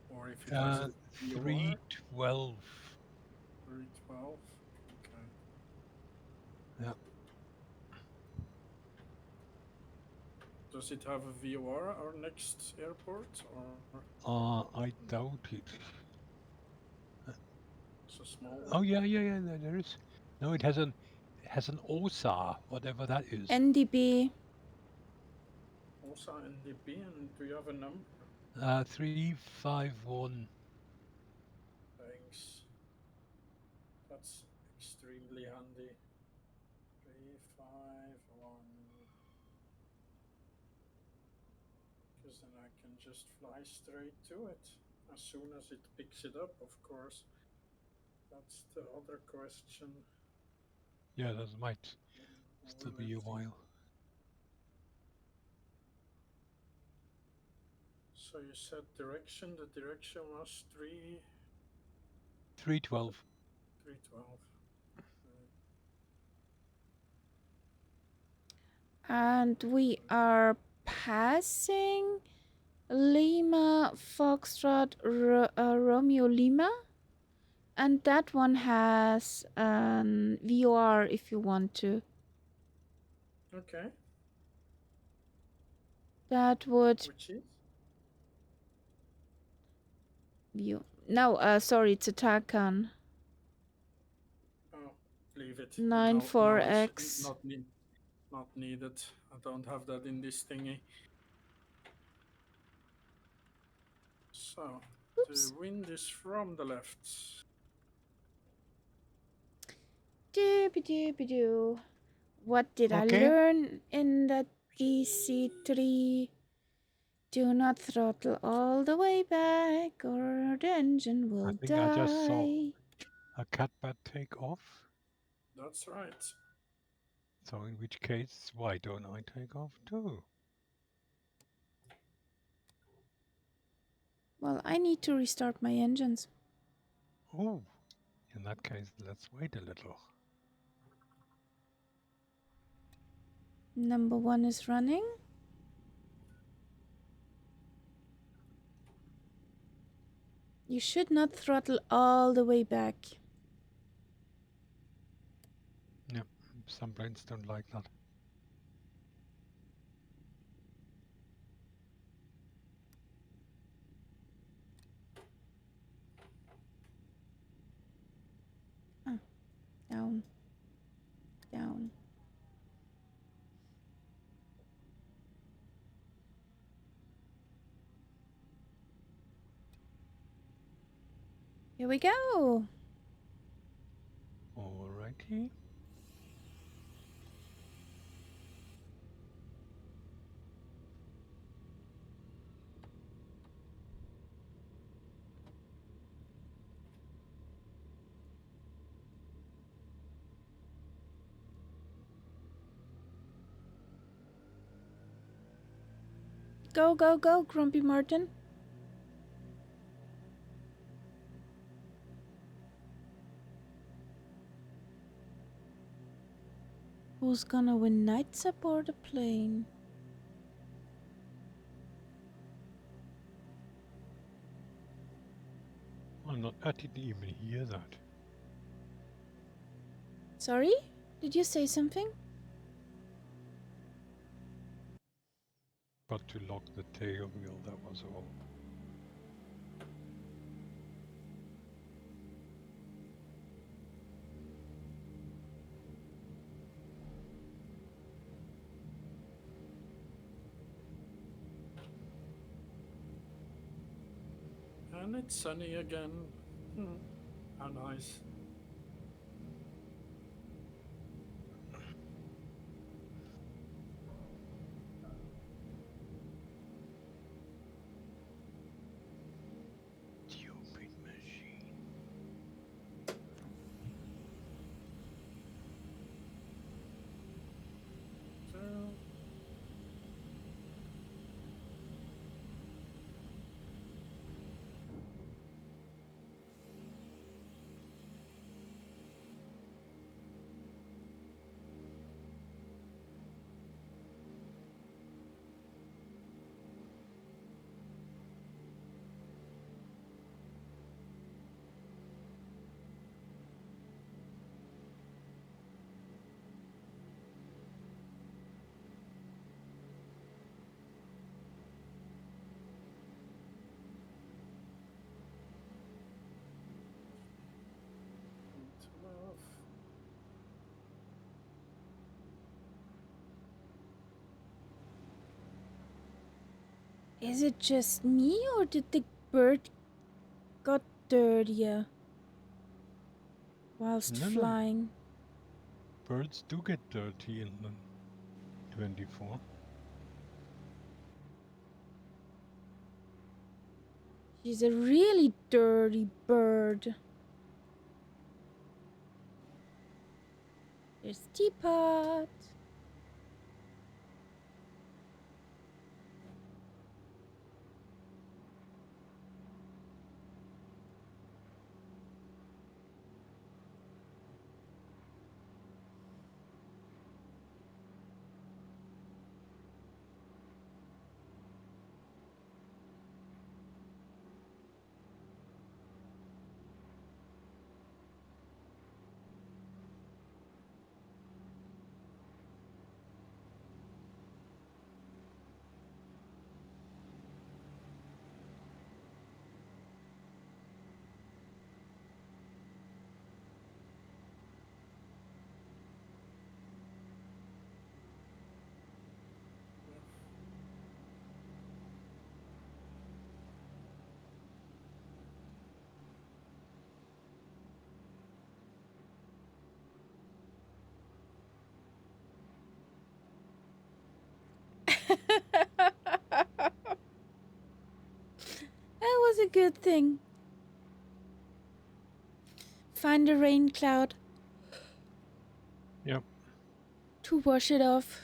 S3: Or if it has a VOR?
S2: 312.
S3: 312. Okay.
S2: Yeah.
S3: Does it have a VOR, our next airport, or
S2: I doubt it.
S3: it's a small
S2: Oh
S3: one?
S2: yeah. There is. No, it has an OSA, whatever that is.
S1: NDB.
S3: Also NDP, and do you have a number?
S2: 351.
S3: Thanks. That's extremely handy. 351. Because then I can just fly straight to it as soon as it picks it up, of course. That's the other question.
S2: Yeah, that might still be a
S3: Let's see.
S2: while.
S3: So you said direction. The direction was
S2: 312.
S3: 312.
S1: And we are passing Lima, Foxtrot, Romeo Lima. And that one has VOR if you want to.
S3: Okay.
S1: That would
S3: Which is?
S1: view. No, sorry, it's a Takan.
S3: Oh, leave it. No, it's
S1: 94X.
S3: not needed. I don't have that in this thingy. So,
S1: Oops.
S3: the wind is from the left.
S1: Doobie-doobie-doo. What did I
S2: Okay.
S1: learn in that DC3? Do not throttle all the way back or the engine will
S2: I think
S1: die.
S2: I just saw a catbat take off.
S3: That's right.
S2: So in which case, why don't I take off too?
S1: Well, I need to restart my engines.
S2: Oh, in that case, let's wait a little.
S1: Number 1 is running. You should not throttle all the way back.
S2: Yeah, some planes don't like that.
S1: Down. Down. Here we go.
S2: Alrighty.
S1: Go, go, go, Grumpy Martin. Who's gonna win nights aboard a plane?
S2: I didn't even hear that.
S1: Sorry? Did you say something?
S2: Got to lock the tail wheel, that was all.
S3: And it's sunny again. How nice.
S2: Stupid machine.
S3: So, to love.
S1: Is it just me or did the bird got dirtier whilst
S2: No,
S1: flying?
S2: birds do get dirty in the 24.
S1: She's a really dirty bird. There's Teapot. good thing. Find a rain cloud.
S2: Yep.
S1: To wash it off.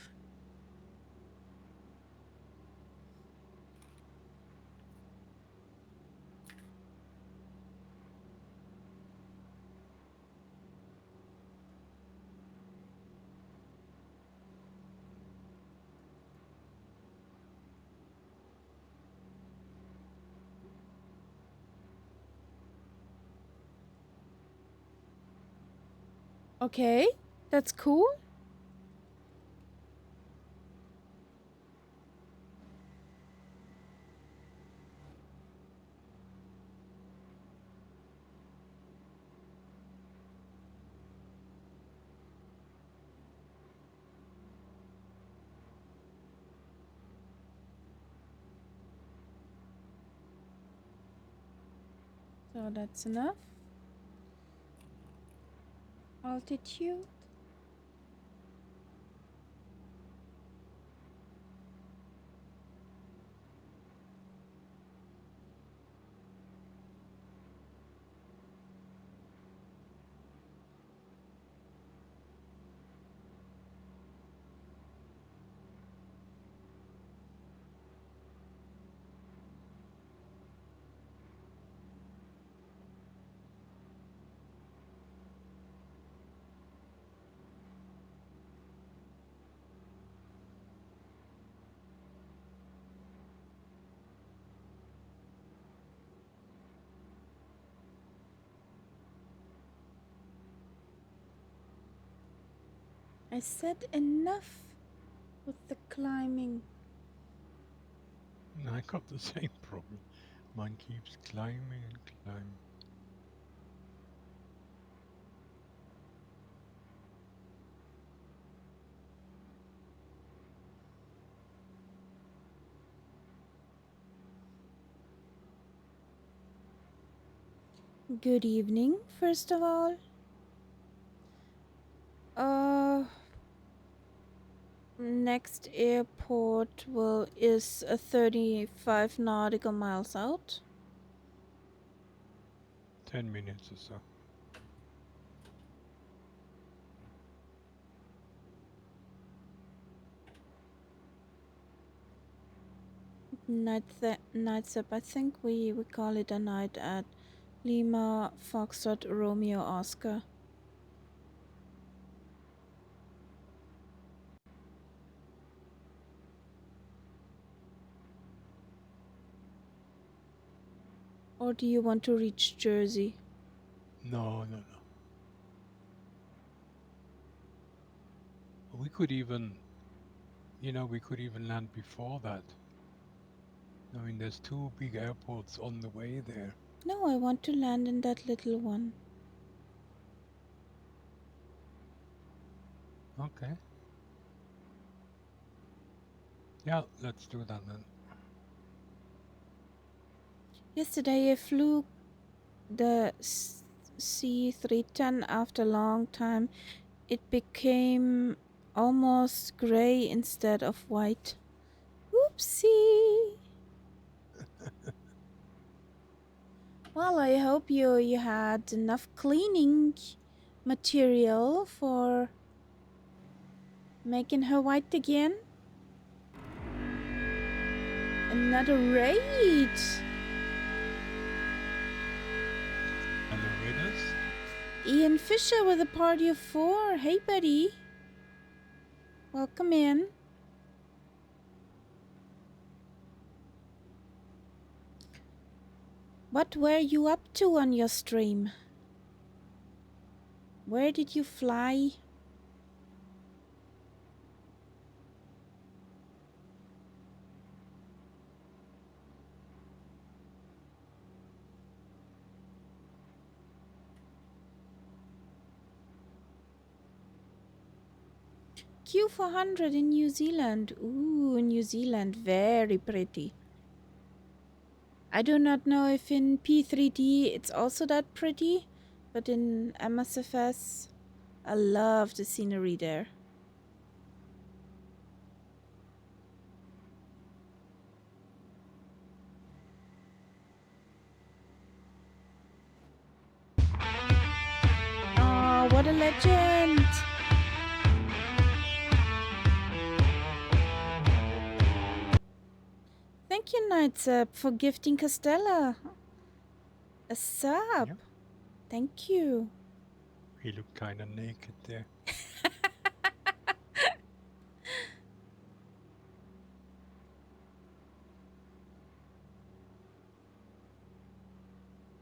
S1: Okay, that's cool. So that's enough. Altitude. I said enough with the climbing.
S2: I got the same problem. Mine keeps climbing and climbing.
S1: Good evening, first of all. Next airport is 35 nautical miles out.
S2: 10 minutes or so.
S1: Nights up. I think we call it a night at Lima Foxtrot Romeo Oscar. Or do you want to reach Jersey?
S2: No. We could even, we could even land before that. I mean, there's 2 big airports on the way there.
S1: No, I want to land in that little one.
S2: Okay. Yeah, let's do that then.
S1: Yesterday I flew the C310 after a long time. It became almost gray instead of white. Oopsie! Well, I hope you had enough cleaning material for making her white again. Another raid!
S2: And the Raiders?
S1: Ian Fisher with a party of 4. Hey, buddy. Welcome in. What were you up to on your stream? Where did you fly? Q400 in New Zealand. Ooh, New Zealand, very pretty. I do not know if in P3D it's also that pretty, but in MSFS, I love the scenery there. What a legend! Thank you, Nightsub, for gifting Castella a sub.
S2: Yep.
S1: Thank you.
S2: He looked kind of naked there.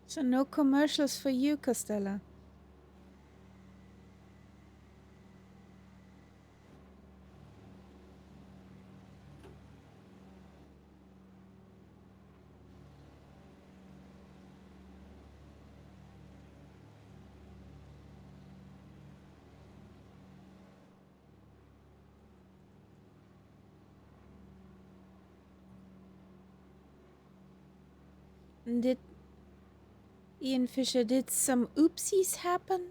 S1: So no commercials for you, Castella. Did Ian Fisher, did some oopsies happen?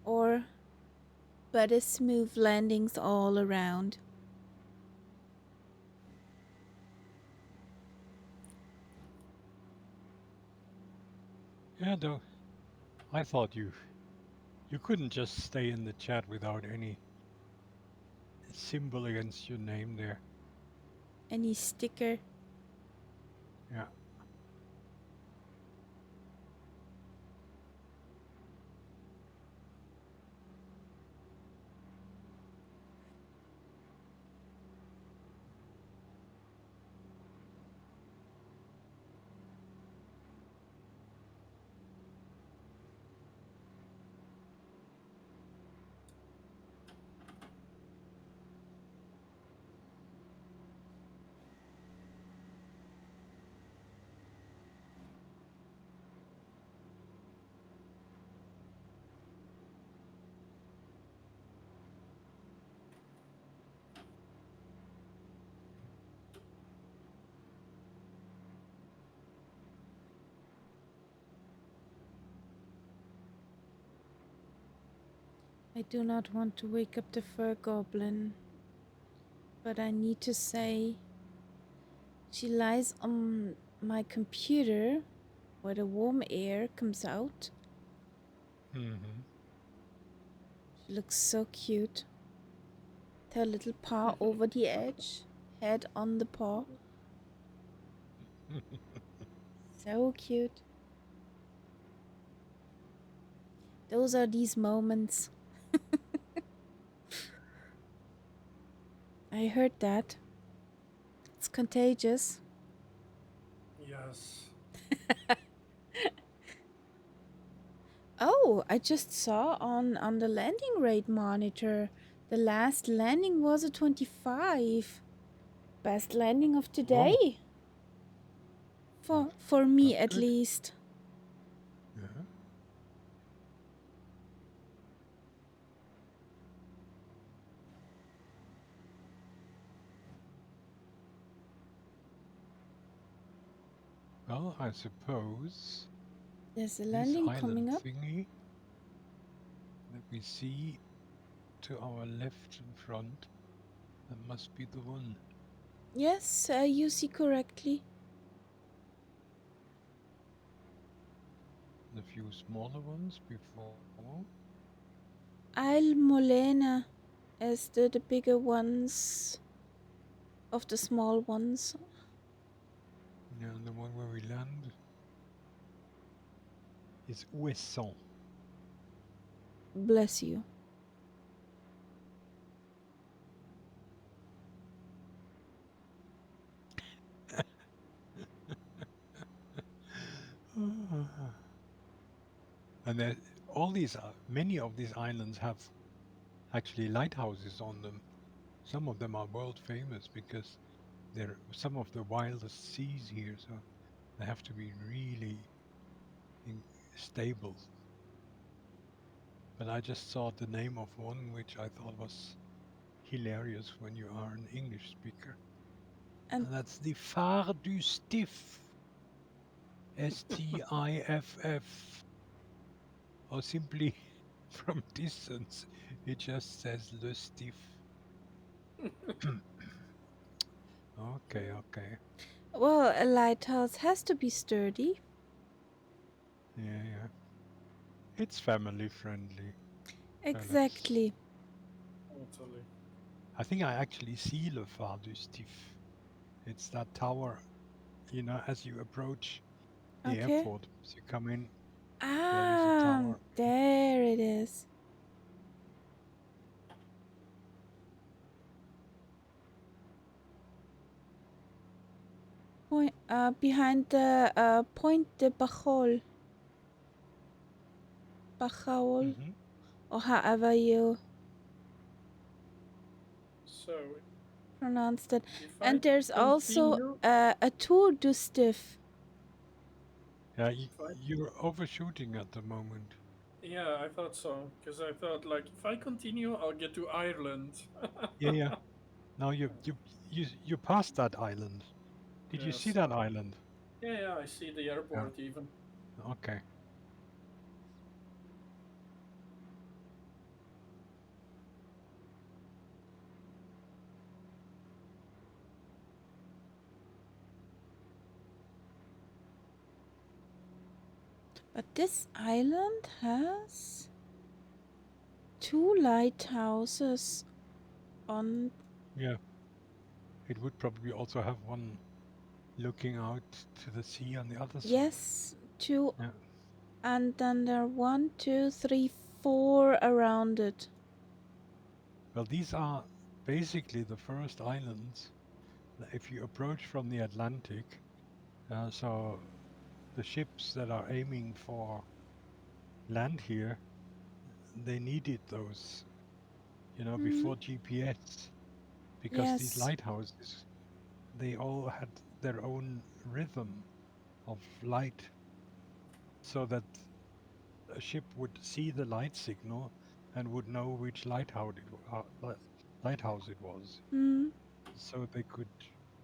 S1: Or better smooth landings all around?
S2: Yeah, though, I thought you couldn't just stay in the chat without any symbol against your name there.
S1: Any sticker?
S2: Yeah.
S1: I do not want to wake up the fur goblin, but I need to say she lies on my computer where the warm air comes out.
S2: Mm-hmm.
S1: She looks so cute. Her little paw over the edge, head on the paw. So cute. Those are these moments. I heard that. It's contagious.
S3: Yes.
S1: Oh, I just saw on the landing rate monitor. The last landing was a 25. Best landing of today. For me
S2: That's
S1: at
S2: good.
S1: least.
S2: Yeah. Well, I suppose
S1: There's a
S2: this
S1: landing
S2: island
S1: coming up.
S2: thingy that we see to our left in front, that must be the one.
S1: Yes, you see correctly.
S2: The few smaller ones before.
S1: Isle Molena is the bigger ones of the small ones.
S2: Yeah, the one where we land is Ouessant.
S1: Bless you.
S2: And there, all these, many of these islands have actually lighthouses on them. Some of them are world famous because they're some of the wildest seas here, so they have to be really stable. But I just saw the name of one which I thought was hilarious when you are an English speaker.
S1: And
S2: that's the Phare du Stiff. Stiff. Or simply from distance, it just says Le Stiff. Okay.
S1: well, a lighthouse has to be sturdy.
S2: Yeah. It's family friendly.
S1: Exactly.
S3: Totally.
S2: I think I actually see Le Phare du Stif. It's that tower, you know, as you approach the
S1: Okay.
S2: airport, as you come in, there is a
S1: Ah,
S2: tower.
S1: there it is. Point, behind the Point de Bajol. Bajol,
S2: Hmm.
S1: or however you
S3: So
S1: pronounced it.
S3: if
S1: And
S3: I
S1: there's also
S3: continue,
S1: a Tour du Stif.
S2: Yeah,
S3: if I,
S2: you're overshooting at the moment.
S3: yeah, I thought so because I thought like if I continue, I'll get to Ireland.
S2: Yeah, yeah. Now you passed that island. Did you see
S3: Yes.
S2: that island?
S3: Yeah, I see the
S2: Yeah.
S3: airport even.
S2: Okay.
S1: But this island has 2 lighthouses on.
S2: Yeah. It would probably also have one looking out to the sea on the other side.
S1: Yes, 2.
S2: Yeah.
S1: And then there are 1, 2, 3, 4 around it.
S2: Well, these are basically the first islands. If you approach from the Atlantic, so the ships that are aiming for land here, they needed those, you know, before GPS, because these
S1: Yes.
S2: lighthouses, they all had their own rhythm of light, so that a ship would see the light signal and would know which lighthouse it was,
S1: Mm.
S2: so they could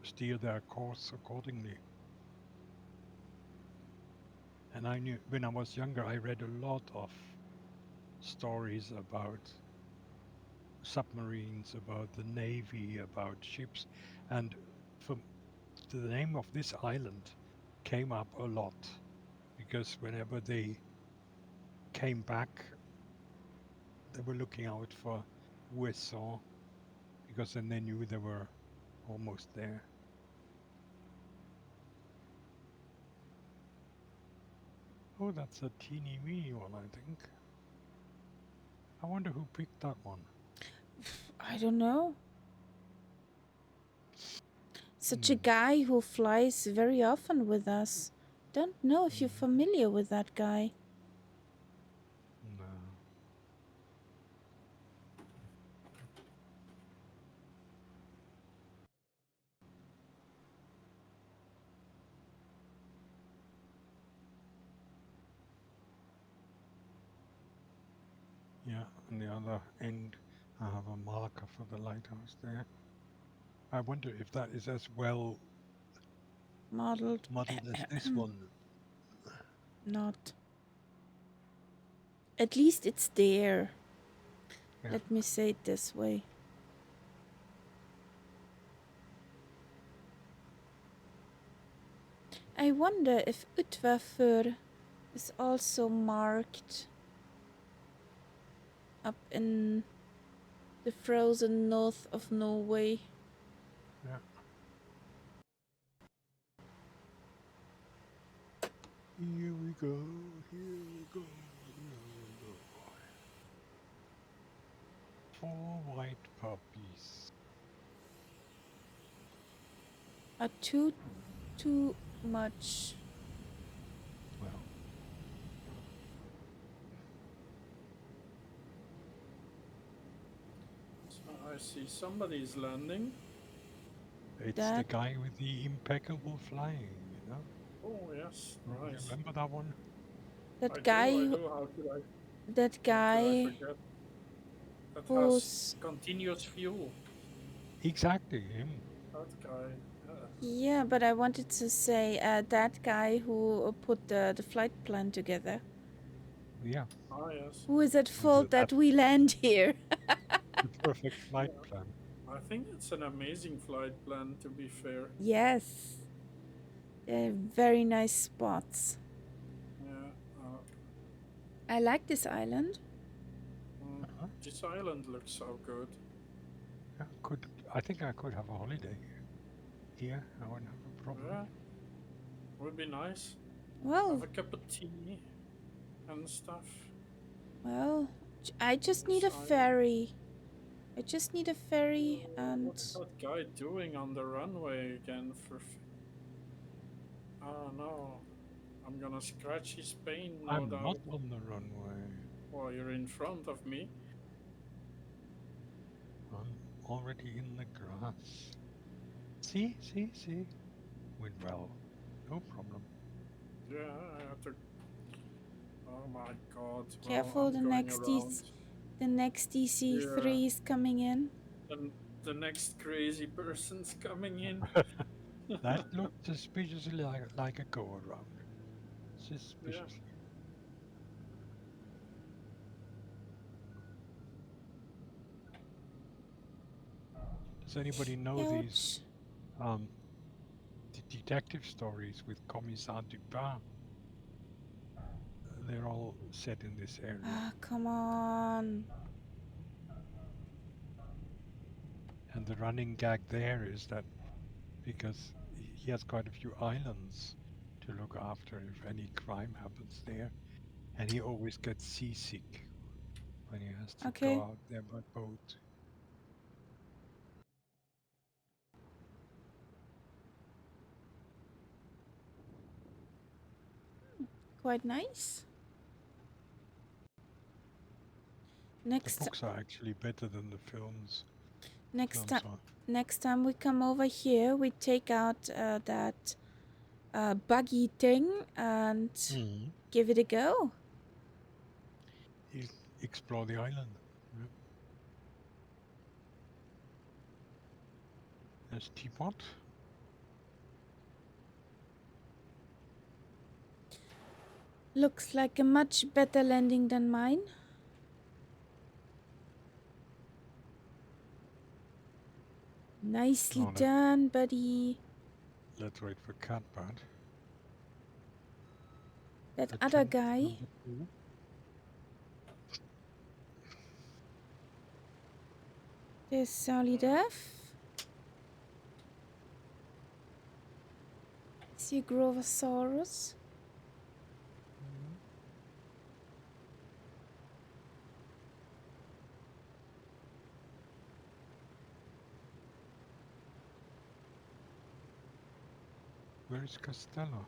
S2: steer their course accordingly. And I knew when I was younger, I read a lot of stories about submarines, about the navy, about ships, and from the name of this island came up a lot because whenever they came back, they were looking out for Ouessant because then they knew they were almost there. Oh, that's a teeny weeny one, I think. I wonder who picked that one.
S1: I don't know. Such a
S2: Hmm.
S1: guy who flies very often with us. Don't know if you're familiar with that guy.
S2: No. Yeah, on the other end, I have a marker for the lighthouse there. I wonder if that is as well
S1: Modeled.
S2: modeled as this one.
S1: Not. At least it's there.
S2: Yeah.
S1: Let me say it this way. I wonder if Utvafur is also marked up in the frozen north of Norway.
S2: Yeah. Here we go, here we go, here we go. 4 white puppies.
S1: Are too much.
S2: Well,
S3: So I see somebody's landing.
S2: it's the
S1: That
S2: guy with the impeccable flying, you know?
S3: Oh yes,
S2: You
S3: nice.
S2: remember that one?
S1: that
S3: I
S1: guy
S3: do.
S1: that
S3: How could I
S1: guy
S3: forget? That has
S1: who's
S3: continuous fuel.
S2: Exactly, him.
S3: That guy.
S1: yeah, but I wanted to say that guy who put the flight plan together.
S2: Yeah,
S3: Ah yes.
S1: Who is at
S2: and
S1: fault that
S2: that's
S1: we land here?
S2: the perfect flight
S3: Yeah.
S2: plan.
S3: I think it's an amazing flight plan. To be fair.
S1: Yes. Very nice spots.
S3: Yeah.
S1: I like this island.
S3: This island looks so good.
S2: Yeah, I think I could have a holiday here. I wouldn't have a problem.
S3: Yeah, would be nice.
S1: Well,
S3: Have a cup of tea and stuff.
S1: well, I just need a
S3: This island.
S1: ferry. I just need a ferry and...
S3: What's that guy doing on the runway again for... Oh no. I'm gonna scratch his pain, no
S2: I'm
S3: doubt.
S2: not on the runway.
S3: Well, you're in front of me.
S2: I'm already in the grass. See? Went well. No problem.
S3: Yeah, I have to... Oh my god.
S1: Careful,
S3: well,
S1: the
S3: I'm going
S1: next
S3: around.
S1: the next DC3 is coming in.
S3: And the next crazy person's coming in.
S2: That looked suspiciously like a go around. Suspiciously. Does anybody know these detective stories with Commissar Dupin? They're all set in this area.
S1: Ah, come on.
S2: And the running gag there is that because he has quite a few islands to look after if any crime happens there, and he always gets seasick when he has to go out there by boat.
S1: Quite nice.
S2: The books are actually better than the films.
S1: Next time we come over here, we take out that buggy thing and give it a go.
S2: Explore the island. Yep. There's Teapot.
S1: Looks like a much better landing than mine. Nicely done, buddy.
S2: Let's wait for Catbird.
S1: That other guy. There's Solid F. See Grovosaurus.
S2: Where is Costello?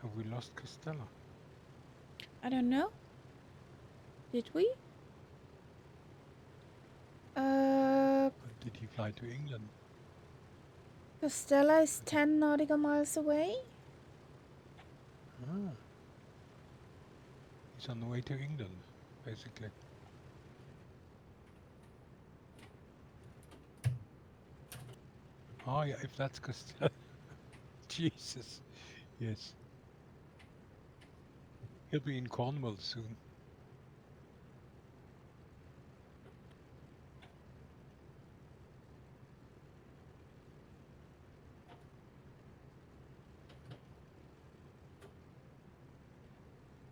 S2: Have we lost Costello?
S1: I don't know. Did we?
S2: Did he fly to England?
S1: Costello is 10 nautical miles away.
S2: Ah. He's on the way to England, basically. Oh yeah, if that's Costello. Jesus. Yes. He'll be in Cornwall soon.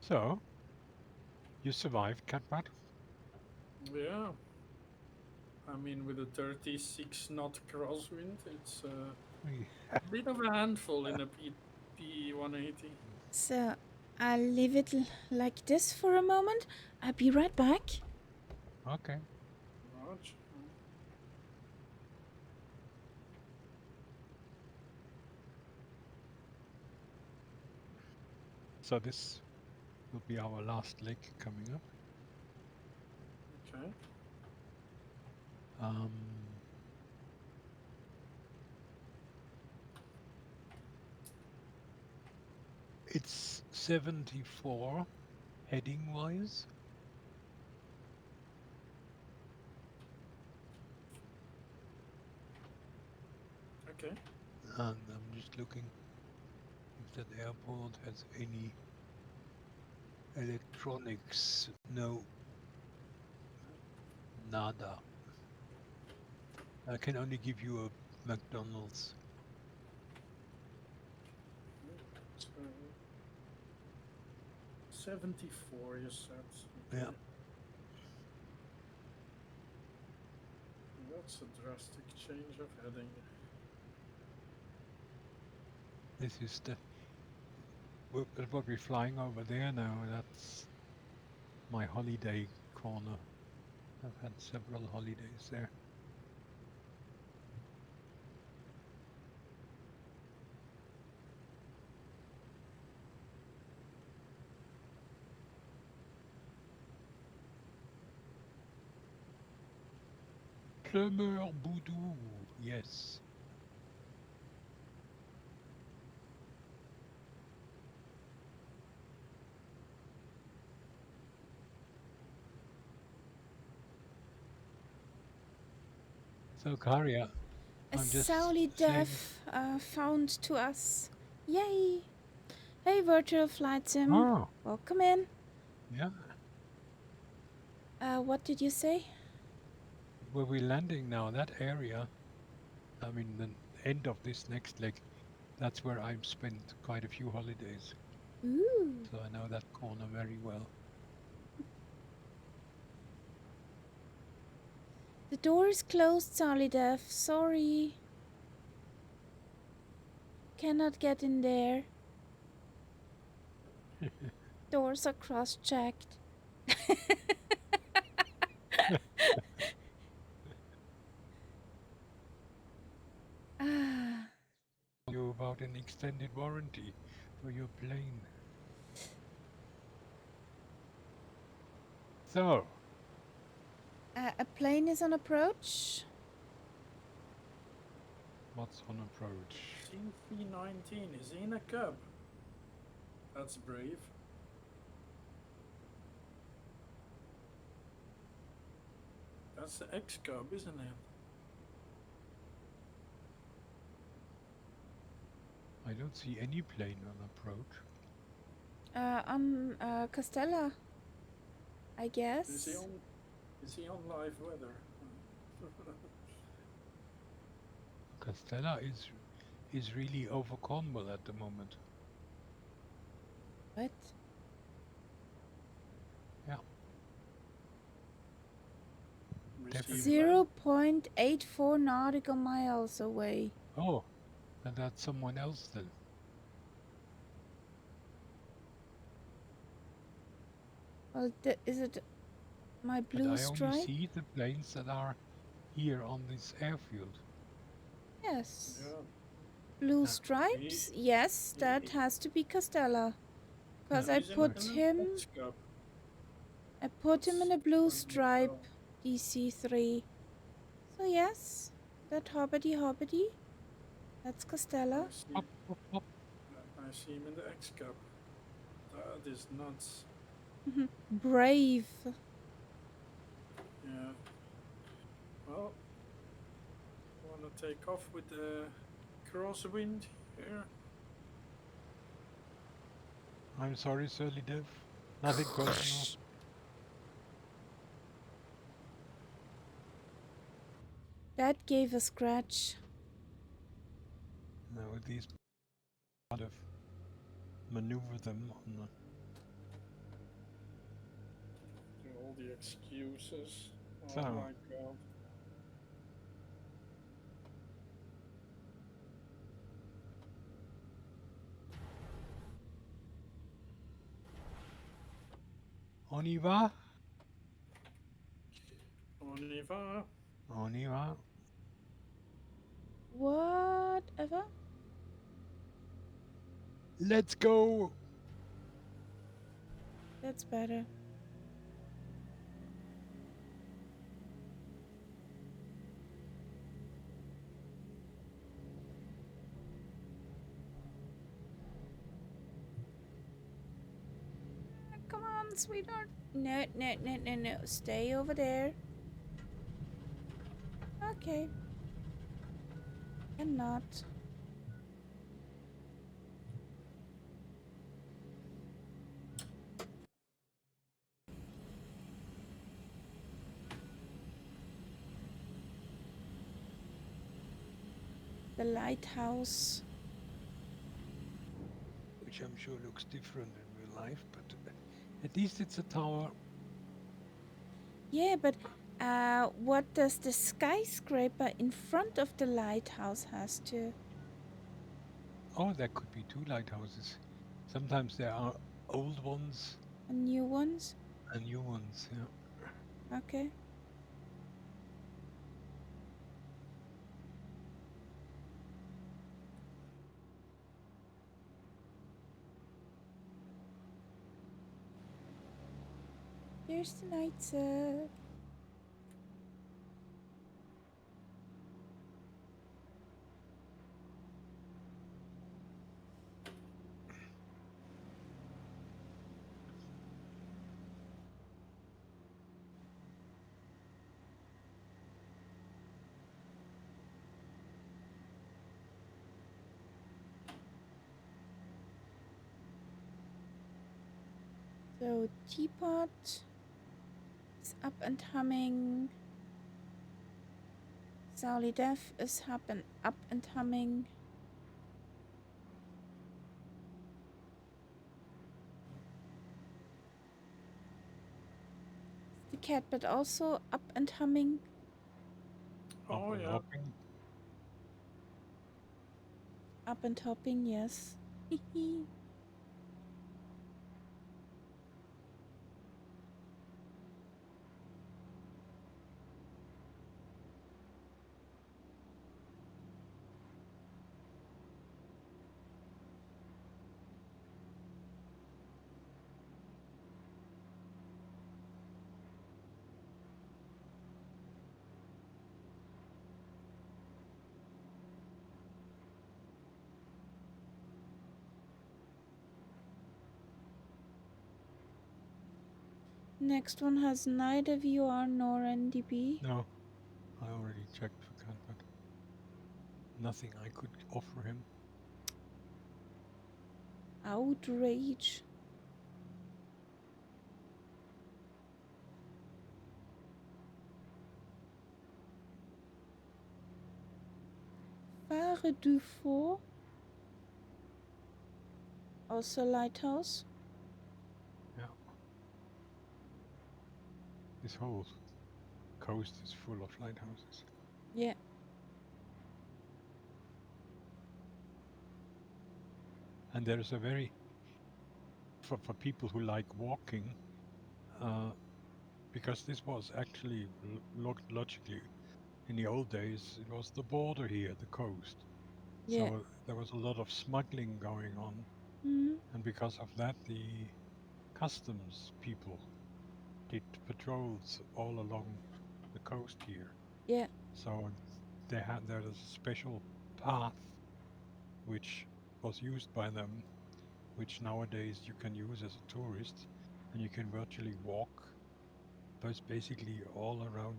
S2: So, you survived, Catbat?
S3: Yeah. I mean, with a 36 knot crosswind, it's a bit of a handful in a P180.
S1: So I'll leave it like this for a moment. I'll be right back.
S2: Okay.
S3: Roger.
S2: So this will be our last leg coming up.
S3: Okay.
S2: It's 74 heading wise.
S3: Okay.
S2: And I'm just looking if that airport has any electronics. No. Nada. I can only give you a McDonald's.
S3: 74, you said.
S2: Yeah.
S3: Okay. That's a drastic change of heading.
S2: This is the what we're flying over there now. That's my holiday corner. I've had several holidays there. Plumeur Boudou, yes. So Karia,
S1: A
S2: I'm just
S1: Sauli
S2: saying.
S1: Dev found to us. Yay! Hey, Virtual Flight Sim.
S2: Oh,
S1: Welcome in.
S2: yeah.
S1: What did you say?
S2: Where we're landing now, that area, I mean, the end of this next leg, that's where I've spent quite a few holidays.
S1: Ooh.
S2: So I know that corner very well.
S1: The door is closed, Sauli Dev. Sorry. Cannot get in there. Doors are cross-checked. Ah.
S2: You about an extended warranty for your plane. So,
S1: A plane is on approach.
S2: what's on approach?
S3: CC19, is he in a cub? That's brave. That's the X-Cub, isn't it?
S2: I don't see any plane on approach.
S1: On Castella, I guess.
S3: Is he on live weather?
S2: Castella is really over Cornwall at the moment.
S1: What?
S2: Yeah.
S3: Receive land.
S1: 0.84 nautical miles away.
S2: Oh, and that's someone else then.
S1: Well, is it my
S2: But
S1: blue
S2: I only
S1: stripe?
S2: see the planes that are here on this airfield.
S1: Yes.
S3: Yeah.
S1: Blue
S2: Yeah.
S1: stripes? Yes, that has to be Castella. Because I
S3: He's in
S1: put
S3: an
S1: him
S3: X-Cub.
S1: in a blue
S3: That's
S1: stripe
S3: unusual.
S1: DC3. So yes, that hobbity, that's Castella.
S2: Hop, hop, hop.
S3: I see him in the X-Cub. That is nuts.
S1: Brave.
S3: Yeah. Well, wanna take off with the crosswind here?
S2: I'm sorry, Surly Dev. Nothing personal.
S1: That gave a scratch.
S2: No, these kind of maneuver them on
S3: All the excuses. Oh
S2: So,
S3: my god.
S2: on y va?
S3: On y va.
S2: On y va.
S1: Whatever.
S2: Let's go!
S1: That's better. Come on, sweetheart. No. Stay over there. Okay. And not. The lighthouse.
S2: Which I'm sure looks different in real life, but At least it's a tower.
S1: Yeah, but what does the skyscraper in front of the lighthouse has to?
S2: Oh, there could be two lighthouses. Sometimes there are old ones
S1: New ones?
S2: and new ones. Yeah.
S1: Okay. There's the night sub. So teapot is up and humming. Sally Def is up and humming. The cat, but also up and humming.
S2: Up
S3: Oh
S2: and
S3: yeah.
S2: hopping.
S1: Up and hopping, yes. Next one has neither VR nor NDB.
S2: No, I already checked for Cat, but nothing I could offer him.
S1: Outrage. Phare du Fort. Also lighthouse.
S2: Yeah. This whole coast is full of lighthouses.
S1: Yeah.
S2: And there is a very, for people who like walking, because this was actually logically, in the old days, it was the border here, the coast.
S1: Yeah.
S2: So there was a lot of smuggling going on.
S1: Mm.
S2: And because of that, the customs people did patrols all along the coast here.
S1: Yeah.
S2: So there is a special path which was used by them, which nowadays you can use as a tourist, and you can virtually walk basically all around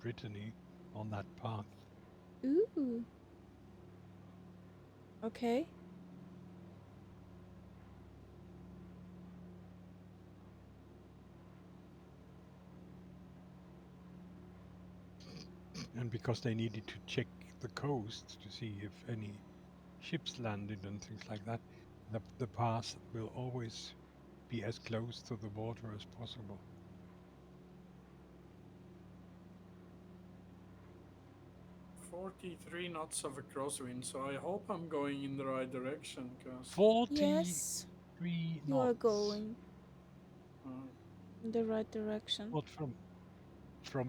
S2: Brittany on that path.
S1: Ooh. Okay.
S2: And because they needed to check the coast to see if any ships landed and things like that, the path will always be as close to the water as possible.
S3: 43 knots of a crosswind, so I hope I'm going in the right direction, because
S2: 43
S1: Yes.
S2: knots.
S1: You are going
S3: uh,
S1: in the right direction.
S2: What, from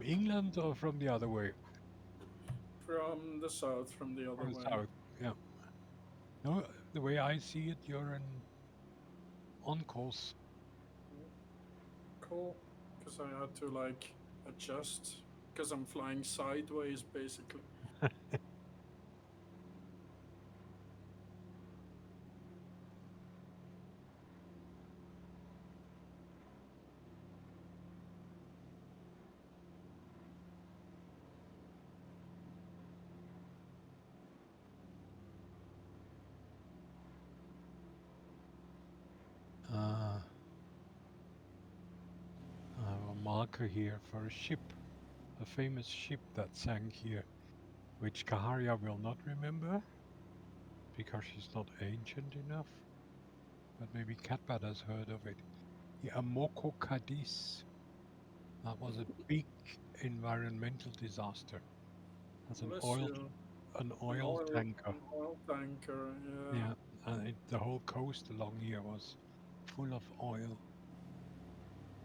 S2: England or from the other way?
S3: from the south, from the other
S2: From the
S3: way.
S2: south. Yeah. No, the way I see it, you're on course.
S3: Cool, because I had to like adjust, because I'm flying sideways basically.
S2: I have a marker here for a ship, a famous ship that sank here, which Kaharia will not remember because she's not ancient enough. But maybe Catbad has heard of it. the Amoco Cadiz. That was a big environmental disaster. That's an
S3: Bless
S2: oil
S3: you.
S2: tanker.
S3: An oil tanker. Yeah.
S2: Yeah, and the whole coast along here was full of oil.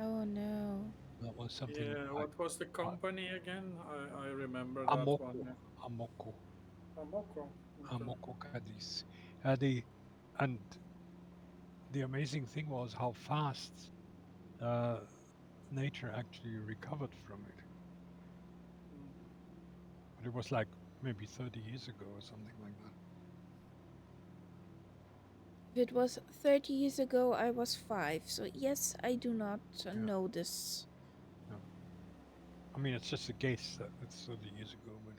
S1: Oh no.
S2: That was something
S3: Yeah. What was the company again? I remember that one.
S2: Amoco,
S3: Yeah.
S2: Amoco,
S3: Amoco. Okay.
S2: Amoco Cadiz. And the amazing thing was how fast uh, nature actually recovered from it.
S3: Mm.
S2: But it was like maybe 30 years ago or something like that.
S1: If it was 30 years ago, I was 5. So, yes, I do not
S2: Yeah.
S1: know this.
S2: No. I mean, it's just a guess that it's 30 years ago, but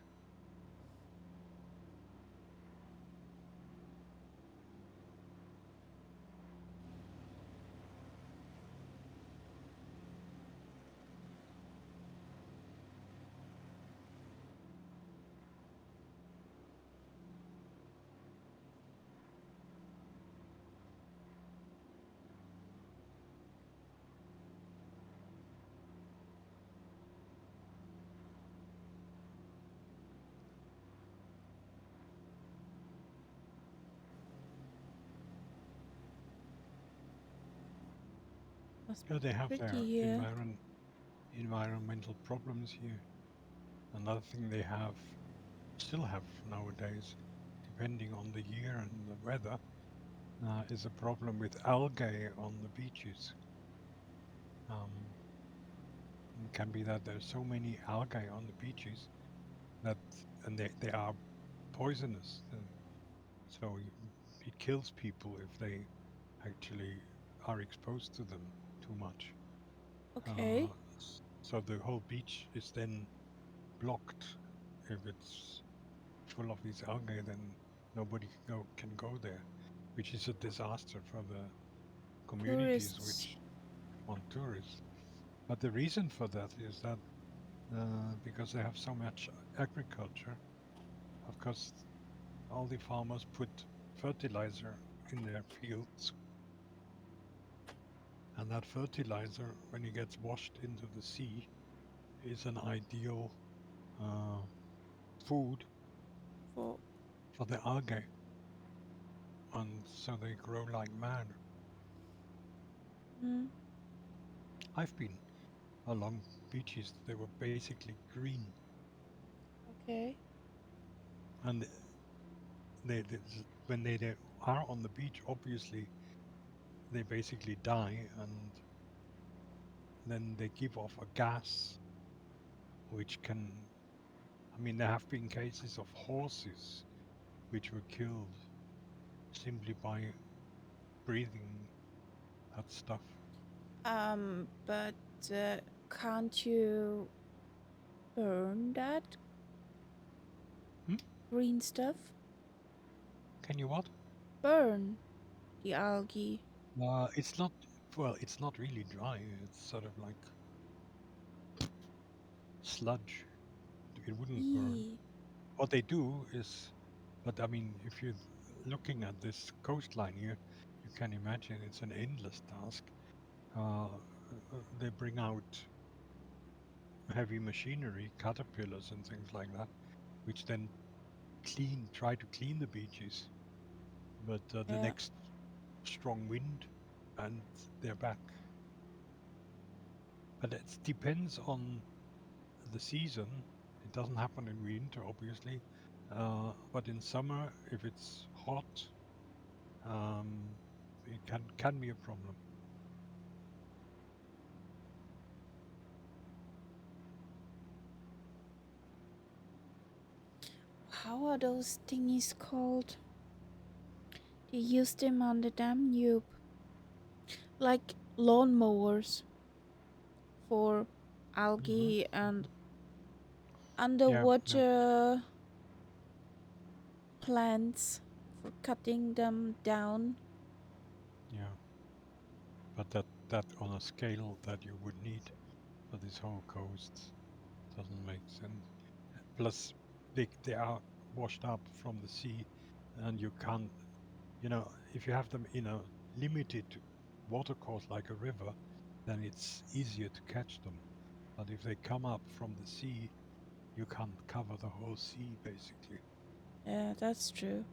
S1: Must
S2: yeah,
S1: be
S2: they have
S1: pretty
S2: their
S1: here.
S2: environmental problems here. Another thing they still have nowadays, depending on the year and the weather, is a problem with algae on the beaches. It can be that there's so many algae on the beaches that, and they are poisonous. So it kills people if they actually are exposed to them too much.
S1: Okay.
S2: So the whole beach is then blocked. If it's full of these algae, then nobody can go there, which is a disaster for the communities
S1: Tourists.
S2: which want tourists. But the reason for that is that because they have so much agriculture, of course, all the farmers put fertilizer in their fields, and that fertilizer, when it gets washed into the sea, is an ideal uh, food
S1: For
S2: for the algae, and so they grow like mad.
S1: mm,
S2: I've been along beaches; they were basically green,
S1: okay.
S2: and they when they are on the beach, obviously they basically die, and then they give off a gas which can. I mean, there have been cases of horses which were killed simply by breathing that stuff.
S1: But can't you burn that
S2: Hmm?
S1: green stuff?
S2: Can you what?
S1: Burn the algae.
S2: It's not. Well, it's not really dry. It's sort of like sludge. It wouldn't burn.
S1: Eee.
S2: What they do is, but I mean, if you're looking at this coastline here, you can imagine it's an endless task. They bring out heavy machinery, caterpillars and things like that, which then try to clean the beaches. But the
S1: Yeah.
S2: next strong wind, and they're back. But it depends on the season. It doesn't happen in winter, obviously, but in summer, if it's hot, um, it can be a problem.
S1: How are those thingies called? They use them on the Danube. Like lawnmowers for algae and
S2: Yeah, yeah,
S1: underwater plants for cutting them down.
S2: yeah. But that on a scale that you would need for this whole coast doesn't make sense. Plus, they are washed up from the sea, and you can't, if you have them in a limited water course like a river, then it's easier to catch them. But if they come up from the sea, you can't cover the whole sea basically.
S1: Yeah, that's true.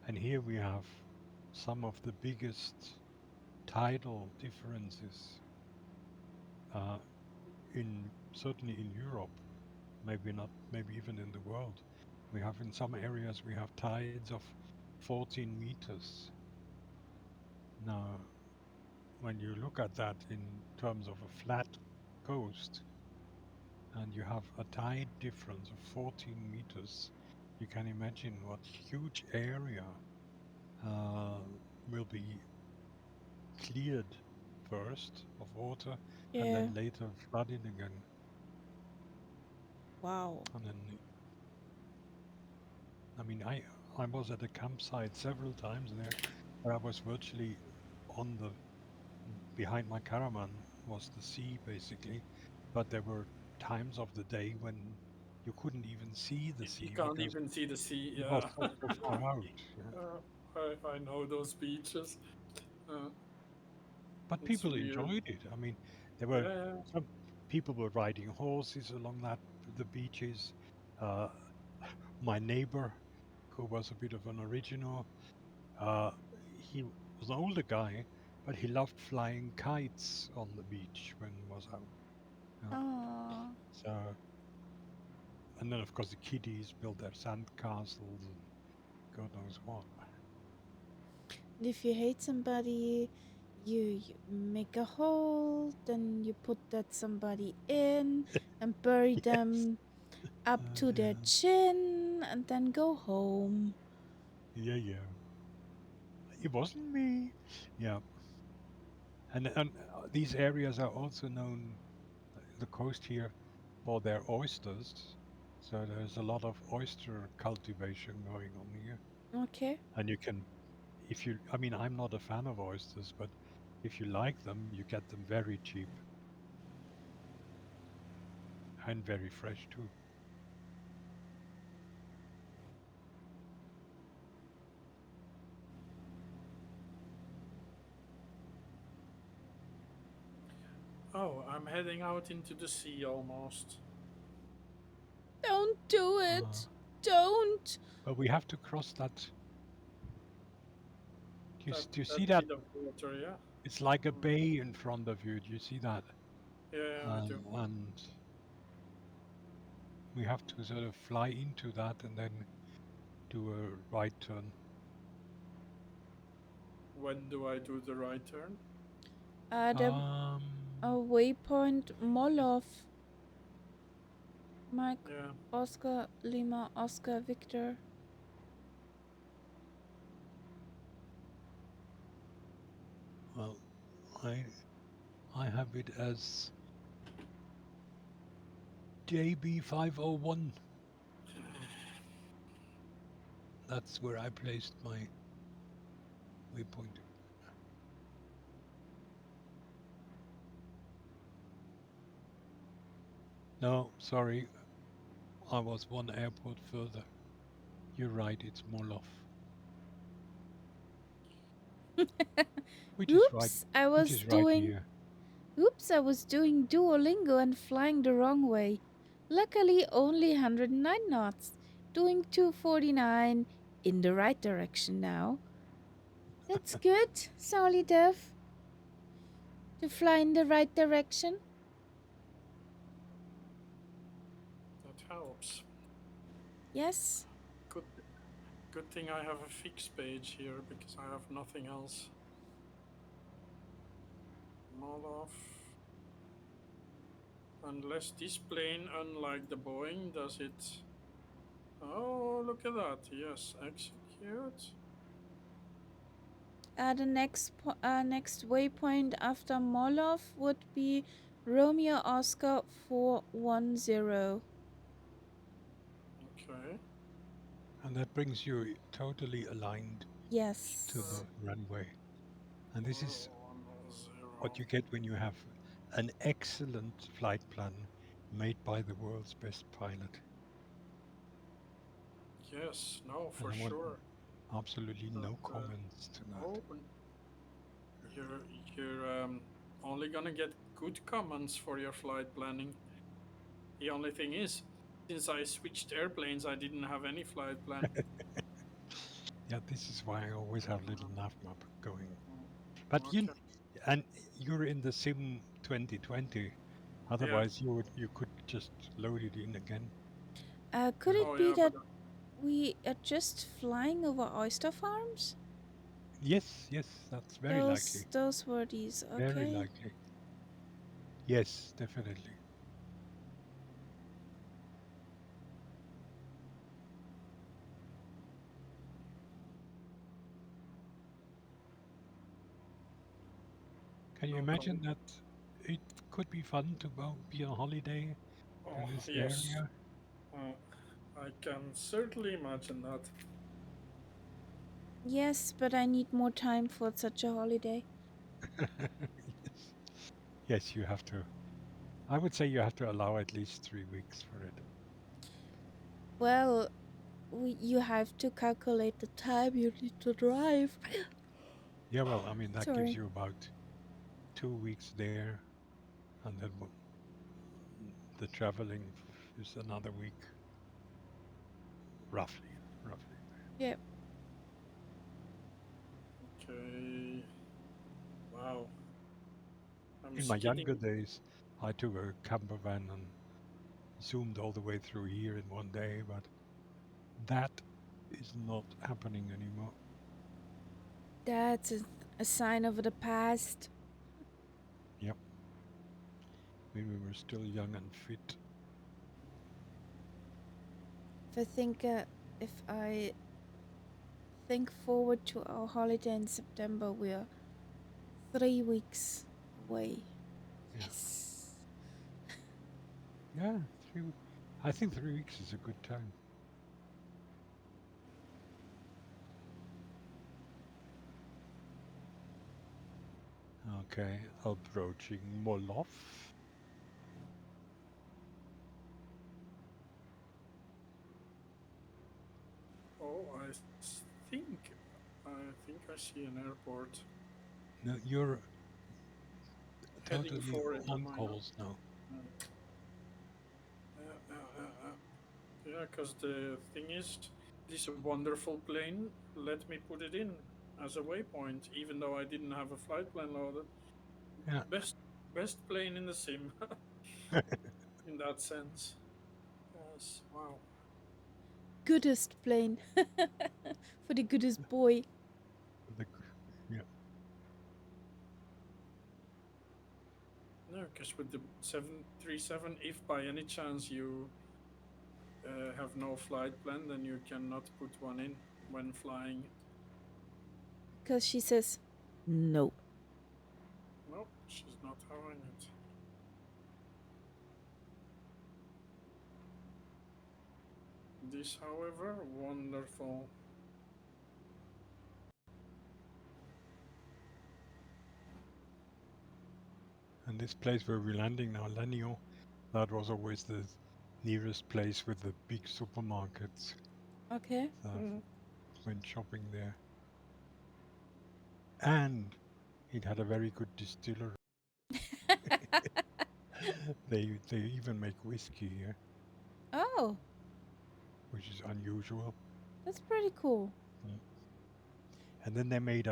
S2: And here we have some of the biggest tidal differences uh, in certainly in Europe, maybe not, maybe even in the world. We have in some areas we have tides of 14 meters. Now, when you look at that in terms of a flat coast, and you have a tide difference of 14 meters, you can imagine what huge area uh, will be cleared first of water and
S1: Yeah.
S2: then later flooded again.
S1: Wow.
S2: And then, I mean, I was at a campsite several times there where I was virtually on the behind my caravan was the sea basically, but there were times of the day when you couldn't even see the
S3: You
S2: sea
S3: can't
S2: because
S3: even see the sea.
S2: it was
S3: Yeah.
S2: so far out. Yeah.
S3: I know those beaches. Uh,
S2: But
S3: it's
S2: people
S3: weird.
S2: enjoyed it. I mean, there were
S3: Yeah.
S2: some people were riding horses along the beaches. Uh, my neighbor, who was a bit of an original, uh, he was an older guy, but he loved flying kites on the beach when he was out. Yeah.
S1: Aww.
S2: So, and then of course the kiddies built their sand castles and God knows what.
S1: And if you hate somebody, you make a hole, then you put that somebody in and bury
S2: Yes.
S1: them up to their
S2: Yeah.
S1: chin and then go home.
S2: Yeah, yeah. It wasn't me. Yeah. And these areas are also known, the coast here, for their oysters. So there's a lot of oyster cultivation going on here.
S1: Okay.
S2: And you can, if you, I mean, I'm not a fan of oysters, but if you like them, you get them very cheap and very fresh too.
S3: Oh, I'm heading out into the sea almost.
S1: Don't do
S2: Uh,
S1: it. Don't.
S2: but we have to cross that. Do you
S3: That
S2: see that?
S3: bit of water, yeah.
S2: It's like a
S3: Mm.
S2: bay in front of you. Do you see that?
S3: Yeah, I do.
S2: And we have to sort of fly into that and then do a right turn.
S3: When do I do the right turn?
S1: The
S2: Um,
S1: waypoint Molov. Mike,
S3: Yeah.
S1: Oscar, Lima, Oscar, Victor.
S2: well, I I have it as JB501. That's where I placed my waypoint. No, sorry, I was one airport further. You're right, it's Molov, which is right,
S1: Oops, I
S2: which
S1: was
S2: is right
S1: doing
S2: here.
S1: Oops, I was doing Duolingo and flying the wrong way. Luckily, only 109 knots. Doing 249 in the right direction now. That's good, Solly Dev. To fly in the right direction.
S3: That helps.
S1: Yes.
S3: Good good thing I have a fixed page here because I have nothing else. Molov. Unless this plane, unlike the Boeing, does it. Oh, look at that. Yes, execute.
S1: The next waypoint after Molov would be Romeo Oscar 410.
S3: Okay.
S2: And that brings you totally aligned to
S1: Yes.
S2: the runway. And this is what
S3: 410.
S2: you get when you have an excellent flight plan made by the world's best pilot.
S3: Yes, no,
S2: And
S3: for sure.
S2: Absolutely
S3: But,
S2: no comments to that.
S3: oh, you're only gonna get good comments for your flight planning. The only thing is, since I switched airplanes, I didn't have any flight plan.
S2: Yeah, this is why I always have little
S3: Uh,
S2: nav map going. But
S3: okay.
S2: and you're in the Sim 2020.
S3: Yeah.
S2: Otherwise, you could just load it in again.
S1: Could
S2: Yeah.
S1: it
S3: Oh
S1: be
S3: yeah, but
S1: that we are just flying over oyster farms?
S2: Yes, yes, that's very likely.
S1: Those were these.
S2: Very
S1: Okay.
S2: likely. Yes, definitely. Can you
S3: no
S2: imagine
S3: comment.
S2: that it could be fun to be on holiday to
S3: Oh
S2: this
S3: yes,
S2: area?
S3: uh, I can certainly imagine that.
S1: Yes, but I need more time for such a holiday.
S2: Yes. Yes, you have to. I would say you have to allow at least 3 weeks for it.
S1: Well, you have to calculate the time you need to drive.
S2: Yeah, well, I mean, that gives
S1: Sorry.
S2: you about 2 weeks there, and then the traveling is another week, roughly. Roughly.
S1: Yeah.
S3: Okay. Wow. I'm
S2: In my younger
S3: skidding.
S2: days, I took a camper van and zoomed all the way through here in one day, but that is not happening anymore.
S1: That's a sign of the past.
S2: Yep, when we were still young and fit.
S1: If I think, if I think forward to our holiday in September, we're 3 weeks away.
S2: Yeah,
S1: Yes.
S2: yeah, I think 3 weeks is a good time. Okay, approaching Molov.
S3: Oh, think. I think I see an airport.
S2: No, you're
S3: Heading
S2: totally
S3: for it, am
S2: on
S3: I not?
S2: calls now.
S3: Uh, yeah, because the thing is, this wonderful plane let me put it in as a waypoint, even though I didn't have a flight plan loaded.
S2: Yeah,
S3: Best best plane in the sim, in that sense. Yes. Wow.
S1: Goodest plane. For the goodest boy.
S2: the, yeah,
S3: No, because with the 737, if by any chance you have no flight plan, then you cannot put one in when flying.
S1: Because she says, no.
S3: No, she's not having it. This, however, wonderful.
S2: and this place where we're landing now, Lanio, that was always the nearest place with the big supermarkets.
S1: Okay.
S2: So I
S3: Mm.
S2: went shopping there. And it had a very good distillery. They even make whiskey here,
S1: Oh,
S2: which is unusual.
S1: that's pretty cool.
S2: Mm. And then they made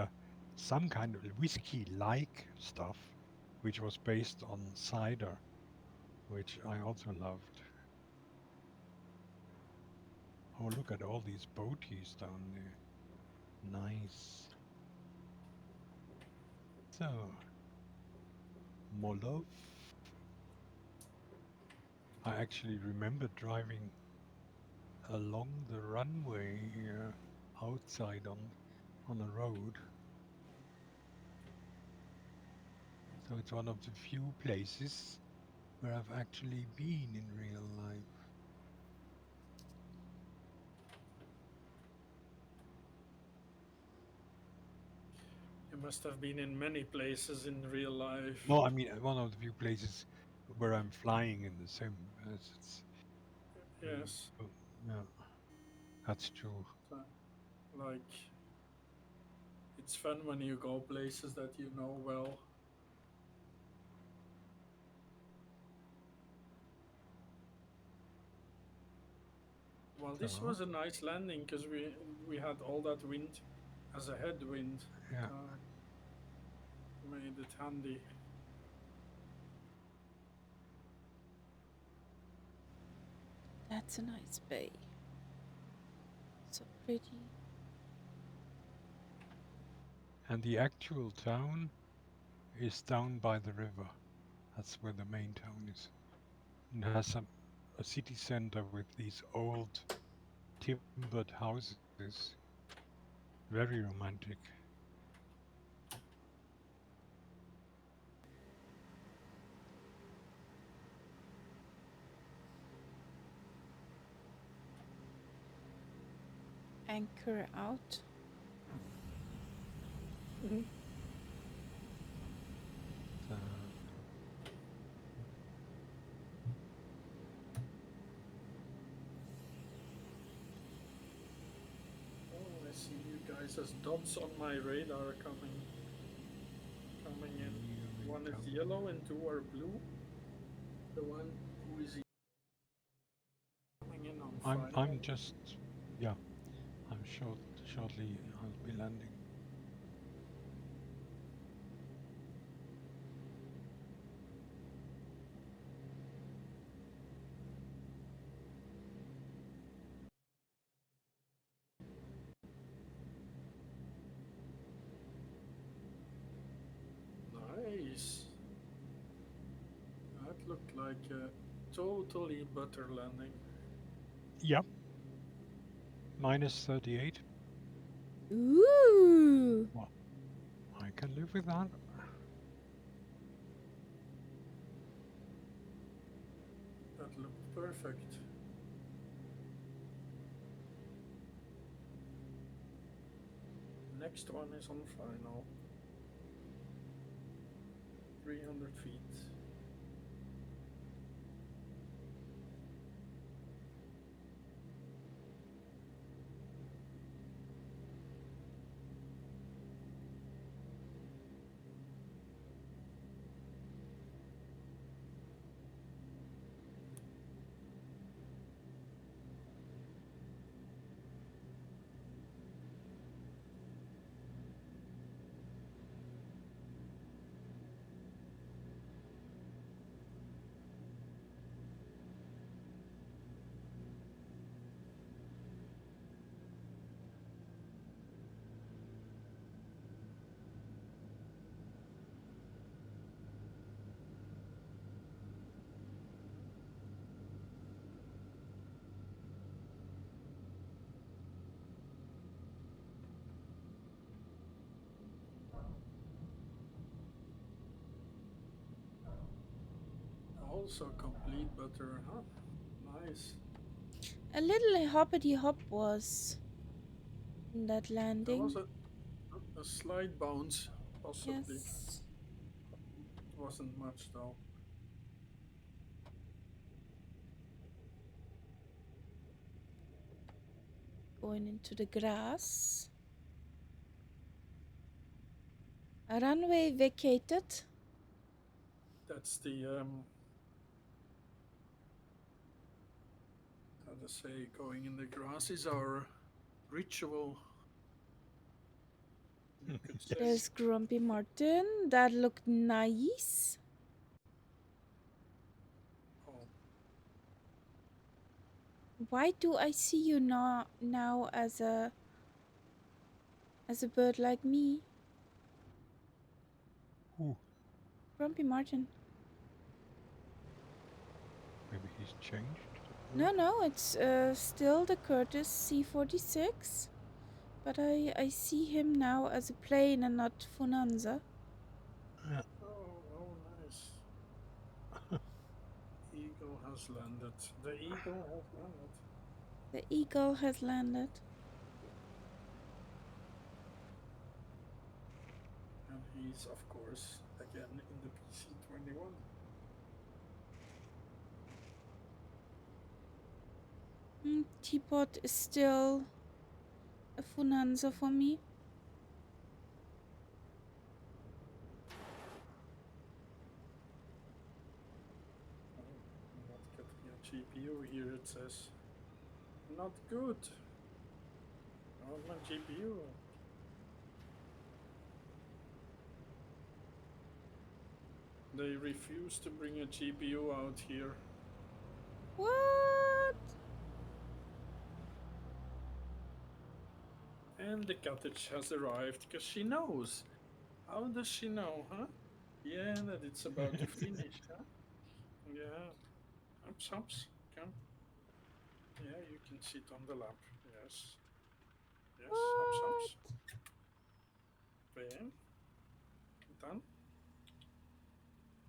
S2: some kind of whiskey-like stuff, which was based on cider, which I also loved. Oh, look at all these boaties down there. Nice. So, Molov. I actually remember driving along the runway here outside on a road. So it's one of the few places where I've actually been in real life.
S3: You must have been in many places in real life.
S2: No, I mean one of the few places where I'm flying in the sim. It's,
S3: Yes.
S2: yeah, that's true.
S3: So, Like, it's fun when you go places that you know well. Well, this
S2: So,
S3: was a nice landing because we had all that wind as a headwind.
S2: yeah.
S3: Made it handy.
S1: That's a nice bay. So pretty.
S2: And the actual town is down by the river. That's where the main town is. And it has a city center with these old timbered houses. Very romantic.
S1: Anchor out.
S2: Uh,
S3: Oh, I see you guys as dots on my radar coming in.
S2: here we
S3: One is
S2: go.
S3: yellow and two are blue. The one who is coming in on
S2: I'm
S3: final.
S2: just, yeah, I'm shortly I'll be landing.
S3: Nice. That looked like a totally butter landing.
S2: Yep. Minus 38.
S1: Ooh.
S2: Well, I can live with that.
S3: That looked perfect. Next one is on final. 300 feet. Also complete butter, huh? Nice.
S1: A little hoppity hop was in that
S3: There
S1: landing.
S3: was a slight bounce, possibly.
S1: Yes.
S3: It wasn't much though.
S1: Going into the grass. A runway vacated.
S3: That's the how to say, going in the grass is our ritual. You could say.
S1: There's Grumpy Martin. That looked nice.
S3: Oh,
S1: Why do I see you now as a bird like me?
S2: Ooh,
S1: Grumpy Martin.
S2: maybe he's changed.
S1: No, it's still the Curtis C-46. But I see him now as a plane and not Funanza.
S2: Yeah.
S3: oh, nice. Eagle has landed. The eagle has landed.
S1: The eagle has landed.
S3: And he's, of course, again in the PC-21.
S1: Teapot is still a Funanza for me?
S3: Oh, not getting a GPU here, it says. Not good. I want my GPU. They refuse to bring a GPU out here.
S1: What?
S3: And the cottage has arrived because she knows. How does she know, huh? Yeah, that it's about to finish, huh? Yeah. Hops, hops. Come. Yeah, you can sit on the lap. Yes. Yes, hops, hops.
S1: What?
S3: Bam. Done.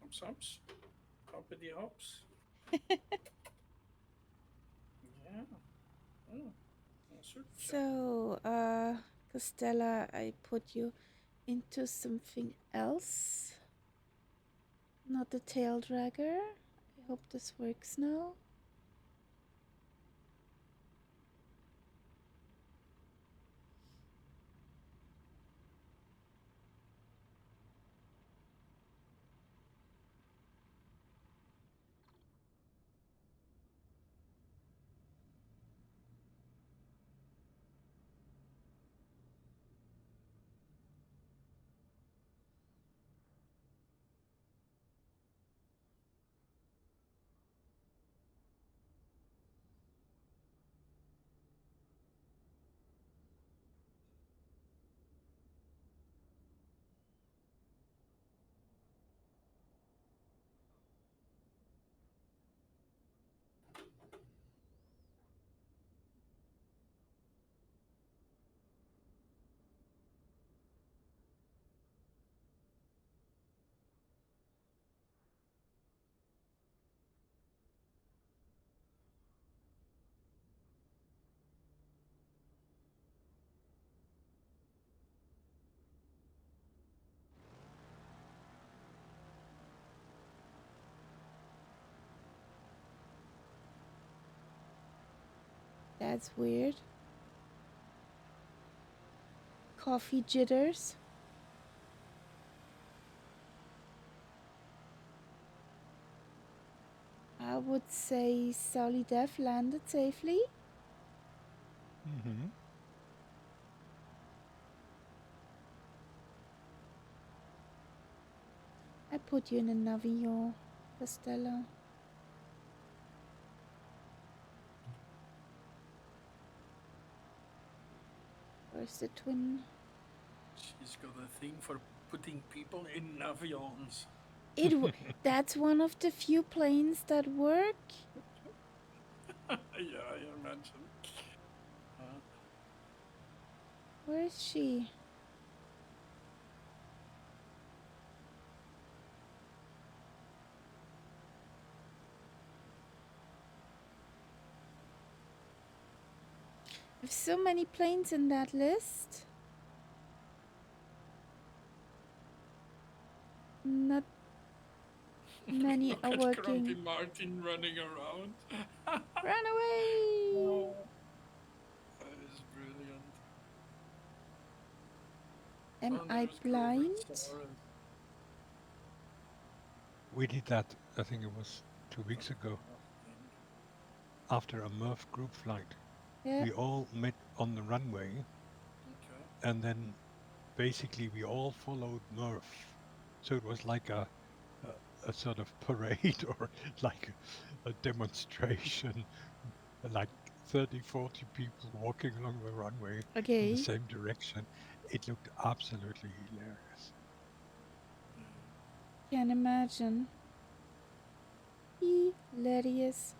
S3: Hops, hops. Hoppity hops. Yeah. Oh,
S1: So, Costella, I put you into something else. Not the tail dragger. I hope this works now. That's weird. Coffee jitters. I would say Solidev landed safely.
S2: Mm-hmm.
S1: I put you in a Navio, Costella. Where's the twin?
S3: She's got a thing for putting people in avions.
S1: That's one of the few planes that work.
S3: Yeah, I imagine.
S1: Where is she? There's so many planes in that list. Not many
S3: Look
S1: are
S3: at Grumpy
S1: working.
S3: Martin running around.
S1: Run away!
S3: That is brilliant.
S1: Am
S3: Oh,
S1: I
S3: there's Grover and
S1: blind?
S3: Soren.
S2: We did that, I think it was 2 weeks ago, after a Murph group flight.
S1: Yeah.
S2: We all met on the runway,
S3: Okay.
S2: and then basically we all followed Murph. So it was like a sort of parade or like a demonstration, like 30, 40 people walking along the runway in the
S1: Okay.
S2: same direction. It looked absolutely hilarious.
S1: Can imagine. Hilarious.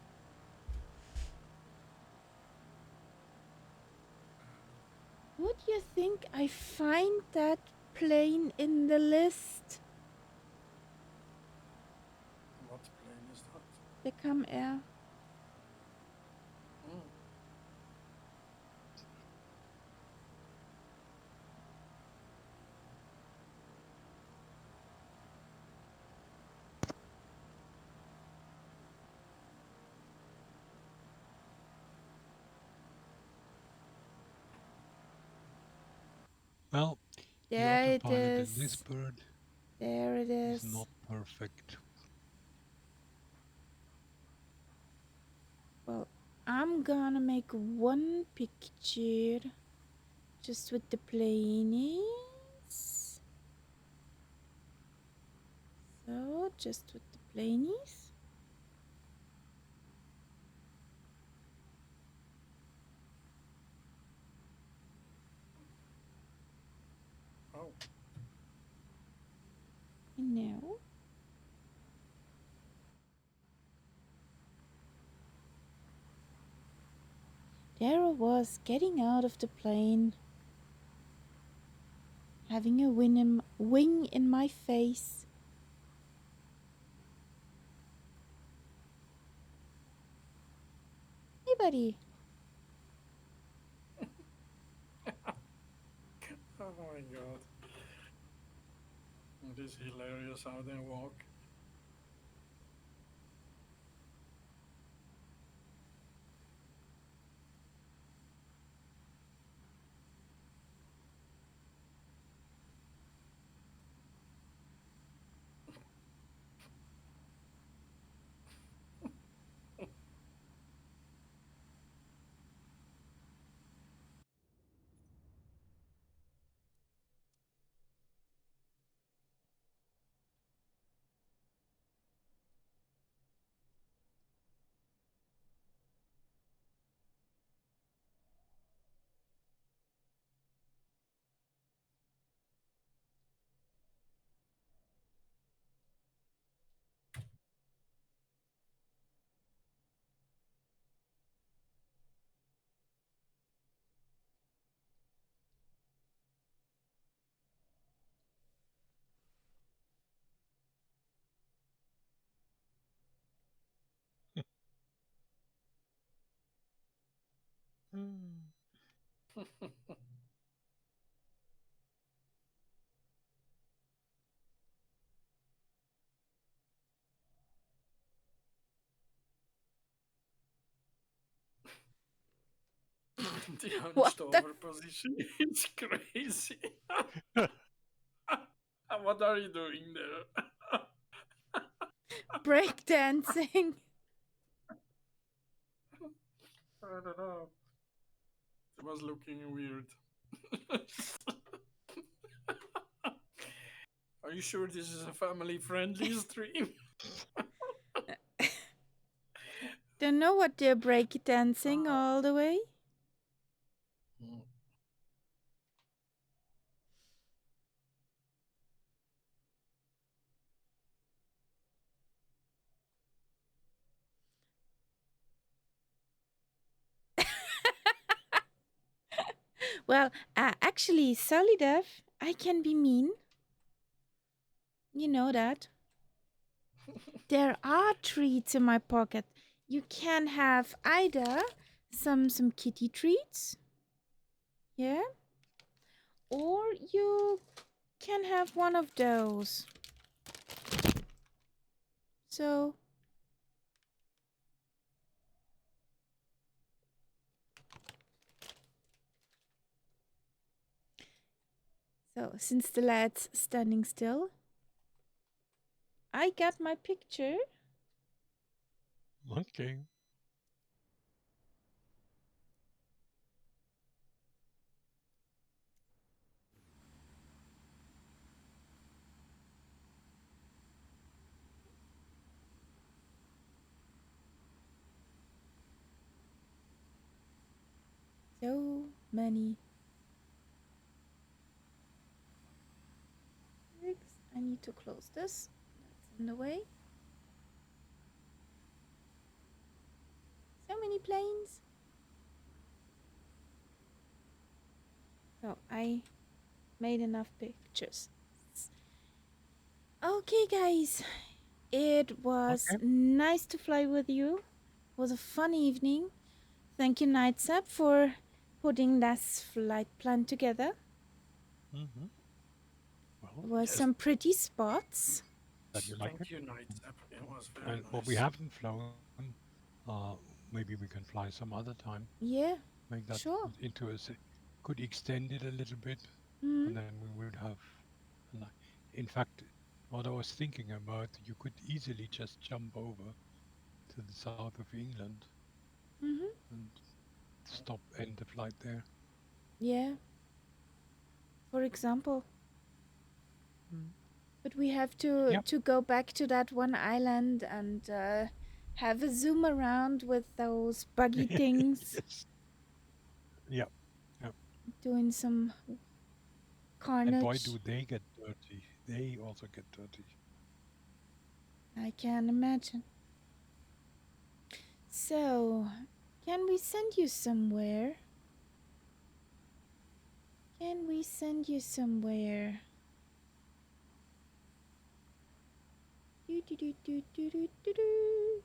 S1: Would you think I find that plane in the list?
S3: What plane is that?
S1: The Come Air.
S3: Mm.
S2: Well, the
S1: There it
S2: autopilot in this
S1: is.
S2: bird
S1: There it
S2: is
S1: is.
S2: not perfect.
S1: Well, I'm gonna make one picture just with the planes. So, just with the planes.
S3: Oh,
S1: No. There I was getting out of the plane, having a wing in my face. Hey, buddy.
S3: oh my god. It is hilarious how they walk. The
S1: What
S3: hunched
S1: the
S3: over position is crazy. What are you doing there?
S1: breakdancing?
S3: I don't know. It was looking weird. Are you sure this is a family friendly stream?
S1: Don't know what they're breakdancing all the way. Well, actually, Solidev, I can be mean. You know that. There are treats in my pocket. You can have either some kitty treats, yeah, or you can have one of those. So since the lad's standing still, I got my picture.
S2: Okay.
S1: So many pigs. I need to close this. That's in the way. So many planes. So I made enough pictures. Okay, guys. It was
S2: Okay.
S1: nice to fly with you. It was a fun evening. Thank you, Nightsap, for putting this flight plan together.
S2: Mm-hmm. Well,
S1: There were
S3: Yes.
S1: some pretty spots.
S2: that you like
S3: Thank
S2: it.
S3: you, Nightsap. It was very
S2: And
S3: nice.
S2: what we haven't flown, maybe we can fly some other time.
S1: Yeah,
S2: Make that
S1: sure.
S2: into could extend it a little bit.
S1: Mm-hmm.
S2: and then we would have. In fact, what I was thinking about, you could easily just jump over to the south of England
S1: Mm-hmm.
S2: and stop end the flight there.
S1: Yeah, for example. But we have to
S2: Yep.
S1: go back to that one island and have a zoom around with those buggy things,
S2: Yes. Yep. Yep.
S1: doing some
S2: And why
S1: carnage.
S2: do they get dirty? They also get dirty.
S1: I can imagine. So, can we send you somewhere? Can we send you somewhere? Do, do, do, do, do, do, do, do.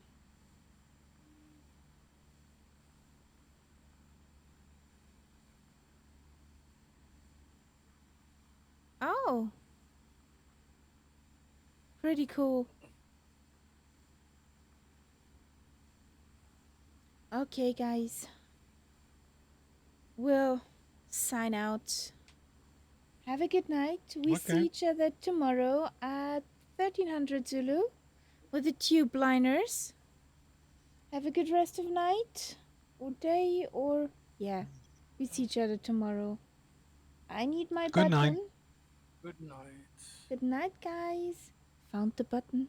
S1: Oh, pretty cool. Okay, guys. We'll sign out. Have a good night. We see
S2: Okay.
S1: each other tomorrow at 1300 Zulu with the tube liners. Have a good rest of night or day or yeah. We see each other tomorrow. I need my
S2: Good night.
S1: button.
S3: Good night.
S1: Good night, guys. Found the button.